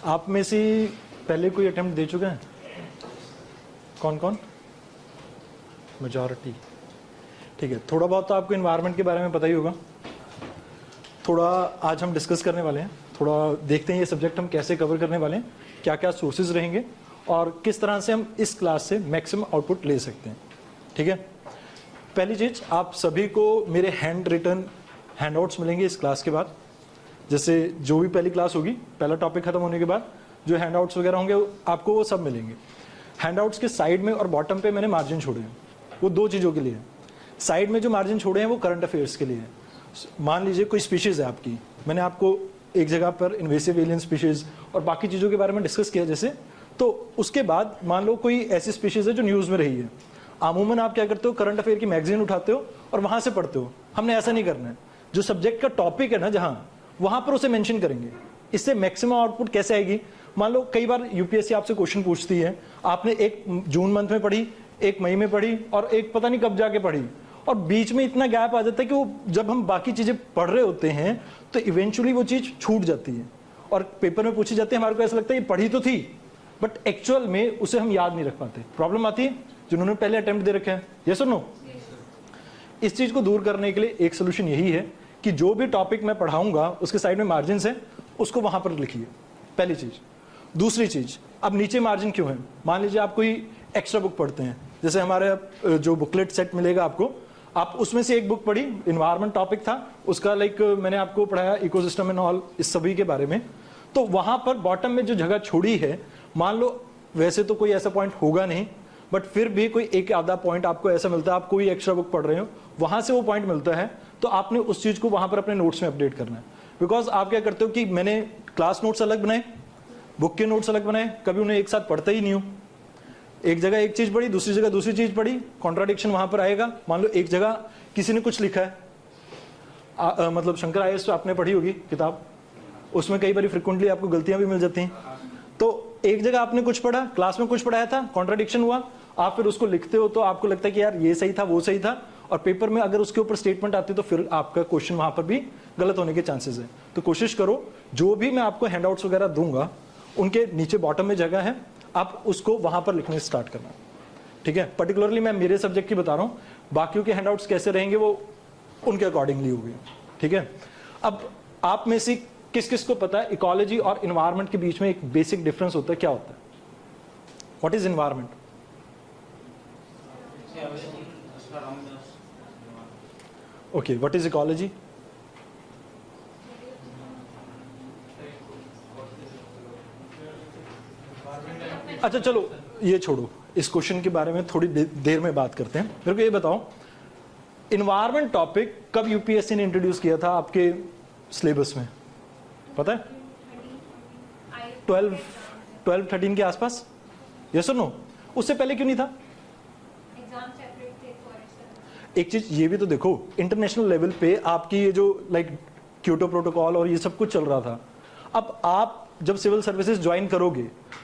आप में से पहले कोई अटेम्प्ट दे चुके हैं? कौन कौन? मेजॉरिटी। ठीक है, थोड़ा बहुत तो आपको इन्वायरमेंट के बारे में पता ही होगा। थोड़ा आज हम डिस्कस करने वाले हैं, थोड़ा देखते हैं ये सब्जेक्ट हम कैसे कवर करने वाले हैं, क्या क्या सोर्सेज रहेंगे और किस तरह से हम इस क्लास से मैक्सिमम आउटपुट ले सकते हैं। ठीक है, पहली चीज़, आप सभी को मेरे हैंड रिटन हैंडआउट्स मिलेंगे इस क्लास के बाद। जैसे जो भी पहली क्लास होगी, पहला टॉपिक खत्म होने के बाद जो हैंडआउट्स वगैरह होंगे आपको वो सब मिलेंगे। हैंडआउट्स के साइड में और बॉटम पे मैंने मार्जिन छोड़े हैं, वो दो चीज़ों के लिए है। साइड में जो मार्जिन छोड़े हैं वो करंट अफेयर्स के लिए है। मान लीजिए कोई स्पीशीज़ है आपकी, मैंने आपको एक जगह पर इन्वेसिव एलियन स्पीशीज़ और बाकी चीज़ों के बारे में डिस्कस किया जैसे, तो उसके बाद मान लो कोई ऐसी स्पीशीज़ है जो न्यूज़ में रही है। अमूमन आप क्या करते हो, करंट अफेयर की मैगजीन उठाते हो और वहाँ से पढ़ते हो। हमने ऐसा नहीं करना है, जो सब्जेक्ट का टॉपिक है ना जहाँ, वहाँ पर उसे मेंशन करेंगे। इससे मैक्सिमम आउटपुट कैसे आएगी? मान लो कई बार यूपीएससी आपसे क्वेश्चन पूछती है, आपने एक जून मंथ में पढ़ी, एक मई में पढ़ी और एक पता नहीं कब जाके पढ़ी, और बीच में इतना गैप आ जाता है कि वो जब हम बाकी चीजें पढ़ रहे होते हैं तो इवेंचुअली वो चीज छूट जाती है और पेपर में पूछी जाती है। हमारे को ऐसा लगता है ये पढ़ी तो थी, बट एक्चुअल में उसे हम याद नहीं रख पाते। प्रॉब्लम आती है जिन्होंने पहले अटेम्प्ट दे रखे हैं, यस और नो? इस चीज को दूर करने के लिए एक सोल्यूशन यही है कि जो भी टॉपिक मैं पढ़ाऊंगा उसके साइड में मार्जिन है, उसको वहां पर लिखिए, पहली चीज। दूसरी चीज, अब नीचे मार्जिन क्यों है? मान लीजिए आप कोई एक्स्ट्रा बुक पढ़ते हैं, जैसे हमारे जो बुकलेट सेट मिलेगा आपको, आप उसमें से एक बुक पढ़ी, इन्वायरमेंट टॉपिक था उसका, लाइक मैंने आपको पढ़ाया इकोसिस्टम एंड ऑल, इस सभी के बारे में। तो वहां पर बॉटम में जो जगह छोड़ी है, मान लो वैसे तो कोई ऐसा पॉइंट होगा नहीं, बट फिर भी कोई एक आधा पॉइंट आपको ऐसा मिलता है, आप कोई एक्स्ट्रा बुक पढ़ रहे हो, वहां से वो पॉइंट मिलता है, तो आपने उस चीज को वहां पर अपने नोट्स में अपडेट करना है। बिकॉज आप क्या करते हो कि मैंने क्लास नोट्स अलग बनाए, बुक के नोट्स अलग बनाए, कभी उन्हें एक साथ पढ़ता ही नहीं हूं। एक जगह एक चीज पढ़ी, दूसरी जगह दूसरी चीज पढ़ी, कॉन्ट्राडिक्शन वहां पर आएगा। मान लो एक जगह किसी ने कुछ लिखा है, मतलब शंकर आईएएस आपने पढ़ी होगी किताब, उसमें कई बार फ्रिक्वेंटली आपको गलतियां भी मिल जाती हैं। तो एक जगह आपने कुछ पढ़ा, क्लास में कुछ पढ़ाया था, कॉन्ट्राडिक्शन हुआ, आप फिर उसको लिखते हो तो आपको लगता है कि यार ये सही था वो सही था, और पेपर में अगर उसके ऊपर स्टेटमेंट आती है तो फिर आपका क्वेश्चन वहां पर भी गलत होने के चांसेस है। तो कोशिश करो जो भी मैं आपको हैंडआउट्स वगैरह दूंगा उनके नीचे बॉटम में जगह है, आप उसको वहां पर लिखने स्टार्ट करना। ठीक है, पर्टिकुलरली मैं मेरे सब्जेक्ट की बता रहा हूं, बाकियों के हैंडआउट्स कैसे रहेंगे वो उनके अकॉर्डिंगली होंगे। ठीक है, अब आप में से किस किस को पता है इकोलॉजी और इन्वायरमेंट के बीच में एक बेसिक डिफरेंस होता है? क्या होता है? What is environment? Okay, what is ecology? अच्छा चलो ये छोड़ो, इस क्वेश्चन के बारे में थोड़ी देर में बात करते हैं। मेरे को ये बताओ, इन्वायरमेंट टॉपिक कब यूपीएससी ने इंट्रोड्यूस किया था आपके सिलेबस में? पता है? 12-13 के आसपास, यस और नो? उससे पहले क्यों नहीं था? एक चीज ये भी तो देखो, इंटरनेशनल लेवल पे आपकी ये जो लाइक क्योटो प्रोटोकॉल और ये सब कुछ चल रहा था। अब आप जब सिविल सर्विसेज ज्वाइन करोगे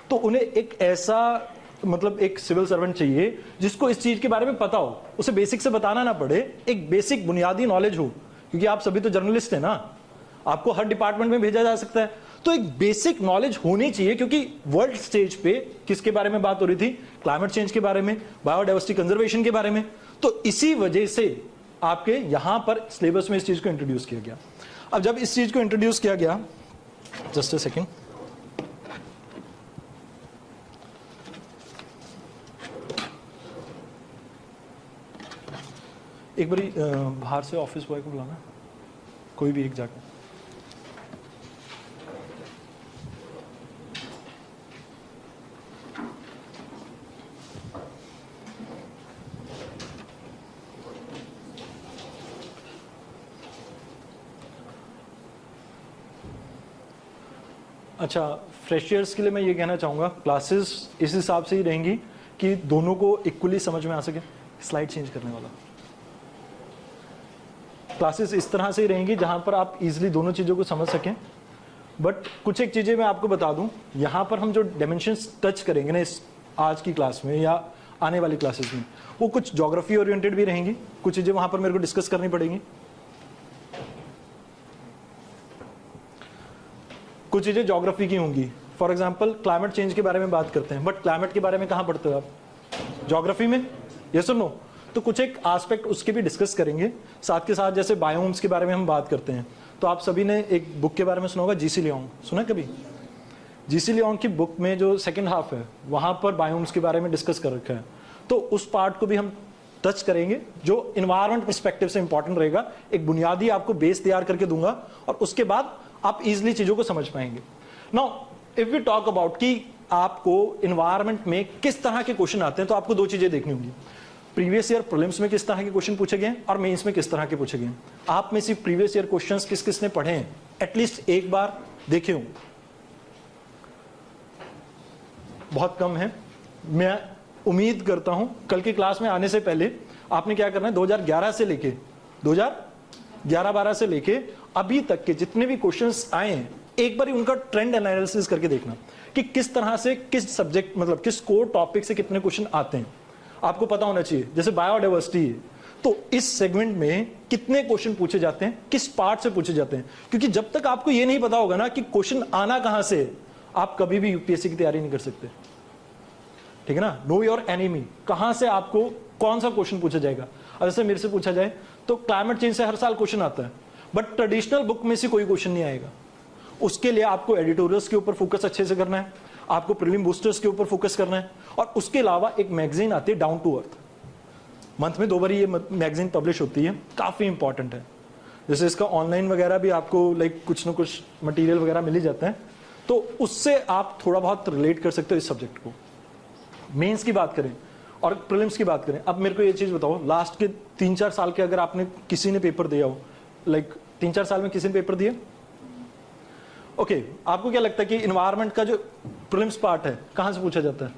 तो उन्हें एक ऐसा, मतलब एक सिविल सर्वेंट चाहिए जिसको इस चीज के बारे में पता हो, उसे बेसिक से बताना ना पड़े, एक बेसिक बुनियादी नॉलेज हो, क्योंकि आप सभी तो जर्नलिस्ट हैं ना, आपको हर डिपार्टमेंट में भेजा जा सकता है, तो एक बेसिक नॉलेज होनी चाहिए। क्योंकि वर्ल्ड स्टेज पे किसके बारे में बात हो रही थी? क्लाइमेट चेंज के बारे में, बायोडाइवर्सिटी कंजर्वेशन के बारे में। तो इसी वजह से आपके यहां पर सिलेबस में इस चीज को इंट्रोड्यूस किया गया। अब जब इस चीज को इंट्रोड्यूस किया गया, जस्ट अ सेकेंड, एक बारी बाहर से ऑफिस बॉय को बुलाना, कोई भी एक जाकर। अच्छा, फ्रेशर्स के लिए मैं ये कहना चाहूँगा, क्लासेस इस हिसाब से ही रहेंगी कि दोनों को इक्वली समझ में आ सके। स्लाइड चेंज करने वाला। क्लासेस इस तरह से ही रहेंगी जहाँ पर आप इजीली दोनों चीज़ों को समझ सकें। बट कुछ एक चीज़ें मैं आपको बता दूं, यहाँ पर हम जो डायमेंशंस टच करेंगे ना इस आज की क्लास में या आने वाली क्लासेस में, वो कुछ ज्योग्राफी ओरिएंटेड भी रहेंगी, कुछ चीज़ें वहाँ पर मेरे को डिस्कस करनी पड़ेंगी। कुछ चीज़ें ज्योग्राफी की होंगी, फॉर एग्जाम्पल क्लाइमेट चेंज के बारे में बात करते हैं, बट क्लाइमेट के बारे में कहाँ पढ़ते हो आप? ज्योग्राफी में, यस और नो? तो कुछ एक एस्पेक्ट उसके भी डिस्कस करेंगे। साथ के साथ जैसे बायोम्स के बारे में हम बात करते हैं, तो आप सभी ने एक बुक के बारे में सुना होगा, जीसी लियोंग, सुना कभी? जीसी लियोंग की बुक में जो सेकंड हाफ है वहां पर बायोम्स के बारे में डिस्कस कर रखा है, तो उस पार्ट को भी हम टच करेंगे जो इन्वायरमेंट पर्सपेक्टिव से इंपॉर्टेंट रहेगा। एक बुनियादी आपको बेस तैयार करके दूंगा और उसके बाद आप इजीली चीजों को समझ पाएंगे। Now if we talk about कि आपको इन्वायरमेंट में किस तरह के क्वेश्चन आते हैं, तो आपको दो चीजें देखनी होंगी। प्रीवियस ईयर प्रीलिम्स में किस तरह के क्वेश्चन पूछे गए और मेंस में किस तरह के पूछे गए। आप में से प्रीवियस ईयर क्वेश्चंस किस किसने पढ़े हैं, एटलीस्ट एक बार देखे हों? बहुत कम है। मैं उम्मीद करता हूं कल की क्लास में आने से पहले आपने क्या करना है, 2011 से लेके 2011-12 से लेके अभी तक के जितने भी क्वेश्चंस आए हैं, एक बार उनका ट्रेंड एनालिसिस करके देखना कि किस तरह से, किस सब्जेक्ट, मतलब किस कोर टॉपिक से कितने क्वेश्चन आते हैं। आपको पता होना चाहिए। जैसे बायोडाइवर्सिटी है, तो इस सेगमेंट में कितने क्वेश्चन पूछे जाते हैं, किस पार्ट से पूछे जाते हैं, क्योंकि जब तक आपको ये नहीं पता होगा ना कि क्वेश्चन आना कहां से, आप कभी भी यूपीएससी की तैयारी नहीं कर सकते। ठीक है ना? नो योर एनिमी, कहां से आपको कौन सा क्वेश्चन पूछा जाएगा। अब जैसे मेरे से पूछा जाए तो क्लाइमेट चेंज से हर साल क्वेश्चन आता है, बट ट्रेडिशनल बुक में से कोई क्वेश्चन नहीं आएगा। उसके लिए आपको एडिटोरियल्स के ऊपर फोकस अच्छे से करना है, आपको प्रीलिम बूस्टर्स के ऊपर फोकस करना है, और उसके अलावा एक मैगजीन आती है डाउन टू अर्थ, मंथ में 2 बार ये मैगजीन पब्लिश होती है, काफी इंपॉर्टेंट है। जैसे इसका ऑनलाइन वगैरह भी आपको लाइक कुछ ना कुछ मटेरियल वगैरह मिल ही जाता है, तो उससे आप थोड़ा बहुत रिलेट कर सकते हो इस सब्जेक्ट को। मेंस की बात करें और प्रीलिम्स की बात करें, अब मेरे को ये चीज बताओ, लास्ट के 3-4 साल के अगर आपने किसी ने पेपर दिया हो, लाइक 3-4 साल में किसी ने पेपर दिया, ओके, आपको क्या लगता है कि इन्वायरमेंट का जो प्रीलिम्स पार्ट है कहां से पूछा जाता है?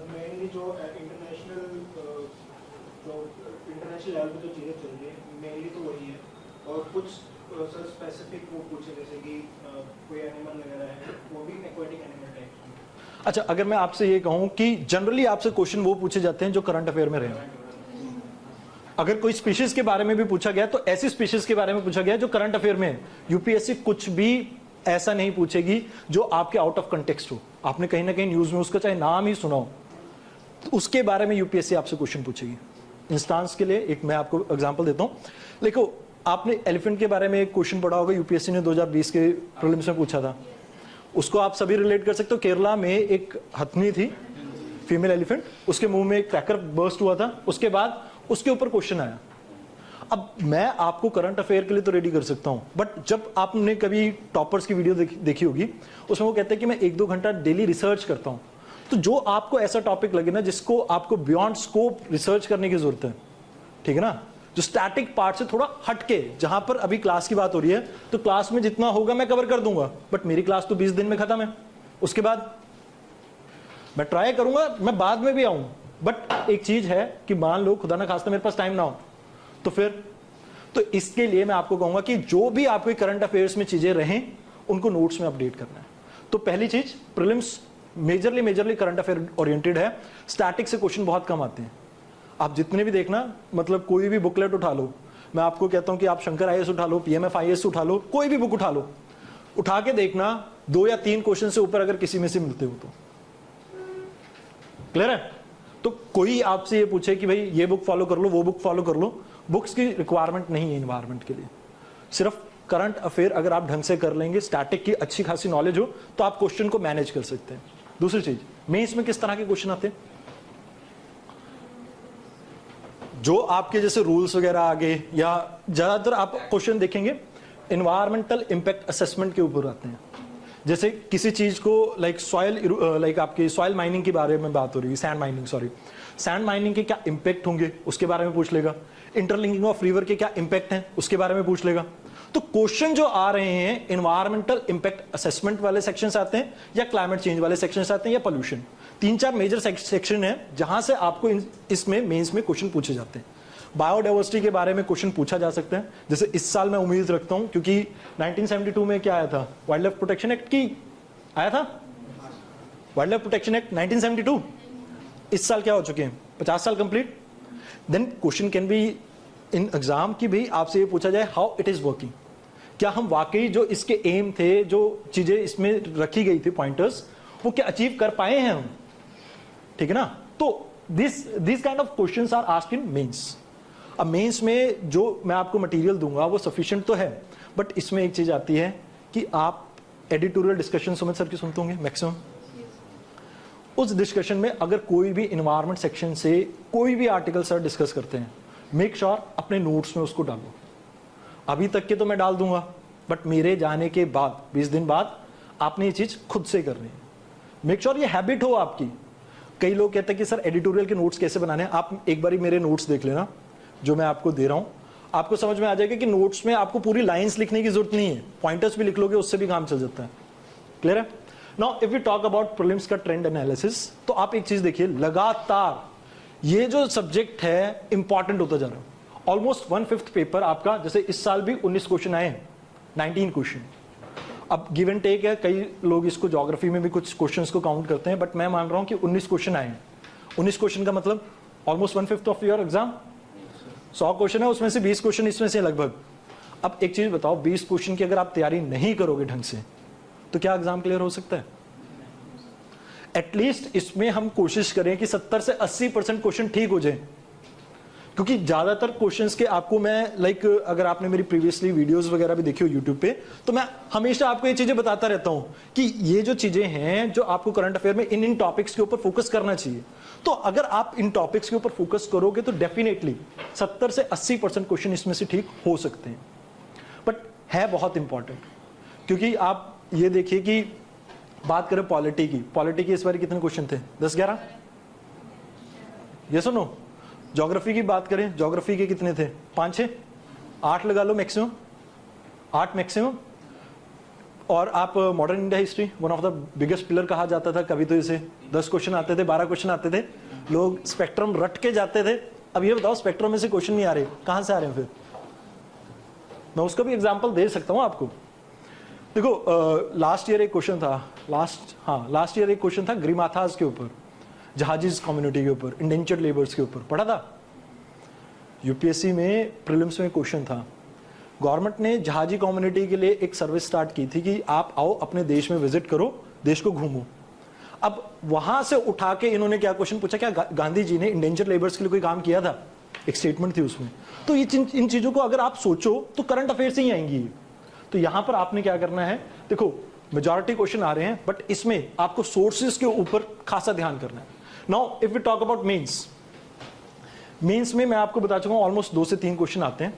मेनली जो इंटरनेशनल लेवल पे जो चीजें चल रही है मेनली तो वही है, और कुछ सर स्पेसिफिक वो पूछे जैसे कि कोई एनिमल वगैरह है, वो भी एक्वाटिक एनिमल टाइप। अच्छा, अगर मैं आपसे ये कहूं कि जनरली आपसे क्वेश्चन वो पूछे जाते हैं जो करंट अफेयर में रहे। अगर कोई स्पीशीज के बारे में भी पूछा गया तो ऐसी स्पीशीज के बारे में पूछा गया जो करंट अफेयर में है। यूपीएससी कुछ भी ऐसा नहीं पूछेगी जो आपके आउट ऑफ कंटेक्स्ट हो, आपने कहीं ना कहीं न्यूज में उसका चाहे नाम ही सुना हो, तो उसके बारे में यूपीएससी आपसे क्वेश्चन पूछेगी। इंस्टांस के लिए एक मैं आपको एग्जांपल देता हूं। देखो, आपने एलिफेंट के बारे में एक क्वेश्चन पढ़ा होगा, यूपीएससी ने 2020 के प्रीलिम्स में पूछा था, उसको आप सभी रिलेट कर सकते हो। केरला में एक हथनी थी, फीमेल एलिफेंट, उसके मुंह में एक क्रैकर बर्स्ट हुआ था, उसके बाद उसके ऊपर क्वेश्चन आया। अब मैं आपको करंट अफेयर के लिए तो रेडी कर सकता हूं, बट जब आपने कभी टॉपर्स की वीडियो देखी होगी, उसमें वो कहते हैं कि मैं 1-2 घंटा डेली रिसर्च करता हूं। तो जो आपको ऐसा टॉपिक लगे ना जिसको आपको बियॉन्ड स्कोप रिसर्च करने की जरूरत है, ठीक है ना, जो स्टैटिक पार्ट से थोड़ा हटके, जहां पर अभी क्लास की बात हो रही है तो क्लास में जितना होगा मैं कवर कर दूंगा, बट मेरी क्लास तो 20 दिन में खत्म है, उसके बाद मैं ट्राई करूंगा, मैं बाद में भी आऊं, बट एक चीज है कि मान लो खुदा ना खास्ता मेरे पास टाइम ना हो, तो फिर तो इसके लिए मैं आपको कहूंगा कि जो भी आपके करंट अफेयर्स में चीजें रहें उनको नोट्स में अपडेट करना है। तो पहली चीज, prelims majorly current affair oriented है, स्टैटिक से क्वेश्चन बहुत कम आते हैं। आप जितने भी देखना, मतलब कोई भी बुकलेट उठा लो, मैं आपको कहता हूं कि आप शंकर आईएएस उठा लो, पीएमएफ आईएएस उठा लो, कोई भी बुक उठा लो, उठा के देखना 2 या 3 क्वेश्चन से ऊपर अगर किसी में से मिलते हो तो क्लियर है। तो कोई आपसे ये पूछे कि भाई ये बुक फॉलो कर लो, वो बुक फॉलो कर लो, बुक्स की रिक्वायरमेंट नहीं है इन्वायरमेंट के लिए। सिर्फ करंट अफेयर अगर आप ढंग से कर लेंगे, स्टैटिक की अच्छी खासी नॉलेज हो, तो आप क्वेश्चन को मैनेज कर सकते हैं। दूसरी चीज, मेंस में किस तरह के क्वेश्चन आते हैं, जो आपके जैसे रूल्स वगैरह आगे, या ज्यादातर आप क्वेश्चन देखेंगे इन्वायरमेंटल इंपैक्ट असेसमेंट के ऊपर आते हैं। जैसे किसी चीज को लाइक लाइक आपकी सॉइल माइनिंग के बारे में बात हो रही है, सैंड माइनिंग के क्या इंपैक्ट होंगे उसके बारे में पूछ लेगा। इंटरलिंकिंग ऑफ रिवर के क्या इंपैक्ट हैं उसके बारे में पूछ लेगा। तो क्वेश्चन जो आ रहे हैं इन्वायरमेंटल इंपैक्ट असेसमेंट वाले सेक्शंस आते हैं, या क्लाइमेट चेंज वाले सेक्शंस आते हैं, या पोल्यूशन। 3-4 मेजर सेक्शन है जहां से आपको इसमें मेंस में क्वेश्चन पूछे जाते हैं। बायोडाइवर्सिटी के बारे में क्वेश्चन पूछा जा सकता है, जैसे इस साल मैं उम्मीद रखता हूं, क्योंकि 1972 में क्या आया था, वाइल्ड लाइफ प्रोटेक्शन एक्ट की आया था, वाइल्ड लाइफ प्रोटेक्शन एक्ट 1972। इस साल क्या हो चुके हैं, 50 साल complete. Then question can be in exam की भी आपसे ये पूछा जाए हाउ इट इज वर्किंग, क्या हम वाकई जो इसके एम थे, जो चीजें इसमें रखी गई थी पॉइंटर्स, वो क्या अचीव कर पाए हैं हम? ठीक है ना? तो this kind of questions are asked in mains. अब मेंस में जो मैं आपको मटेरियल दूंगा वो सफिशिएंट तो है, बट इसमें एक चीज आती है कि आप एडिटोरियल डिस्कशन सुमित सर की सुनते होंगे मैक्सिमम। उस डिस्कशन में अगर कोई भी इन्वायरमेंट सेक्शन से कोई भी आर्टिकल सर डिस्कस करते हैं, मेक श्योर अपने नोट्स में उसको डालो। अभी तक के तो मैं डाल दूंगा, बट मेरे जाने के बाद 20 दिन बाद आपने ये चीज खुद से करनी है। मेक श्योर ये हैबिट हो आपकी। कई लोग कहते हैं कि सर एडिटोरियल के नोट्स कैसे बनाने हैं। आप एक बारी मेरे नोट्स देख लेना जो मैं आपको दे रहा हूं, आपको समझ में आ जाएगा कि नोट्स में आपको पूरी लाइंस लिखने की जरूरत नहीं है, पॉइंटर्स भी लिख लोगे उससे भी काम चल जाता है। क्लियर है? Now if you talk about prelims का ट्रेंड एनालिसिस, तो आप एक चीज देखिए, लगातार ये जो सब्जेक्ट है इंपॉर्टेंट होता जा रहा है। ऑलमोस्ट 1/5 पेपर आपका, जैसे इस साल भी 19 क्वेश्चन आए हैं, 19 क्वेश्चन। अब गिव एंड टेक है, कई लोग इसको ज्योग्राफी में भी कुछ क्वेश्चंस को काउंट करते हैं, बट मैं मान रहा हूं कि 19 क्वेश्चन आए हैं। 19 क्वेश्चन का मतलब almost 1/5 of your exam. 100 question है, उसमें से 20 क्वेश्चन इसमें से लगभग। अब एक चीज बताओ, 20 क्वेश्चन की अगर आप तैयारी नहीं करोगे ढंग से, तो क्या एग्जाम क्लियर हो सकता है? एटलीस्ट इसमें हम कोशिश करें कि 70 से 80% क्वेश्चन ठीक हो जाए, क्योंकि ज्यादातर क्वेश्चंस के आपको मैं अगर आपने मेरी प्रीवियसली वीडियोस वगैरह भी देखी हो यूट्यूब पे, तो मैं हमेशा आपको ये चीजें बताता रहता हूं कि ये जो चीजें हैं जो आपको करंट अफेयर में इन टॉपिक्स के ऊपर फोकस करना चाहिए। तो अगर आप इन टॉपिक्स के ऊपर फोकस करोगे तो डेफिनेटली 70 से 80% क्वेश्चन इसमें से ठीक हो सकते हैं। बट है बहुत इंपॉर्टेंट, क्योंकि आप ये देखिए कि बात करें पॉलिटी की इस बार कितने क्वेश्चन थे? 10-11? ये सुनो। ज्योग्राफी की बात करें, ज्योग्राफी के कितने थे? 5-6, 8 लगा लो मैक्सिमम, 8 मैक्सिमम। और आप modern India history, one of the biggest pillar कहा जाता था, कभी तो इसे 10 क्वेश्चन आते थे, 12 क्वेश्चन आते थे, लोग स्पेक्ट्रम रट के जाते थे। अब ये बताओ, स्पेक्ट्रम में से क्वेश्चन नहीं आ रहे, कहां से आ रहे हैं? फिर मैं उसका भी एग्जाम्पल दे सकता हूं आपको। देखो लास्ट ईयर एक क्वेश्चन था, लास्ट ईयर एक क्वेश्चन था ग्रीमाथास के ऊपर, जहाजीज कम्युनिटी के ऊपर, इंडेंचर्ड लेबर्स के ऊपर, पढ़ा था? यूपीएससी में प्रीलिम्स में क्वेश्चन था। गवर्नमेंट ने जहाजी कम्युनिटी के लिए एक सर्विस स्टार्ट की थी कि आप आओ अपने देश में विजिट करो, देश को घूमो। अब वहां से उठा के इन्होंने क्या क्वेश्चन पूछा, क्या गांधी जी ने इंडेंचर्ड लेबर्स के लिए कोई काम किया था? एक स्टेटमेंट थी उसमें। तो ये इन चीजों को अगर आप सोचो तो करंट अफेयर से ही आएंगी। तो यहां पर आपने क्या करना है, देखो मेजॉरिटी क्वेश्चन आ रहे हैं, बट इसमें आपको सोर्सेज के ऊपर खासा ध्यान करना है। Now if we talk about mains में मैं आपको बता चुका हूं ऑलमोस्ट 2 से 3 क्वेश्चन आते हैं,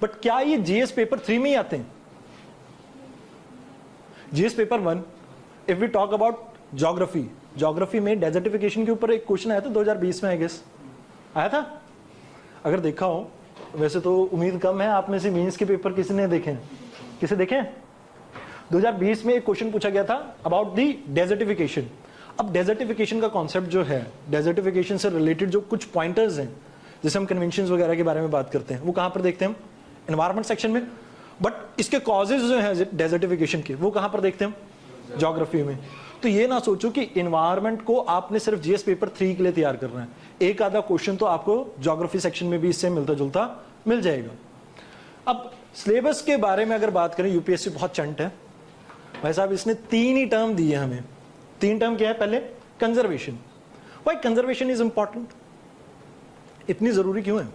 बट क्या ये जीएस पेपर 3 में ही आते हैं? GS paper 1, if we talk about geography में डेजर्टिफिकेशन के ऊपर एक क्वेश्चन आया था 2020 में, आई गेस आया था। अगर देखा हो, वैसे तो उम्मीद कम है आप में से मेंस के पेपर किसी ने देखे, किसे देखे? 2020 में एक क्वेश्चन पूछा गया था अबाउट दी डेजर्टिफिकेशन। अब डेजर्टिफिकेशन का कॉन्सेप्ट जो है, डेजर्टिफिकेशन से रिलेटेड जो कुछ पॉइंटर्स हैं, जैसे हम कन्वेंशंस वगैरह के बारे में बात करते हैं, वो कहां पर देखते हैं हम? एनवायरमेंट सेक्शन में। बट इसके कॉजेज जो है डेजर्टिफिकेशन के, वो कहां पर देखते हैं हम? ज्योग्राफी में। तो ये ना सोचो कि एनवायरमेंट को आपने सिर्फ जीएस पेपर 3 के लिए तैयार करना है, एक आधा क्वेश्चन तो आपको ज्योग्राफी सेक्शन में भी इससे मिलता जुलता मिल जाएगा। अब सिलेबस के बारे में अगर बात करें, यूपीएससी बहुत चंट है भाई साहब, इसने 3 ही टर्म दिए हमें। 3 टर्म क्या है? पहले conservation. Why conservation is important? इतनी जरूरी क्यों है?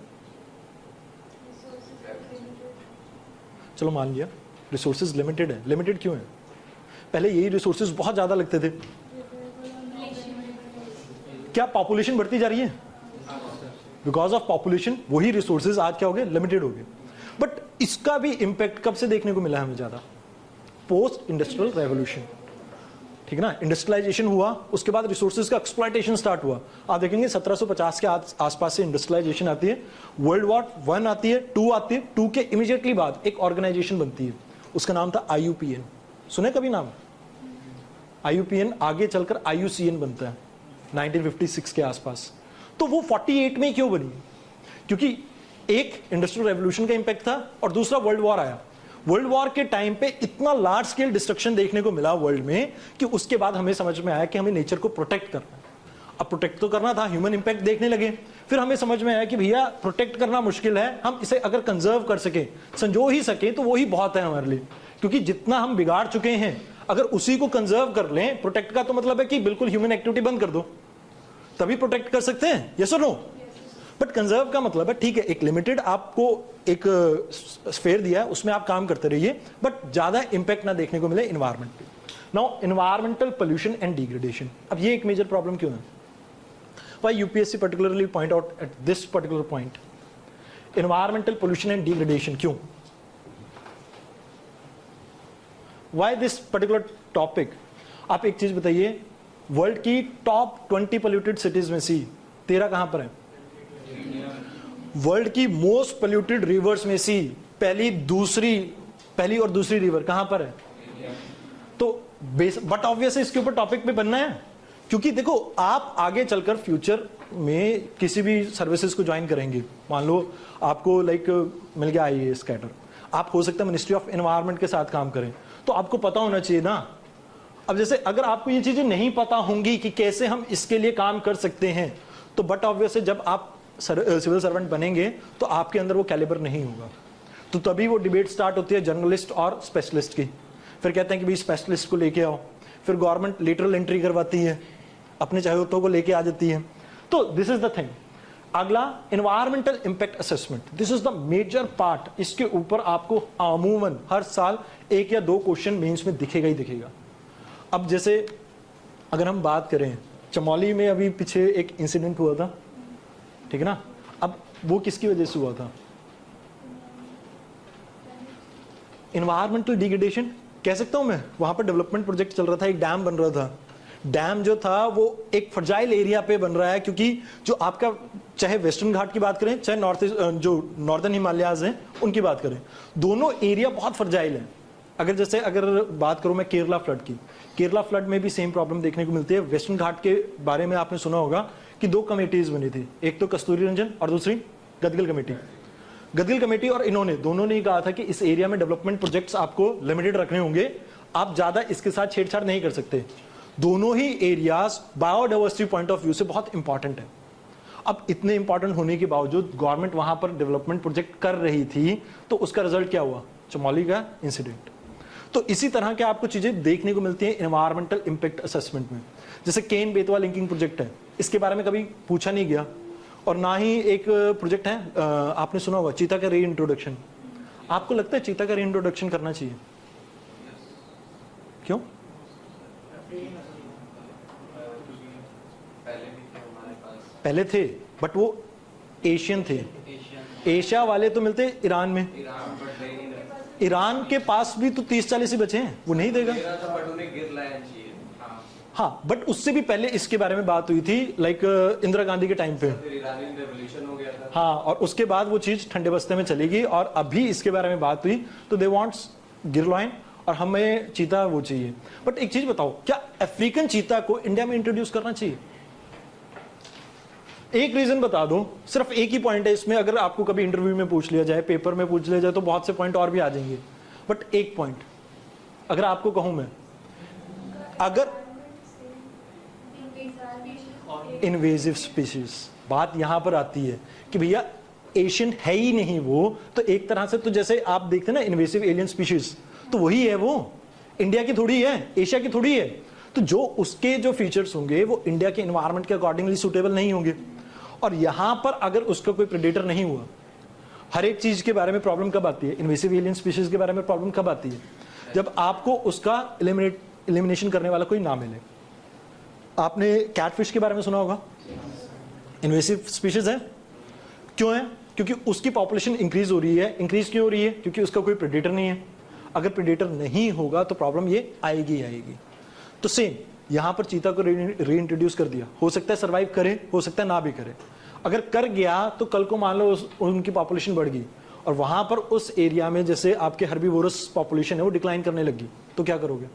चलो मान लिया रिसोर्सेज लिमिटेड है, लिमिटेड क्यों है? पहले यही रिसोर्सेज बहुत ज्यादा लगते थे, क्या पॉपुलेशन बढ़ती जा रही है? बिकॉज ऑफ पॉपुलेशन वही रिसोर्सेज आज क्या हो गए? लिमिटेड हो गए। बट इसका भी इंपैक्ट कब से देखने को मिला हमें ज्यादा? पोस्ट इंडस्ट्रियल रेवोल्यूशन, ठीक है ना? इंडस्ट्रियलाइजेशन हुआ, उसके बाद रिसोर्सेज का एक्सप्लॉयटेशन स्टार्ट हुआ। आप देखेंगे 1750 के आसपास से इंडस्ट्रियलाइजेशन आती है, वर्ल्ड वॉर 1 आती है, 2 आती है, 2 के इमीडिएटली बाद एक ऑर्गेनाइजेशन बनती है, उसका नाम था IUPN। सुने कभी नाम? IUPN आगे चलकर IUCN बनता है 1956 के आसपास। तो वो 48 में क्यों बनी? क्योंकि एक इंडस्ट्रियल रेवोल्यूशन का इंपैक्ट था और दूसरा वर्ल्ड वॉर आया। वर्ल्ड वॉर के टाइम पे इतना लार्ज स्केल डिस्ट्रक्शन देखने को मिला वर्ल्ड में कि उसके बाद हमें समझ में आया कि हमें नेचर को प्रोटेक्ट करना है। अब प्रोटेक्ट तो करना था, ह्यूमन इंपैक्ट देखने लगे, फिर हमें समझ में आया कि भैया प्रोटेक्ट करना मुश्किल है, हम इसे अगर कंजर्व कर सके, संजो ही सके, तो वो ही बहुत है हमारे लिए, क्योंकि जितना हम बिगाड़ चुके हैं अगर उसी को कंजर्व कर लें, प्रोटेक्ट का तो मतलब है कि बिल्कुल ह्यूमन एक्टिविटी बंद कर दो, तभी प्रोटेक्ट कर सकते हैं, यस और नो। बट कंजर्व का मतलब है ठीक है, एक लिमिटेड आपको एक स्फेयर दिया है, उसमें आप काम करते रहिए, बट ज्यादा इंपैक्ट ना देखने को मिले इन्वायरमेंट पे। Now environmental pollution and degradation, अब ये एक मेजर प्रॉब्लम क्यों है? Why UPSC particularly point out at this particular point? Environmental pollution and degradation, क्यों? Why this particular topic? आप एक चीज बताइए, वर्ल्ड की टॉप 20 पोल्यूटेड सिटीज में से 13 कहां पर है? वर्ल्ड की मोस्ट पोल्यूटेड रिवर्स में से पहली और दूसरी रिवर कहां पर है? तो बट ऑब्वियसली इसके ऊपर टॉपिक पे बनना है, क्योंकि देखो आप आगे चलकर फ्यूचर में किसी भी सर्विसेज को ज्वाइन करेंगे, मान लो आपको लाइक मिल गया IAS कैडर, आप हो सकता है मिनिस्ट्री ऑफ एनवायरनमेंट के साथ काम करें, तो आपको पता होना चाहिए ना। अब जैसे अगर आपको ये चीजें नहीं पता होंगी कि कैसे हम इसके लिए काम कर सकते हैं, तो बट ऑब्वियसली जब आप सिविल सर्वेंट बनेंगे तो आपके अंदर वो कैलिबर नहीं होगा, तो तभी वो डिबेट स्टार्ट होती है जर्नलिस्ट और स्पेशलिस्ट की। फिर कहते हैं कि भाई स्पेशलिस्ट को लेके आओ, फिर गवर्नमेंट लेटरल एंट्री करवाती है, अपने चाहिए को लेके आ जाती है। तो दिस इज द थिंग। अगला environmental impact assessment, this is the major part. इसके ऊपर आपको अमूमन हर साल 1 या 2 क्वेश्चन मेंस में दिखेगा ही दिखेगा। अब जैसे अगर हम बात करें, चमोली में अभी पीछे एक इंसिडेंट हुआ था, ठीक है ना, अब वो किसकी वजह से हुआ था? एनवायरमेंटल डिग्रेडेशन कह सकता हूं मैं। वहां पर डेवलपमेंट प्रोजेक्ट चल रहा था, एक डैम बन रहा था, डैम जो था वो एक फर्जाइल एरिया पे बन रहा है, क्योंकि जो आपका चाहे वेस्टर्न घाट की बात करें, चाहे जो नॉर्दर्न हिमालयाज हैं उनकी बात करें, दोनों एरिया बहुत फर्जाइल है। अगर बात करूं मैं केरला फ्लड की, केरला फ्लड में भी सेम प्रॉब्लम देखने को मिलती है। वेस्टर्न घाट के बारे में आपने सुना होगा कि 2 कमेटीज बनी थी, एक तो कस्तूरी रंजन और दूसरी गदगिल कमेटी। गदगिल कमेटी और इन्होंने दोनों ने कहा था कि इस एरिया में डेवलपमेंट प्रोजेक्ट्स आपको लिमिटेड रखने होंगे, आप ज्यादा इसके साथ छेड़छाड़ नहीं कर सकते। दोनों ही areas biodiversity point of view से बहुत इंपॉर्टेंट है। अब इतने इंपॉर्टेंट होने के बावजूद गवर्नमेंट वहां पर डेवलपमेंट प्रोजेक्ट कर रही थी, तो उसका रिजल्ट क्या हुआ? चमोली का इंसिडेंट। तो इसी तरह के आपको चीजें देखने को मिलती हैं एनवायरमेंटल इंपैक्ट असेसमेंट में। जैसे केन बेतवा लिंकिंग प्रोजेक्ट है, इसके बारे में कभी पूछा नहीं गया, और ना ही एक प्रोजेक्ट है आपने सुना होगा चीता का री इंट्रोडक्शन। आपको लगता है चीता का री इंट्रोडक्शन करना चाहिए? क्यों? पहले थे, बट वो एशियन थे। एशिया वाले तो मिलते ईरान में, ईरान के पास भी तो 30-40 ही बचे हैं, वो नहीं देगा। हाँ, बट उससे भी पहले इसके बारे में बात हुई थी, लाइक इंदिरा गांधी के टाइम पे। हाँ, और उसके बाद वो चीज ठंडे बस्ते में चलेगी, और अभी इसके बारे में बात हुई तो दे वांट्स गिरलॉइन, और हमें चीता वो चाहिए। बट एक चीज बताओ, क्या अफ्रीकन चीता को इंडिया में इंट्रोड्यूस करना चाहिए? एक रीजन बता दो, सिर्फ एक ही पॉइंट है इसमें, अगर आपको कभी इंटरव्यू में पूछ लिया जाए, पेपर में पूछ लिया जाए, तो बहुत से पॉइंट और भी आ जाएंगे, बट एक पॉइंट अगर आपको कहूं मैं, अगर इन्वेजिव स्पीशीज, बात यहां पर आती है कि भैया एशियन है ही नहीं वो, तो एक तरह से तो जैसे आप देखते हैं ना इन्वेसिव एलियन स्पीशीज, तो वही है वो, इंडिया की थोड़ी है, एशिया की थोड़ी है। तो जो उसके जो फीचर्स होंगे वो इंडिया के एनवायरनमेंट के अकॉर्डिंगली सुटेबल नहीं होंगे, और यहां पर अगर उसका कोई प्रेडेटर नहीं हुआ, हर एक चीज के बारे में प्रॉब्लम कब आती है? इन्वेसिव एलियन स्पीशीज के बारे में प्रॉब्लम कब आती है? जब आपको उसका एलिमिनेशन करने वाला कोई ना मिले। आपने कैटफिश के बारे में सुना होगा, इन्वेसिव स्पीशीज है। क्यों है? क्योंकि उसकी पॉपुलेशन इंक्रीज हो रही है। इंक्रीज क्यों हो रही है? क्योंकि उसका कोई प्रेडेटर नहीं है। अगर प्रेडेटर नहीं होगा तो प्रॉब्लम ये आएगी आएगी। तो सेम यहां पर चीता को रीइंट्रोड्यूस कर दिया, हो सकता है सर्वाइव करे, हो सकता है ना भी करे। अगर कर गया तो कल को मान लो उनकी पॉपुलेशन बढ़ गई, और वहां पर उस एरिया में जैसे आपके हर्बीवोरस पॉपुलेशन है वो डिक्लाइन करने लगी, तो क्या करोगे?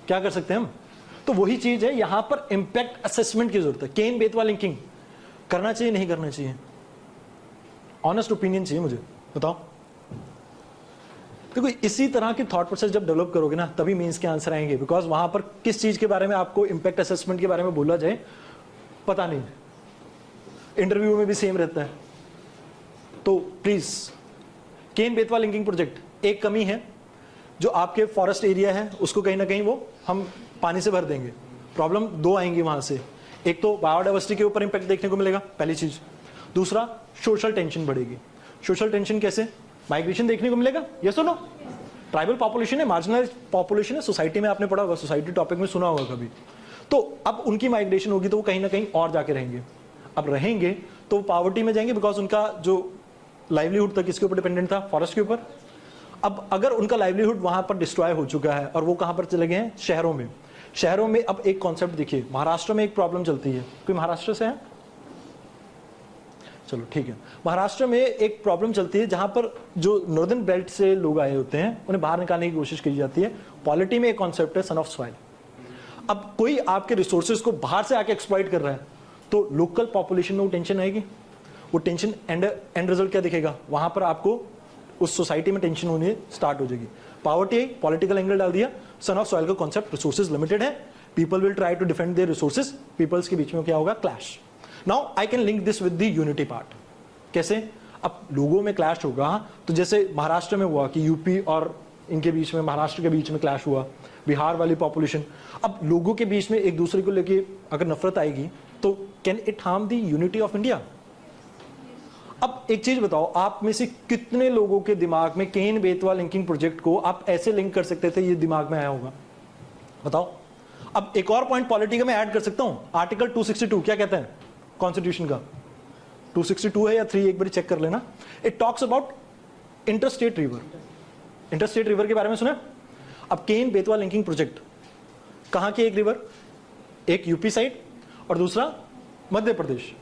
क्या कर सकते हैं हम? तो वही चीज है, यहां पर इंपैक्ट असेसमेंट की जरूरत है। केन बेतवा लिंकिंग करना चाहिए नहीं करना चाहिए? ऑनेस्ट ओपिनियन चाहिए मुझे, बताओ। देखो इसी तरह की थॉट प्रोसेस जब डेवलप करोगे ना तभी मेंस के आंसर आएंगे, बिकॉज वहां पर किस चीज के बारे में आपको इम्पैक्ट असेसमेंट के बारे में बोला जाए पता नहीं, इंटरव्यू में भी सेम रहता है। तो please, Ken Betwa linking project एक कमी है, जो आपके फॉरेस्ट एरिया है उसको कहीं ना कहीं वो हम पानी से भर देंगे। प्रॉब्लम दो आएंगी वहां से, एक तो बायोडाइवर्सिटी के ऊपर इंपैक्ट देखने को मिलेगा पहली चीज, दूसरा सोशल टेंशन बढ़ेगी। सोशल टेंशन कैसे? माइग्रेशन देखने को मिलेगा, यस और नो? ट्राइबल पॉपुलेशन है, मार्जिनलाइज्ड पॉपुलेशन है, सोसाइटी में आपने पढ़ा होगा, सोसाइटी टॉपिक में सुना होगा कभी। तो अब उनकी माइग्रेशन होगी तो वो कहीं ना कहीं और जाके रहेंगे। अब रहेंगे तो पावर्टी में जाएंगे, बिकॉज उनका जो लाइवलीहुड था किसके ऊपर डिपेंडेंट था? फॉरेस्ट के ऊपर। अब अगर उनका लाइवलीहुड वहां पर डिस्ट्रॉय हो चुका है और वो कहां पर चले गए हैं? शहरों में। शहरों में अब एक कॉन्सेप्ट देखिए, महाराष्ट्र में एक प्रॉब्लम चलती है। कोई महाराष्ट्र से है? चलो ठीक है। महाराष्ट्र में एक प्रॉब्लम चलती है जहां पर जो नॉर्दर्न बेल्ट से लोग आए होते हैं उन्हें बाहर निकालने की कोशिश की जाती है। पॉलिटी में एक कॉन्सेप्ट है सन ऑफ सॉइल। अब कोई आपके रिसोर्सेज को बाहर से आके एक्सप्लॉइट कर रहा है तो लोकल पॉपुलेशन में वो टेंशन आएगी। वो टेंशन एंड रिजल्ट क्या दिखेगा? वहां पर आपको उस सोसाइटी में टेंशन होनी स्टार्ट हो जाएगी। पावर्टी आई, पॉलिटिकल एंगल डाल दिया। सन ऑफ सॉइल का कॉन्सेप्ट, रिसोर्सेज लिमिटेड है, people will try to defend their resources, peoples के बीच में क्या होगा? Clash. Now I can link this with the unity part. कैसे? अब लोगों में क्लैश होगा तो जैसे महाराष्ट्र में हुआ कि यूपी और इनके बीच में, महाराष्ट्र के बीच में क्लैश हुआ, बिहार वाली पॉपुलेशन। अब लोगों के बीच में एक दूसरे को लेके अगर नफरत आएगी तो can it harm the unity of India? अब एक चीज बताओ, आप में से कितने लोगों के दिमाग में केन बेतवा लिंकिंग प्रोजेक्ट को आप ऐसे लिंक कर सकते थे, ये दिमाग में आया होगा? बताओ। अब एक और पॉइंट पॉलिटी का मैं ऐड कर सकता हूं। आर्टिकल 262 क्या कहता है कॉन्स्टिट्यूशन का? 262 है या 3, एक बार चेक कर लेना। It talks about interstate river. Interstate river के बारे में सुना? अब केन बेतवा लिंकिंग प्रोजेक्ट कहां की एक रिवर? एक यूपी साइड और दूसरा मध्य प्रदेश।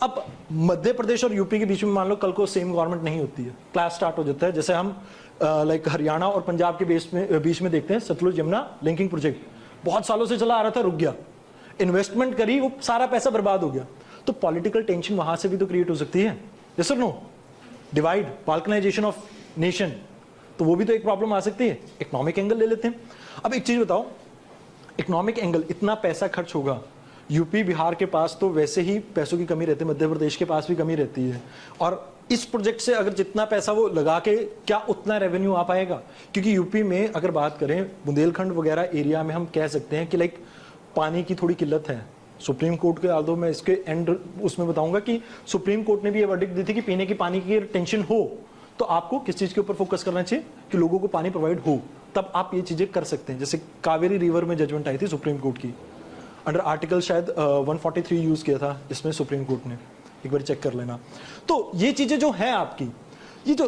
अब मध्य प्रदेश और यूपी के बीच में मान लो कल को सेम गवर्नमेंट नहीं होती है, क्लैश स्टार्ट हो जाता है। जैसे हम लाइक हरियाणा और पंजाब के बीच में देखते हैं सतलुज यमुना लिंकिंग प्रोजेक्ट, बहुत सालों से चला आ रहा था, रुक गया, इन्वेस्टमेंट करी, वो सारा पैसा बर्बाद हो गया। तो पॉलिटिकल टेंशन वहां से भी तो क्रिएट हो सकती है, यस और no? Divide, balkanisation of nation, तो वो भी तो एक प्रॉब्लम आ सकती है। इकोनॉमिक एंगल ले लेते हैं। अब एक चीज बताओ, इकोनॉमिक एंगल, इतना पैसा खर्च होगा, यूपी बिहार के पास तो वैसे ही पैसों की कमी रहती है, मध्य प्रदेश के पास भी कमी रहती है, और इस प्रोजेक्ट से अगर जितना पैसा वो लगा के क्या उतना रेवेन्यू आ पाएगा? क्योंकि यूपी में अगर बात करें बुंदेलखंड वगैरह एरिया में हम कह सकते हैं कि लाइक पानी की थोड़ी किल्लत है। सुप्रीम कोर्ट के आदो में इसके एंड उसमें बताऊंगा कि सुप्रीम कोर्ट ने भी ये वर्डिक्ट दी थी कि पीने की पानी की टेंशन हो तो आपको किस चीज के ऊपर फोकस करना चाहिए कि लोगों को पानी प्रोवाइड हो, तब आप ये चीजें कर सकते हैं। जैसे कावेरी रिवर में जजमेंट आई थी सुप्रीम कोर्ट की, अंडर आर्टिकल शायद 143 यूज किया था इसमें सुप्रीम कोर्ट ने, एक बार चेक कर लेना। तो ये चीजें जो हैं आपकी, ये जो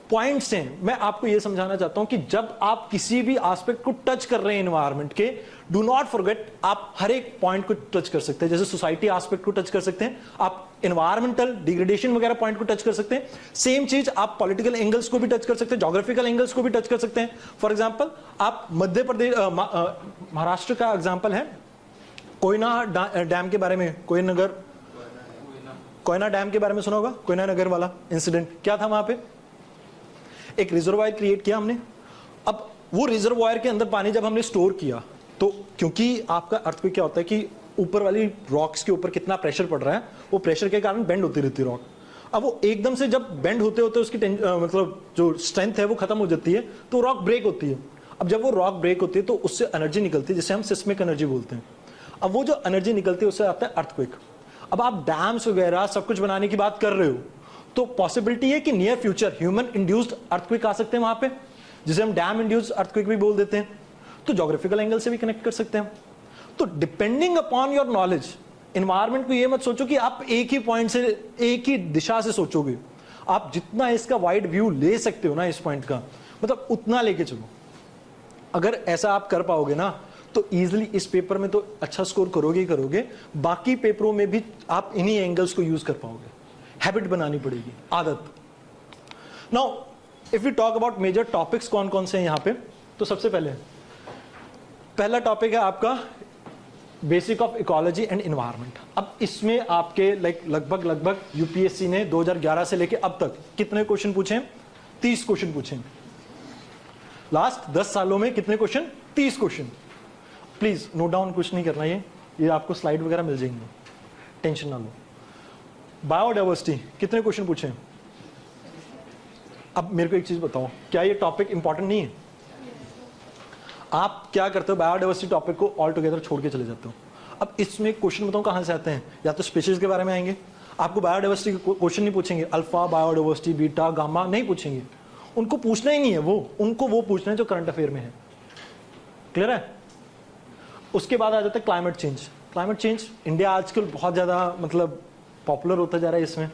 पॉइंट्स हैं, मैं आपको ये समझाना चाहता हूं कि जब आप किसी भी एस्पेक्ट को टच कर रहे हैं एनवायरनमेंट के, डू नॉट फॉरगेट आप हर एक पॉइंट को टच कर सकते हैं। जैसे सोसाइटी एस्पेक्ट को टच कर सकते हैं, आप एनवायरमेंटल डिग्रेडेशन वगैरह पॉइंट को टच कर सकते हैं। सेम चीज आप पॉलिटिकल एंगल्स को भी टच कर सकते हैं, ज्योग्राफिकल एंगल्स को भी टच कर सकते हैं। फॉर एग्जाम्पल आप मध्य प्रदेश महाराष्ट्र का एग्जाम्पल है कोयना डैम के बारे में, कोयना डैम के बारे में सुना होगा, कोयना नगर वाला इंसिडेंट। क्या था वहां पे? एक रिजर्वायर क्रिएट किया हमने। अब वो रिजर्वायर के अंदर पानी जब हमने स्टोर किया तो क्योंकि आपका अर्थक्वेक क्या होता है कि ऊपर वाली रॉक्स के ऊपर कितना प्रेशर पड़ रहा है, वो प्रेशर के कारण बेंड होती रहती है रॉक। अब वो एकदम से जब बेंड होते होते उसकी मतलब जो स्ट्रेंथ है वो खत्म हो जाती है, तो रॉक ब्रेक होती है। अब जब वो रॉक ब्रेक होती है तो उससे एनर्जी निकलती है जिसे हम सिस्मिक एनर्जी बोलते हैं। अब वो जो एनर्जी निकलती है उससे आता है अर्थक्वेक। अब आप डैम्स वगैरह सब कुछ बनाने की बात कर रहे हो तो पॉसिबिलिटी है कि near future human induced earthquake आ सकते हैं वहां पे, जिसे हम डैम इंड्यूस्ड अर्थक्वेक भी बोल देते हैं। तो ज्योग्राफिकल एंगल से भी कनेक्ट कर सकते हैं। तो depending upon your knowledge, environment को ये मत सोचो कि आप एक ही पॉइंट से, एक ही दिशा से सोचोगे। आप जितना इसका वाइड व्यू ले सकते हो ना इस पॉइंट का, मतलब उतना लेके चलो। अगर ऐसा आप कर पाओगे ना तो इजीली इस पेपर में तो अच्छा स्कोर करोगे ही करोगे, बाकी पेपरों में भी आप इन्हीं एंगल्स को यूज कर पाओगे। हैबिट बनानी पड़ेगी, आदत। Now if you talk about major topics कौन कौन से हैं यहां पे, तो सबसे पहला टॉपिक है आपका basic of ecology and environment. अब इसमें आपके लगभग यूपीएससी ने 2011 से लेके अब तक कितने क्वेश्चन पूछे? 30 क्वेश्चन पूछे। लास्ट 10 सालों में कितने question? 30 question. Please note down, कुछ नहीं करना, ये आपको स्लाइड वगैरह मिल जाएंगे, टेंशन ना लो। बायोडाइवर्सिटी कितने क्वेश्चन पूछे? अब मेरे को एक चीज बताओ, क्या ये टॉपिक इंपॉर्टेंट नहीं है? आप क्या करते हो, बायोडाइवर्सिटी टॉपिक को ऑल टुगेदर छोड़ के चले जाते हो। अब इसमें क्वेश्चन बताओ कहां से आते हैं, या तो स्पीशीज के बारे में आएंगे, आपको बायोडाइवर्सिटी के क्वेश्चन नहीं पूछेंगे, अल्फा बायोडाइवर्सिटी बीटा गामा नहीं पूछेंगे, उनको पूछना ही नहीं है, उनको वो पूछना है जो करंट अफेयर में है। क्लियर है? उसके बाद आ जाता है climate change. Climate change India आजकल बहुत ज्यादा मतलब पॉपुलर होता जा रहा है इसमें।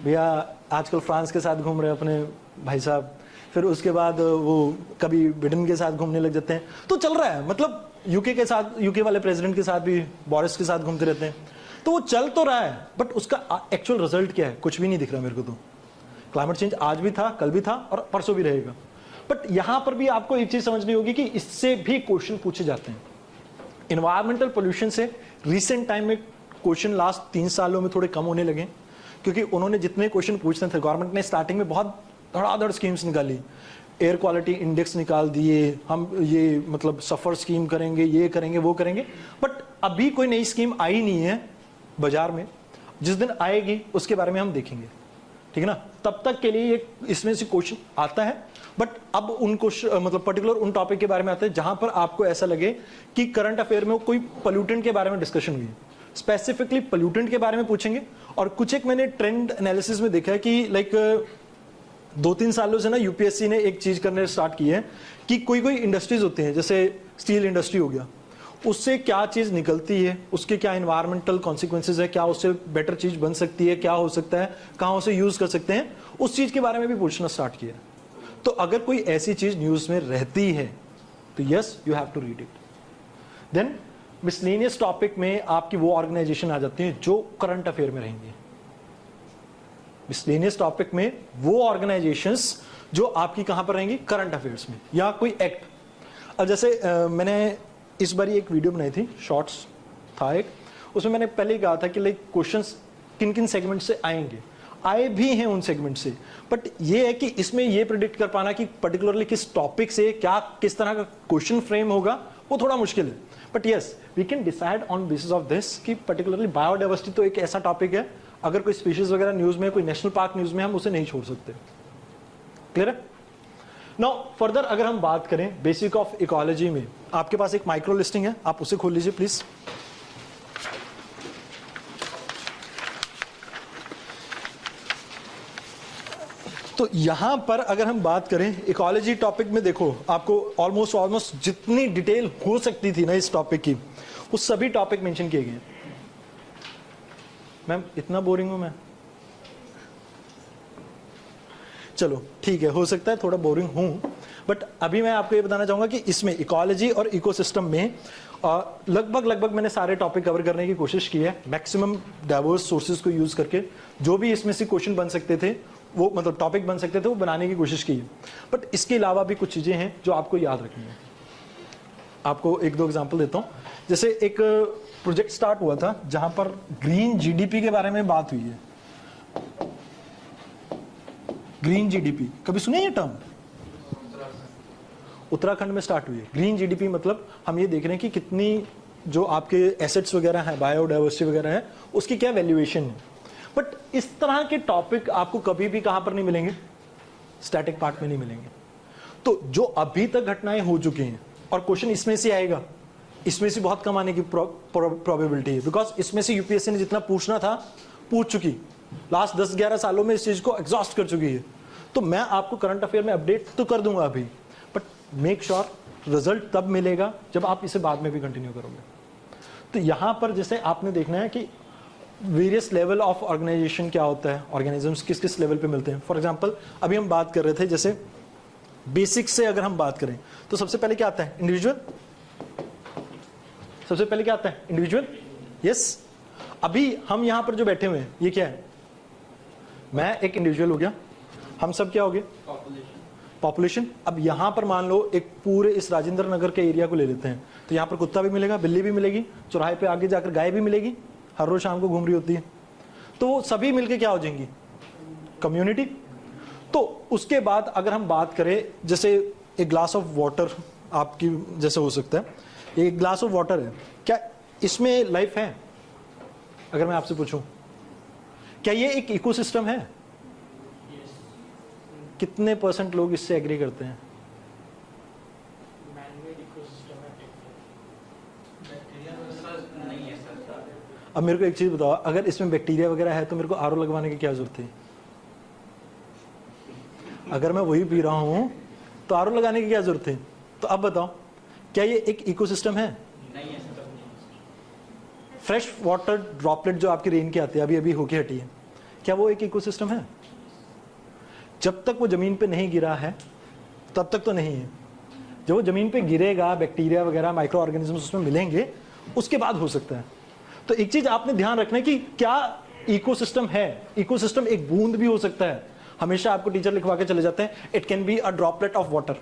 भैया आजकल फ्रांस के साथ घूम रहे हैं अपने भाई साहब, फिर उसके बाद वो कभी ब्रिटेन के साथ घूमने लग जाते हैं, तो चल रहा है। मतलब यूके के साथ, यूके वाले प्रेसिडेंट के साथ भी बोरिस के साथ घूमते रहते हैं, तो वो चल तो रहा है, बट उसका एक्चुअल रिजल्ट क्या है कुछ भी नहीं दिख रहा मेरे को। तो क्लाइमेट चेंज आज भी था, कल भी था और परसों भी रहेगा। बट यहां पर भी आपको एक चीज समझनी होगी कि इससे भी क्वेश्चन पूछे जाते हैं। इन्वायरमेंटल पोल्यूशन से रिसेंट टाइम में क्वेश्चन लास्ट 3 सालों में थोड़े कम होने लगे, क्योंकि उन्होंने जितने क्वेश्चन पूछते थे, गवर्नमेंट ने स्टार्टिंग में बहुत धड़ाधड़ स्कीम्स निकाली, एयर क्वालिटी इंडेक्स निकाल दिए, हम ये मतलब सफर स्कीम करेंगे, ये करेंगे, वो करेंगे, बट अभी कोई नई स्कीम आई नहीं है बाजार में। जिस दिन आएगी उसके बारे में हम देखेंगे, ठीक है ना? तब तक के लिए ये इसमें से क्वेश्चन आता है, बट अब उन क्वेश्चन मतलब पर्टिकुलर उन टॉपिक के बारे में आते हैं जहां पर आपको ऐसा लगे कि करंट अफेयर में कोई पोल्यूटेंट के बारे में डिस्कशन हुई है, स्पेसिफिकली पोल्यूटेंट के बारे में पूछेंगे। और कुछ एक मैंने ट्रेंड एनालिसिस में देखा है कि लाइक 2-3 सालों से ना यूपीएससी ने एक चीज करने स्टार्ट की है कि कोई कोई इंडस्ट्रीज होती हैं, जैसे स्टील इंडस्ट्री हो गया, उससे क्या चीज निकलती है, उसके क्या इन्वायरमेंटल कॉन्सिक्वेंसेज है, क्या उससे बेटर चीज बन सकती है, क्या हो सकता है, कहां उसे यूज कर सकते हैं, उस चीज के बारे में भी पूछना स्टार्ट किया। तो अगर कोई ऐसी चीज न्यूज में रहती है तो yes you have to read it. Then miscellaneous topic में आपकी वो ऑर्गेनाइजेशन आ जाती है जो करंट अफेयर में रहेंगी। मिसलेनियस टॉपिक में वो ऑर्गेनाइजेशंस जो आपकी कहां पर रहेंगी, करंट अफेयर्स में, या कोई एक्ट। अब जैसे मैंने इस बार एक वीडियो बनाई थी, शॉर्ट्स था एक, उसमें मैंने पहले ही कहा था कि लाइक क्वेश्चंस किन किन सेगमेंट से आएंगे, आए भी हैं उन सेगमेंट से, बट ये है कि इसमें ये प्रिडिक्ट कर पाना कि पर्टिकुलरली किस टॉपिक से क्या किस तरह का क्वेश्चन फ्रेम होगा वो थोड़ा मुश्किल है। But yes we can decide on basis of this कि पर्टिकुलरली बायोडाइवर्सिटी तो एक ऐसा टॉपिक है, अगर कोई स्पीशीज वगैरह न्यूज में, कोई नेशनल पार्क न्यूज में, हम उसे नहीं छोड़ सकते। क्लियर है? नाउ फर्दर अगर हम बात करें बेसिक ऑफ इकोलॉजी में, आपके पास एक माइक्रो लिस्टिंग है, आप उसे खोल लीजिए प्लीज। तो यहां पर अगर हम बात करें इकोलॉजी टॉपिक में, देखो आपको ऑलमोस्ट जितनी डिटेल हो सकती थी ना इस टॉपिक की, वो सभी टॉपिक मेंशन किए गए। मैम इतना बोरिंग हूं मैं? चलो ठीक है, हो सकता है थोड़ा बोरिंग हूं, बट अभी मैं आपको ये बताना चाहूंगा कि इसमें इकोलॉजी और इकोसिस्टम में लगभग मैंने सारे टॉपिक कवर करने की कोशिश की है, मैक्सिमम डाइवर्स सोर्सेज को यूज करके। जो भी इसमें से क्वेश्चन बन सकते थे, वो मतलब टॉपिक बन सकते थे, वो बनाने की कोशिश की है। बट इसके अलावा भी कुछ चीजें हैं जो आपको याद रखनी है। आपको 1-2 एग्जाम्पल देता हूं। जैसे एक प्रोजेक्ट स्टार्ट हुआ था जहां पर ग्रीन जीडीपी के बारे में बात हुई है। ग्रीन जीडीपी कभी सुने ये टर्म? उत्तराखंड में स्टार्ट हुई है। ग्रीन जीडीपी मतलब हम ये देख रहे हैं कि कितनी जो आपके एसेट्स वगैरह हैं, बायोडाइवर्सिटी वगैरह है, उसकी क्या वैल्यूएशन है। बट इस तरह के टॉपिक आपको कभी भी कहां पर नहीं मिलेंगे, स्टैटिक पार्ट में नहीं मिलेंगे। तो जो अभी तक घटनाएं हो चुकी हैं, और क्वेश्चन इसमें से आएगा, इसमें से बहुत कम आने की प्रोबेबिलिटी है, बिकॉज इसमें से यूपीएससी ने जितना पूछना था पूछ चुकी, लास्ट 10-11 सालों में इस चीज को एग्जॉस्ट कर चुकी है। तो मैं आपको करंट अफेयर में अपडेट तो कर दूंगा अभी, बट मेक श्योर रिजल्ट तब मिलेगा जब आप इसे बाद में भी कंटिन्यू करोगे। तो यहां पर जैसे आपने देखना है कि वेरियस लेवल ऑफ ऑर्गेनाइजेशन क्या होता है, ऑर्गेनिजम्स किस किस लेवल पे मिलते हैं। फॉर एग्जांपल अभी हम बात कर रहे थे, जैसे बेसिक से अगर हम बात करें तो सबसे पहले क्या आता है, इंडिविजुअल। सबसे पहले क्या आता है, इंडिविजुअल। यस, अभी हम यहां पर जो बैठे हुए हैं ये क्या है, मैं एक इंडिविजुअल हो गया, हम सब क्या हो गए, पॉपुलेशन। अब यहां पर मान लो एक पूरे इस राजेंद्र नगर के एरिया को ले लेते हैं, तो यहां पर कुत्ता भी मिलेगा, बिल्ली भी मिलेगी, चौराहे पे आगे जाकर गाय भी मिलेगी, हर रोज शाम को घूम रही होती है। तो सभी मिलके क्या हो जाएंगी, कम्युनिटी। तो उसके बाद अगर हम बात करें, जैसे एक ग्लास ऑफ वाटर आपकी जैसे हो सकता है, ये एक ग्लास ऑफ वाटर है, क्या इसमें लाइफ है? अगर मैं आपसे पूछूं, क्या ये एक इकोसिस्टम है? कितने % लोग इससे एग्री करते हैं? अब मेरे को एक चीज बताओ, अगर इसमें बैक्टीरिया वगैरह है तो मेरे को आरओ लगवाने की क्या जरूरत है? अगर मैं वही पी रहा हूं तो आरओ लगाने की क्या जरूरत है? तो अब बताओ, क्या ये एक इकोसिस्टम है? नहीं है सर। फ्रेश वाटर ड्रॉपलेट जो आपकी रेन की आती है, अभी अभी होके हटी है, क्या वो एक इकोसिस्टम है? जब तक वो जमीन पे नहीं गिरा है तब तक तो नहीं है। जब वो जमीन पे गिरेगा, बैक्टीरिया वगैरह माइक्रो ऑर्गेनिजम्स उसमें मिलेंगे, उसके बाद हो सकता है। तो एक चीज आपने ध्यान रखना है कि क्या इकोसिस्टम है। इकोसिस्टम एक बूंद भी हो सकता है, हमेशा आपको टीचर लिखवा के चले जाते हैं it can be a droplet of water,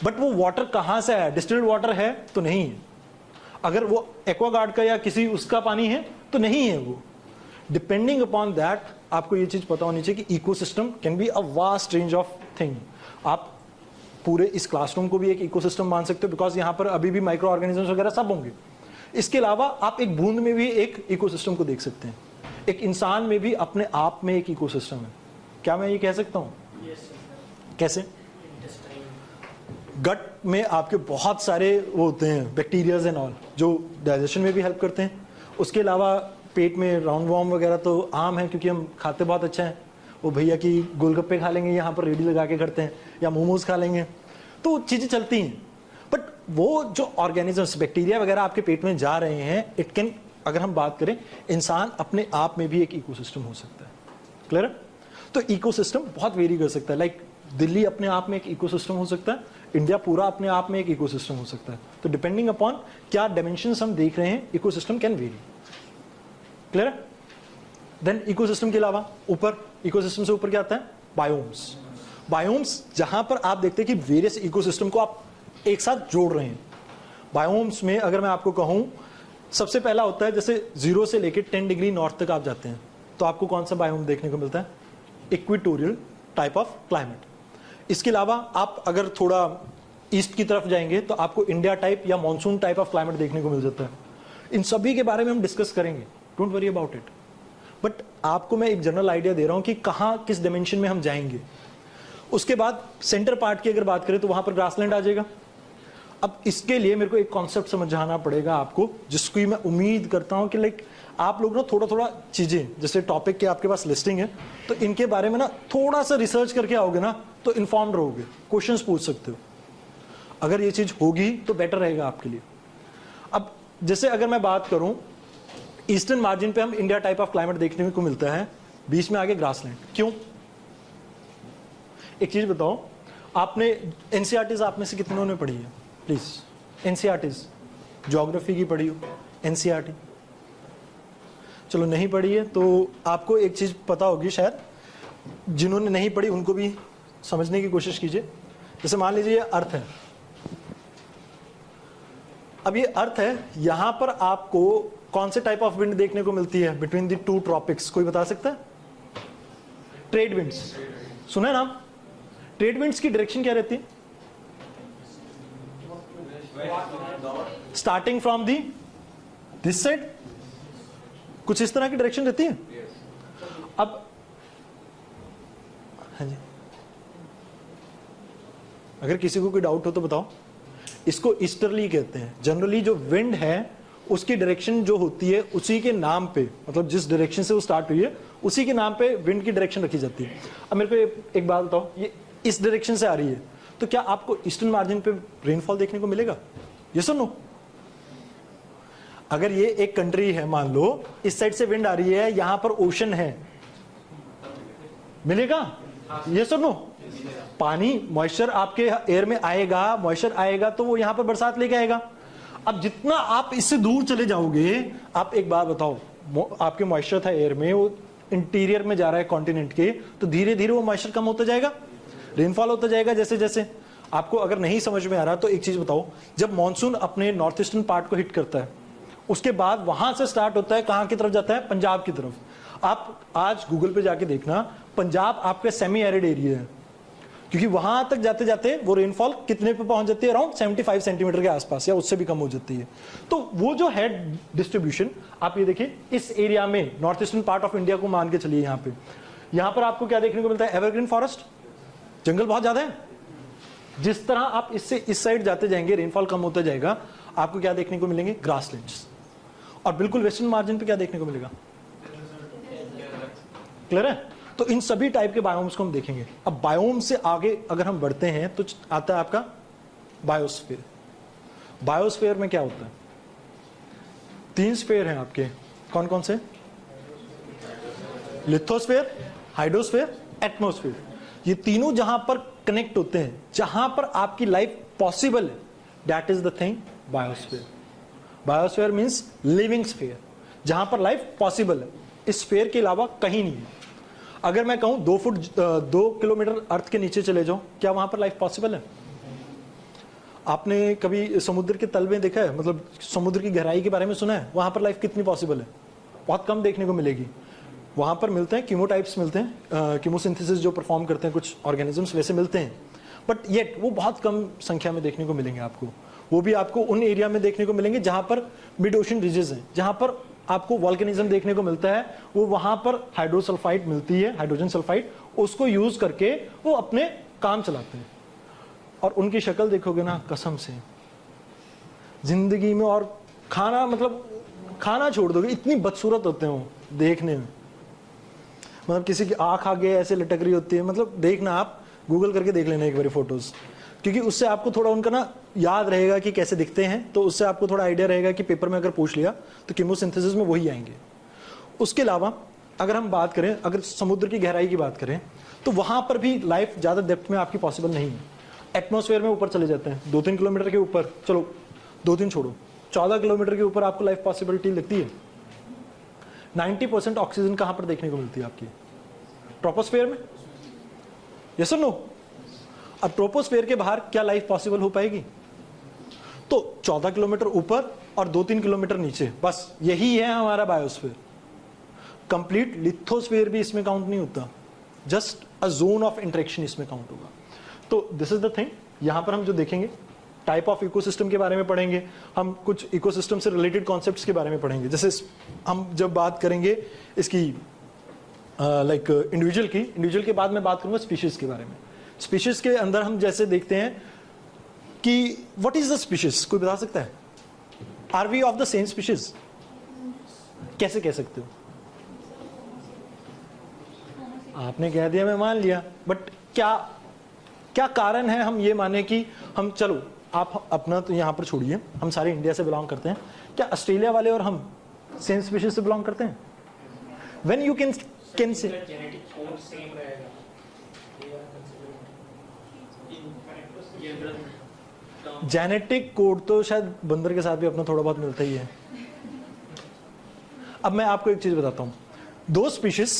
but वो वाटर कहां से है? डिस्टिल्ड वाटर है तो नहीं है। अगर वो एक्वागार्ड का या किसी उसका पानी है तो नहीं है वो। डिपेंडिंग अपॉन दैट आपको ये चीज पता होनी चाहिए कि ecosystem can be a vast range of thing. आप पूरे इस क्लासरूम को भी एक इकोसिस्टम मान सकते हो, बिकॉज यहां पर अभी भी माइक्रो ऑर्गेनिजम्स वगैरह सब होंगे। इसके अलावा आप एक बूंद में भी एक इकोसिस्टम को देख सकते हैं। एक इंसान में भी अपने आप में एक इकोसिस्टम है। क्या मैं ये कह सकता हूं? कैसे? गट में आपके बहुत सारे वो होते हैं बैक्टीरियाज एंड ऑल, जो डाइजेशन में भी हेल्प करते हैं। उसके अलावा पेट में राउंड वॉर्म वगैरह तो आम है, क्योंकि हम खाते बहुत अच्छा है। वो भैया की गोलगप्पे खा लेंगे, यहाँ पर रेडी लगा के करते हैं, या मोमोज खा लेंगे, तो चीज़ें चलती हैं। बट वो जो ऑर्गेनिजम्स बैक्टीरिया वगैरह आपके पेट में जा रहे हैं, इट कैन, अगर हम बात करें, इंसान अपने आप में भी एक इकोसिस्टम हो सकता है। क्लियर? तो इकोसिस्टम बहुत वेरी कर सकता है। लाइक दिल्ली अपने आप में एक इकोसिस्टम हो सकता है, इंडिया पूरा अपने आप में एक इकोसिस्टम हो सकता है। तो डिपेंडिंग अपॉन क्या डायमेंशंस हम देख रहे हैं, इकोसिस्टम कैन वेरी। क्लियर है? देन इकोसिस्टम के अलावा ऊपर, इकोसिस्टम से ऊपर क्या आता है? बायोम्स। बायोम्स जहां पर आप देखते हैं कि वेरियस इकोसिस्टम को आप एक साथ जोड़ रहे हैं। बायोम्स में अगर मैं आपको कहूं, सबसे पहला होता है जैसे 0 से लेकर 10 डिग्री नॉर्थ तक आप जाते हैं तो आपको कौन सा बायोम देखने को मिलता है? Equatorial type of climate. इसके अलावा आप अगर थोड़ा ईस्ट की तरफ जाएंगे तो आपको इंडिया टाइप या मॉनसून टाइप ऑफ क्लाइमेट देखने को मिल जाता है। इन सभी के बारे में हम डिस्कस करेंगे, don't worry about it. But आपको मैं एक जनरल आइडिया दे रहा हूं कि कहां किस डायमेंशन में हम जाएंगे। उसके बाद सेंटर पार्ट की अगर बात करें तो वहां पर ग्रासलैंड आ जाएगा। अब इसके लिए मेरे को एक कॉन्सेप्ट समझाना पड़ेगा आपको, जिसकी मैं उम्मीद करता हूं कि लाइक आप लोग ना थोड़ा थोड़ा चीजें, जैसे टॉपिक के आपके पास लिस्टिंग है तो इनके बारे में ना थोड़ा सा रिसर्च करके आओगे ना तो इन्फॉर्म्ड रहोगे, क्वेश्चंस पूछ सकते हो। अगर ये चीज होगी तो बेटर रहेगा आपके लिए। अब जैसे अगर मैं बात करूं, ईस्टर्न मार्जिन पे हम इंडिया टाइप ऑफ क्लाइमेट देखने को मिलता है, बीच में आगे ग्रासलैंड। क्यों? एक चीज बताओ, आपने एनसीईआरटीज आप में से कितनों ने पढ़ी है? प्लीज, एनसीईआरटीज ज्योग्राफी की पढ़ी हो? एनसीईआरटी चलो नहीं पढ़ी है तो आपको एक चीज पता होगी शायद, जिन्होंने नहीं पढ़ी उनको भी समझने की कोशिश कीजिए। जैसे मान लीजिए ये अर्थ है। अब ये अर्थ है, यहां पर आपको कौन से टाइप ऑफ विंड देखने को मिलती है बिटवीन द 2 ट्रॉपिक्स? कोई बता सकता है? Trade winds. सुना है नाम? ट्रेड विंड्स की डायरेक्शन क्या रहती है? Starting from the this side, कुछ इस तरह की डायरेक्शन रहती है। अब हाँ जी, अगर किसी को कोई डाउट हो तो बताओ। इसको ईस्टर्ली कहते हैं। जनरली जो विंड है उसकी डायरेक्शन जो होती है उसी के नाम पे, मतलब जिस डायरेक्शन से वो स्टार्ट हुई है उसी के नाम पे विंड की डायरेक्शन रखी जाती है। अब मेरे को एक बात बताओ, ये इस डायरेक्शन से आ रही है तो क्या आपको ईस्टर्न मार्जिन पे रेनफॉल देखने को मिलेगा? ये सुनो, अगर ये एक कंट्री है, मान लो इस साइड से विंड आ रही है, यहां पर ओशन है, मिलेगा? ये सुनो, पानी मॉइस्चर आपके एयर में आएगा, मॉइस्चर आएगा तो वो यहां पर बरसात लेके आएगा। अब जितना आप इससे दूर चले जाओगे, आप एक बात बताओ, आपके मॉइस्चर था एयर में, वो इंटीरियर में जा रहा है कॉन्टिनेंट के, तो धीरे धीरे वो मॉइस्चर कम होता जाएगा, रेनफॉल होता जाएगा जैसे जैसे। आपको अगर नहीं समझ में आ रहा तो एक चीज बताओ, जब मॉनसून अपने नॉर्थ ईस्टर्न पार्ट को हिट करता है, उसके बाद वहां से स्टार्ट होता है, कहां की तरफ जाता है? पंजाब की तरफ। आप आज गूगल पे जाके देखना, पंजाब आपका सेमी एरिड एरिया है। क्योंकि वहां तक जाते जाते वो रेनफॉल कितने पे पहुंच जाती है, अराउंड 75 सेंटीमीटर के आसपास या उससे भी कम हो जाती है। तो वो जो है डिस्ट्रीब्यूशन, आप ये देखिए इस एरिया में north eastern part of India को मान के चलिए, यहाँ पर आपको क्या देखने को मिलता है, एवरग्रीन फॉरेस्ट, जंगल बहुत ज्यादा है। जिस तरह आप इससे इस साइड जाते जाएंगे रेनफॉल कम होता जाएगा, आपको क्या देखने को मिलेंगे, ग्रासलैंड्स। और बिल्कुल वेस्टर्न मार्जिन पे क्या देखने को मिलेगा, क्लियर है। तो इन सभी टाइप के बायोम्स को हम देखेंगे। अब बायोम से आगे अगर हम बढ़ते हैं तो आता है आपका बायोस्फीयर। बायोस्फीयर में क्या होता है, 3 स्फीयर हैं आपके, कौन कौन से, लिथोस्फीयर, हाइड्रोस्फीयर, एटमॉस्फेयर। ये तीनों जहां पर कनेक्ट होते हैं, जहां पर आपकी लाइफ पॉसिबल है, that is the thing biosphere. Biosphere means living sphere, जहां पर लाइफ पॉसिबल है। इस स्फीयर के अलावा कहीं नहीं है। अगर मैं कहूं 2 किलोमीटर अर्थ के नीचे चले जाओ, क्या वहां पर लाइफ पॉसिबल है। आपने कभी समुद्र के तल में देखा है, मतलब समुद्र की गहराई के बारे में सुना है, वहां पर लाइफ कितनी पॉसिबल है, बहुत कम देखने को मिलेगी। वहां पर मिलते हैं कीमोटाइप्स, मिलते हैं कीमोसिंथेसिस जो परफॉर्म करते हैं कुछ ऑर्गेनिजम्स, वैसे मिलते हैं, बट येट वो बहुत कम संख्या में देखने को मिलेंगे आपको। वो भी आपको उन एरिया में देखने को मिलेंगे जहां पर मिड ओशन रीजेस हैं, जहां पर आपको वॉल्केनिज्म देखने को मिलता है। वो वहां पर हाइड्रोसल्फाइड मिलती है, हाइड्रोजन सल्फाइड, उसको यूज करके वो अपने काम चलाते हैं। और उनकी शक्ल देखोगे ना, कसम से जिंदगी में, और खाना, मतलब खाना छोड़ दोगे, इतनी बदसूरत होते हैं वो देखने में। मतलब किसी की आंख आगे ऐसे लटक रही होती है, मतलब देखना, आप गूगल करके देख लेना एक बारी फोटोज, क्योंकि उससे आपको थोड़ा उनका ना याद रहेगा कि कैसे दिखते हैं। तो उससे आपको थोड़ा आइडिया रहेगा कि पेपर में अगर पूछ लिया तो कीमोसिंथेसिस में वही आएंगे। उसके अलावा अगर हम बात करें, अगर समुद्र की गहराई की बात करें, तो वहां पर भी लाइफ ज्यादा डेप्थ में आपकी पॉसिबल नहीं है। एटमॉस्फेयर में ऊपर चले जाते हैं 2-3 किलोमीटर के ऊपर, चलो 2-3 छोड़ो, 14 किलोमीटर के ऊपर आपको लाइफ पॉसिबिलिटी लगती है। 90% ऑक्सीजन कहां पर देखने को मिलती है आपकी, ट्रोपोस्फेयर में, यस और नो। अब ट्रोपोस्फेयर के बाहर क्या लाइफ पॉसिबल हो पाएगी, तो 14 किलोमीटर ऊपर और 2-3 किलोमीटर नीचे, बस यही है हमारा बायोस्फीयर। कंप्लीट लिथोस्फीयर भी इसमें काउंट नहीं होता, just a zone of interaction इसमें काउंट होगा। तो दिस इज द थिंग। यहां पर हम जो देखेंगे, टाइप ऑफ इकोसिस्टम के बारे में पढ़ेंगे, हम कुछ इकोसिस्टम से रिलेटेड कॉन्सेप्ट्स के बारे में पढ़ेंगे। जैसे हम जब बात करेंगे इसकी लाइक इंडिविजुअल के बाद मैं बात करूंगा स्पीशीज के बारे में। स्पीशीज के अंदर हम जैसे देखते हैं कि व्हाट इज द स्पीशीज, कोई बता सकता है, are we of the same species, कैसे कह सकते हो, आपने कह दिया मैं मान लिया, बट क्या कारण है हम ये माने कि हम, चलो आप अपना तो यहां पर छोड़िए, हम सारे इंडिया से बिलोंग करते हैं, क्या ऑस्ट्रेलिया वाले और हम सेम स्पीशीज से बिलोंग करते हैं। When you can say genetic code same रहेगा, जेनेटिक कोड तो शायद बंदर के साथ भी अपना थोड़ा बहुत मिलता ही है। अब मैं आपको एक चीज बताता हूं, दो स्पीशीज,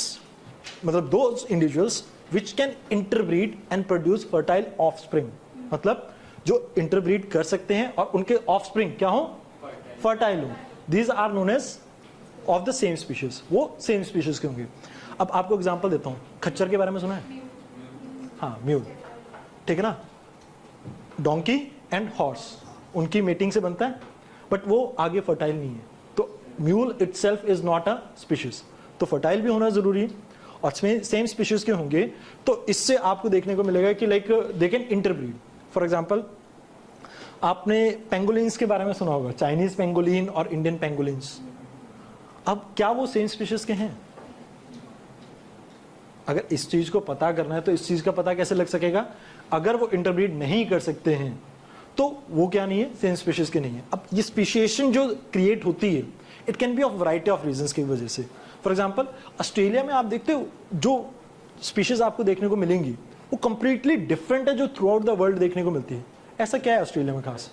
मतलब दो individuals which can interbreed and produce fertile offspring, मतलब जो इंटरब्रीड कर सकते हैं और उनके ऑफस्प्रिंग क्या हो, फर्टाइल हो, these are known as of the same species, वो सेम स्पीशीज के होंगे। अब आपको एग्जांपल देता हूं, खच्चर के बारे में सुना है, हाँ म्यूल, ठीक है ना, डोंकी एंड हॉर्स, उनकी मेटिंग से बनता है, बट वो आगे फर्टाइल नहीं है। तो mule itself is not a species, तो फर्टाइल भी होना जरूरी है और सेम स्पीशीज के होंगे। तो इससे आपको देखने को मिलेगा कि like they can interbreed. For example, आपने पेंगोलिन्स के बारे में सुना होगा, चाइनीज पेंगोलिन और इंडियन पेंगोलिन्स। अब क्या वो सेम स्पीशीज के हैं? अगर इस चीज को पता करना है तो इस चीज का पता कैसे लग सकेगा, अगर वो इंटरब्रीड नहीं कर सकते हैं तो वो क्या नहीं है, सेम स्पीशीज के नहीं है। अब ये स्पीशिएशन जो क्रिएट होती है, it can be of variety of reasons की वजह से। फॉर एग्जांपल, ऑस्ट्रेलिया में आप देखते हो जो स्पीशीज आपको देखने को मिलेंगी वो कंप्लीटली डिफरेंट है जो थ्रू आउट द वर्ल्ड देखने को मिलती है। ऐसा क्या है ऑस्ट्रेलिया में खास?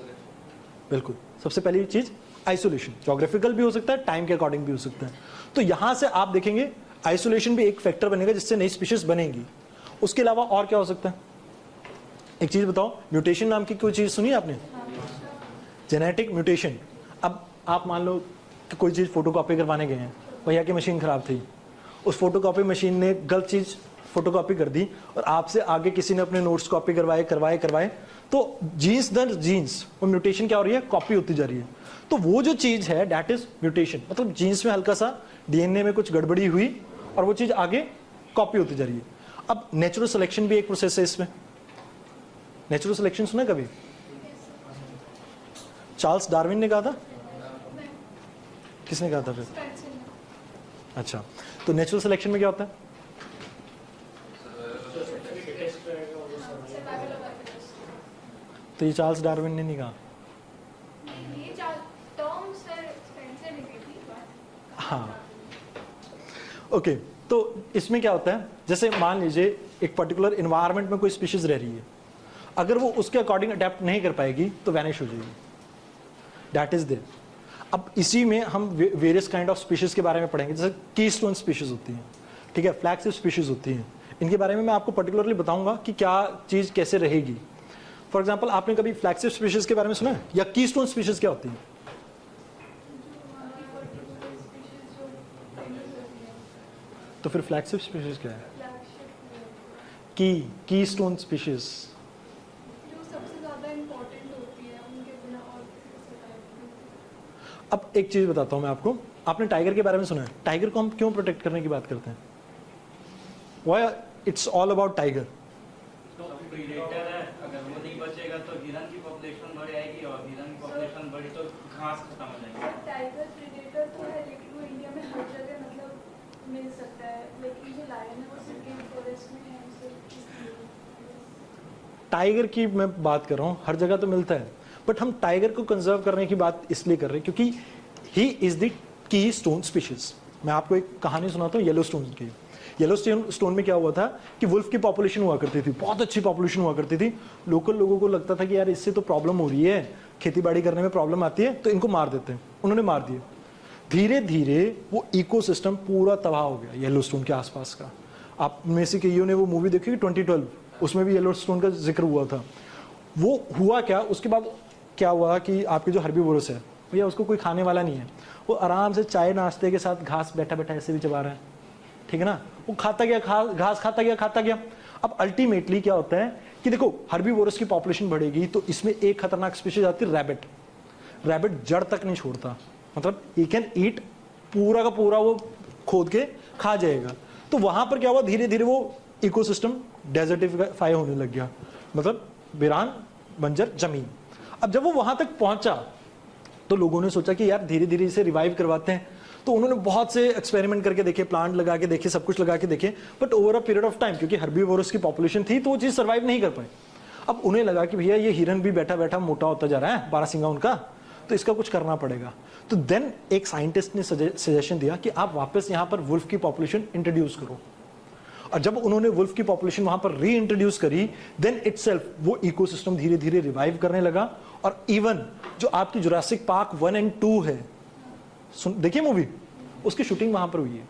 बिल्कुल, सबसे पहली चीज आइसोलेशन, ज्योग्राफिकल भी हो सकता है, टाइम के अकॉर्डिंग भी हो सकता है। तो यहां से आप देखेंगे आइसोलेशन भी एक फैक्टर बनेगा जिससे नई स्पीशीज बनेगी। उसके अलावा और क्या हो सकता है? एक चीज बताओ, म्यूटेशन नाम की कोई चीज सुनी है आपने? Genetic mutation. अब आप मान लो कि कोई चीज फोटोकॉपी करवाने गए हैं, भैया की मशीन खराब थी, उस फोटोकॉपी मशीन ने गलत चीज फोटोकॉपी कर दी और आपसे आगे किसी ने अपने नोट्स कॉपी करवाए, तो जीन्स दर जीन्स वो म्यूटेशन क्या हो रही है, कॉपी होती जा रही है। तो वो जो चीज है दैट इज म्यूटेशन, मतलब जीन्स में हल्का सा डीएनए में कुछ गड़बड़ी हुई और वो चीज आगे कॉपी होती जा रही है। अब नेचुरल सिलेक्शन भी एक प्रोसेस है इसमें। नेचुरल सिलेक्शन सुना कभी? चार्ल्स डार्विन ने कहा था? किसने कहा था फिर? अच्छा, तो नेचुरल सिलेक्शन में क्या होता है? तो ये चार्ल्स डार्विन ने नहीं कहा। हाँ, ओके, तो इसमें क्या होता है, जैसे मान लीजिए एक पर्टिकुलर इन्वायरमेंट में कोई स्पीशीज रह रही है, अगर वो उसके अकॉर्डिंग अडेप्ट नहीं कर पाएगी तो वैनिश हो जाएगी, दैट इज देयर। अब इसी में हम वेरियस काइंड ऑफ स्पीशीज के बारे में पढ़ेंगे, जैसे कीस्टोन स्पीशीज होती हैं, ठीक है, फ्लैगशिप स्पीशीज होती हैं, इनके बारे में मैं आपको पर्टिकुलरली बताऊंगा कि क्या चीज कैसे रहेगी। फॉर एग्जाम्पल, आपने कभी फ्लैगशिप स्पीशीज के बारे में सुना है, या कीस्टोन स्पीशीज क्या होती है? तो फिर फ्लैगशिप स्पीशीज क्या है? कीस्टोन स्पीशीज अब एक चीज बताता हूं मैं आपको, आपने टाइगर के बारे में सुना है? टाइगर को हम क्यों प्रोटेक्ट करने की बात करते हैं? Why it's all about tiger? तो प्रीडेटर है, अगर वो नहीं बचेगा तो हिरन की पॉपुलेशन बढ़ जाएगी, और हिरन की पॉपुलेशन बढ़ी तो घास खत्म हो जाएगी। टाइगर प्रीडेटर तो है, लेकिन वो इंडिया में हर जगह मतलब मिल सकता है, लेकिन जो लायन है वो सिर्फ गेम फॉरेस्ट में है, इसलिए टाइगर की मैं बात कर रहा हूँ, हर जगह तो मिलता है, बट हम टाइगर को कंजर्व करने की बात इसलिए कर रहे हैं क्योंकि he is the key stone species. मैं आपको एक कहानी सुनाता हूँ येलो स्टोन की। येलो स्टोन में क्या हुआ था कि वुल्फ की पॉपुलेशन हुआ करती थी, बहुत अच्छी पॉपुलेशन हुआ करती थी। लोकल लोगों को लगता था कि यार इससे तो प्रॉब्लम हो रही है, खेती बाड़ी करने में प्रॉब्लम आती है, तो इनको मार देते हैं। उन्होंने मार दिए। धीरे धीरे वो इकोसिस्टम पूरा तबाह हो गया येलो स्टोन के आसपास का। आप में से कईयों ने वो मूवी देखी 2012, उसमें भी येलो स्टोन का जिक्र हुआ था। वो हुआ क्या, उसके बाद क्या हुआ कि आपके जो हर्बीवोरस है भैया, उसको कोई खाने वाला नहीं है, वो आराम से चाय नाश्ते के साथ घास बैठा बैठा ऐसे भी चबा रहा है, ठीक है ना, वो खाता गया, घास खाता गया। अब अल्टीमेटली क्या होता है कि देखो हर्बीवोरस की पॉपुलेशन बढ़ेगी तो इसमें एक खतरनाक स्पीशीज आती है रैबिट। रैबिट जड़ तक नहीं छोड़ता, मतलब ही कैन ईट, पूरा का पूरा वो खोद के खा जाएगा। तो वहां पर क्या हुआ, धीरे धीरे वो इकोसिस्टम डेजर्टिफाई होने लग गया, मतलब वीरान बंजर जमीन। अब जब वो वहां तक पहुंचा तो लोगों ने सोचा कि यार धीरे धीरे इसे रिवाइव करवाते हैं। तो उन्होंने बहुत से एक्सपेरिमेंट करके देखे, प्लांट लगा के देखे, सब कुछ लगा के देखे, but over a period of time क्योंकि हर्बीवोरस की पॉपुलेशन थी तो वो चीज सर्वाइव नहीं कर पाई। अब उन्हें लगा कि भैया ये हिरन भी बैठा बैठा मोटा होता जा रहा है, 12 सिंगा उनका, तो इसका कुछ करना पड़ेगा। तो देन एक साइंटिस्ट ने सजेशन दिया कि आप वापस यहाँ पर वुल्फ की पॉपुलेशन इंट्रोड्यूस करो। और जब उन्होंने वुल्फ की पॉपुलेशन वहां पर री इंट्रोड्यूस करी, देन इटसेल्फ वो इकोसिस्टम धीरे धीरे रिवाइव करने लगा। और इवन जो आपकी जुरासिक पार्क 1 और 2 है, देखिए मूवी, उसकी शूटिंग वहां पर हुई है।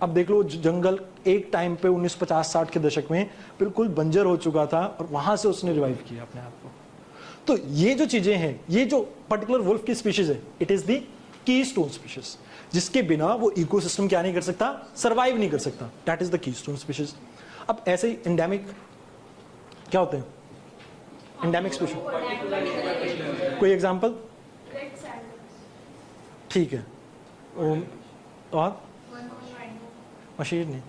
अब देख लो, जंगल एक टाइम पे 1950-60 के दशक में बिल्कुल बंजर हो चुका था और वहां से उसने रिवाइव किया अपने आप को। तो ये जो चीजें हैं, ये जो पर्टिकुलर वुल्फ की स्पीशीज है, it is the keystone species, जिसके बिना वो इकोसिस्टम क्या नहीं कर सकता, सर्वाइव नहीं कर सकता, that is the keystone species. अब ऐसे ही एंडेमिक क्या होते हैं, एंडेमिक स्पीशीज, कोई एग्जांपल? ठीक है, और मशीर नहीं,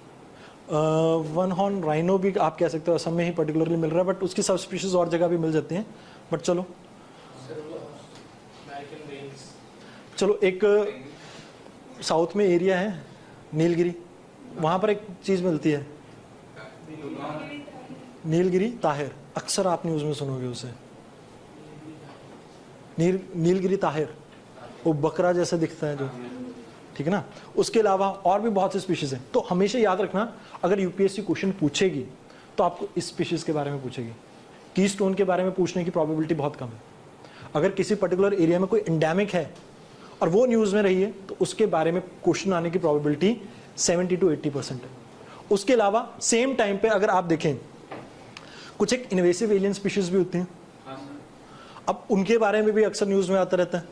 वन हॉर्न राइनो भी आप कह सकते हो, असम में ही पर्टिकुलरली मिल रहा है, बट उसकी सब स्पीशीज और जगह भी मिल जाती हैं। बट चलो एक साउथ में एरिया है नीलगिरी, वहां पर एक चीज मिलती है नीलगिरी ताहिर, अक्सर आप न्यूज में सुनोगे उसे, नीलगिरी ताहिर, वो बकरा जैसा दिखता है जो, ठीक है ना। उसके अलावा और भी बहुत सी स्पीशीज हैं। तो हमेशा याद रखना, अगर यूपीएससी क्वेश्चन पूछेगी तो आपको इस स्पीशीज के बारे में पूछेगी, कीस्टोन के बारे में पूछने की प्रोबेबिलिटी बहुत कम है। अगर किसी पर्टिकुलर एरिया में कोई एंडेमिक है और वो न्यूज में रही है तो उसके बारे में क्वेश्चन आने की प्रोबेबिलिटी 70 to 80% है। उसके अलावा सेम टाइम पे अगर आप देखें, कुछ एक इन्वेसिव एलियन स्पीशीज भी होती हैं, अब उनके बारे में भी अक्सर न्यूज में आता रहता है।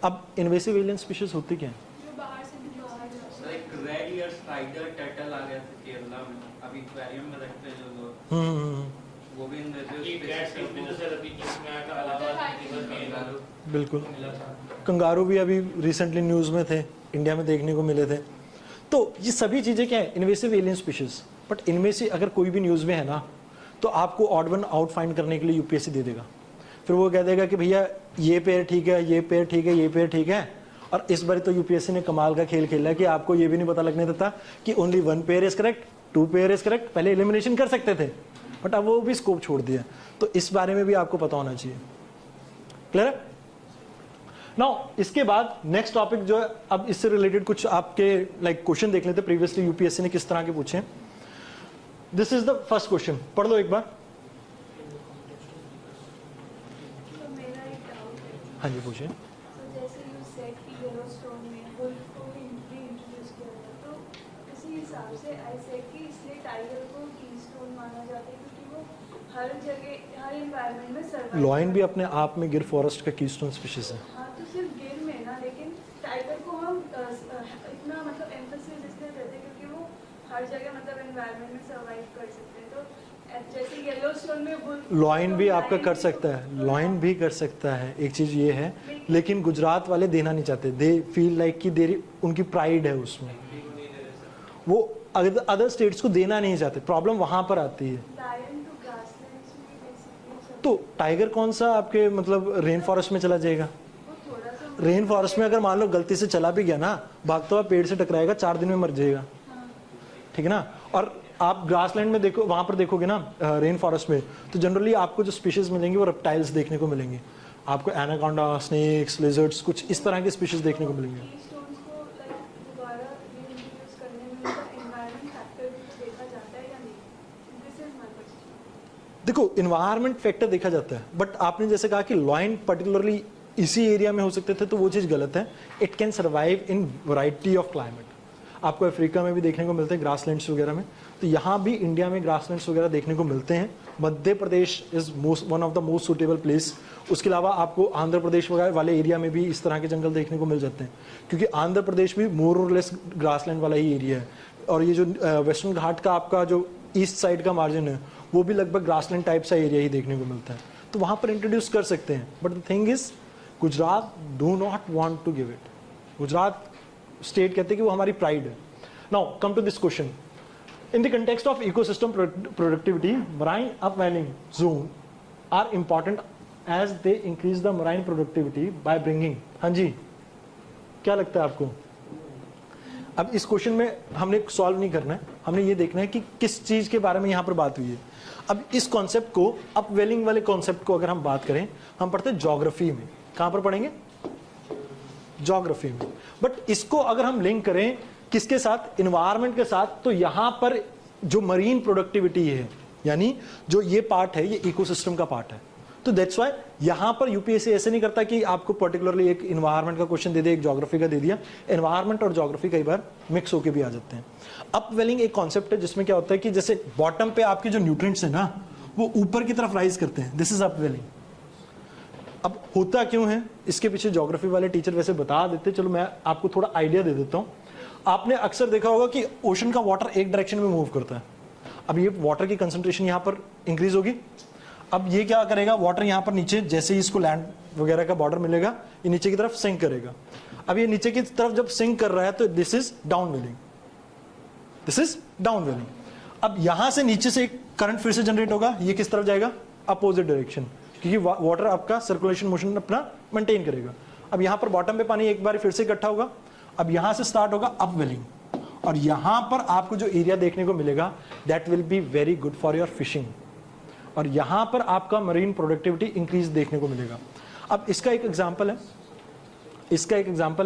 अब इन्वेसिव एलियन स्पीशीज होती क्या है? रेड ईयर स्पाइडर टर्टल आ गया था केरला में, अभी एक्वेरियम में रखते हैं जो लोग, वो भी इन बिल्कुल। कंगारू भी अभी रिसेंटली न्यूज़ में थे, इंडिया में देखने को मिले थे। तो ये सभी चीज़ें क्या है, इन्वेसिव एलियन स्पीशीज। बट इनमें से अगर कोई भी न्यूज़ में है ना, तो आपको ऑड वन आउट फाइंड करने के लिए यूपीएससी दे देगा। फिर वो कह देगा कि भैया ये पेयर ठीक है, ये पेयर ठीक है, ये पेयर ठीक है। और इस बार तो यूपीएससी ने कमाल का खेल खेला कि आपको ये भी नहीं पता लगने देता कि only one pair is correct, two pair is correct. पहले एलिमिनेशन कर सकते थे, बट अब वो भी स्कोप छोड़ दिया। तो इस बारे में भी आपको पता होना चाहिए। क्लियर है? नाउ इसके बाद नेक्स्ट टॉपिक जो है, अब इससे रिलेटेड कुछ आपके लाइक क्वेश्चन देख लेते। प्रीवियसली यूपीएससी ने किस तरह के पूछे। This is the first question, पढ़ लो एक बार। तो मेरा एक डाउट है, हाँ जी पूछिए। तो जैसे यू सेड कि येलोस्टोन में वुल्फ को भी इंट्रोड्यूस किया था, तो इसी हिसाब से आई सेड कि इसलिए टाइगर को कीस्टोन माना जाता है क्योंकि वो हर जगह, हर एनवायरनमेंट में सर्वाइव। लॉयन भी अपने आप में गिर फॉरेस्ट का कीस्टोन स्पीशीज है। हाँ, तो सिर्फ गिर में ना, लेकिन टाइगर को हम इतना मतलब एम्फेसिस इसलिए देते हैं क्योंकि वो हर जगह मतलब एनवायरनमेंट में सर्वाइव कर सकते हैं। तो जैसे येलोस्टोन में वुल्फ, लॉयन भी आपका कर सकता है, लॉयन भी कर सकता है। एक चीज ये है, लेकिन गुजरात वाले देना नहीं चाहते। दे फील लाइक कि देरी उनकी प्राइड है उसमें, वो अदर स्टेट्स को देना नहीं चाहते। प्रॉब्लम वहां पर आती है। लायन तो ग्रासलैंड्स में बेसिकली तो टाइगर कौन सा आपके मतलब रेन फॉरेस्ट में चला जाएगा? वो थोड़ा सा रेन फॉरेस्ट में अगर मान लो गलती से चला भी गया ना, भागता हुआ पेड़ से टकराएगा, 4 दिन में मर जाएगा। ठीक है ना? और आप ग्रासलैंड में देखो, वहां पर देखोगे ना रेन फॉरेस्ट में, तो जनरली आपको जो स्पीशीज मिलेंगी वो रेप्टाइल्स देखने को मिलेंगे। आपको एनाकोंडा, स्नेक्स, लिजर्ड्स, कुछ इस तरह के स्पीशीज देखने को मिलेंगे। कीस्टोन्स को लाइक दोबारा रीइंट्रोड्यूस करने में उनका एनवायरनमेंट फैक्टर भी तो देखा जाता है या नहीं? This is my question. देखो इन्वायरमेंट फैक्टर देखा जाता है, बट आपने जैसे कहा कि लॉयन पर्टिकुलरली इसी एरिया में हो सकते थे, तो वो चीज़ गलत है। It can survive in variety of climate. आपको अफ्रीका में भी देखने को मिलते हैं ग्रासलैंड्स वगैरह में, तो यहाँ भी इंडिया में ग्रासलैंड्स वगैरह देखने को मिलते हैं। Madhya Pradesh is one of the most suitable place. उसके अलावा आपको आंध्र प्रदेश वगैरह वाले एरिया में भी इस तरह के जंगल देखने को मिल जाते हैं, क्योंकि आंध्र प्रदेश भी मोर और लेस ग्रासलैंड वाला ही एरिया है। और ये जो वेस्टर्न घाट का आपका जो ईस्ट साइड का मार्जिन है, वो भी लगभग ग्रासलैंड टाइप सा एरिया ही देखने को मिलता है। तो वहाँ पर इंट्रोड्यूस कर सकते हैं, but the thing is Gujarat do not want to give it. Gujarat state कहते हैं कि वो हमारी प्राइड है। Now come to this question. In the context of ecosystem productivity, marine upwelling zone are important as they increase the marine productivity by bringing। हाँ जी, क्या लगता है आपको? अब इस क्वेश्चन में हमने सॉल्व नहीं करना है, हमने ये देखना है कि किस चीज के बारे में यहाँ पर बात हुई है। अब इस कॉन्सेप्ट को, अपवेलिंग वाले कॉन्सेप्ट को अगर हम बात करें, हम पढ़ते हैं ज्योग्राफी में। कहाँ पर पढ़ेंगे? ज्योग्राफी में। बट इसको अगर हम लिंक करें किसके साथ? इन्वायरमेंट के साथ। तो यहां पर जो मरीन प्रोडक्टिविटी है, यानी जो ये पार्ट है, ये इकोसिस्टम का पार्ट है। तो दैट्स व्हाई यहां पर यूपीएससी ऐसे नहीं करता कि आपको पर्टिकुलरली एक इन्वायरमेंट का क्वेश्चन दे दे, एक ज्योग्राफी का दे दिया। इन्वायरमेंट और ज्योग्राफी कई बार मिक्स होकर भी आ जाते हैं। अपवेलिंग एक कॉन्सेप्ट है जिसमें क्या होता है कि जैसे बॉटम पे आपके जो न्यूट्रिएंट्स है ना, वो ऊपर की तरफ राइज करते हैं। This is upwelling. अब होता क्यों है, इसके पीछे ज्योग्राफी वाले टीचर वैसे बता देते, चलो मैं आपको थोड़ा आइडिया दे देता हूं। आपने अक्सर देखा होगा कि ओशन का वाटर एक डायरेक्शन में मूव करता है। अब ये वाटर की कंसंट्रेशन यहाँ पर इंक्रीज होगी। अब ये क्या करेगा, वाटर यहाँ पर नीचे, जैसे ही इसको लैंड वगैरह का बॉर्डर मिलेगा, ये नीचे की तरफ सिंक करेगा। अब ये नीचे की तरफ जब सिंक कर रहा है, तो this is downwelling. This is downwelling. अब यहां से नीचे से एक करंट फिर से जनरेट होगा, ये किस तरफ जाएगा? अपोजिट डायरेक्शन, क्योंकि वाटर आपका सर्कुलेशन मोशन अपना मेंटेन करेगा। अब यहाँ पर बॉटम पे पानी एक बार फिर से इकट्ठा होगा। अब यहां से स्टार्ट होगा अपवेलिंग, और यहां पर आपको जो एरिया देखने को मिलेगा, that will be very good for your fishing, और यहां पर आपका मरीन प्रोडक्टिविटी इंक्रीज देखने को मिलेगा। अब इसका एक एग्जांपल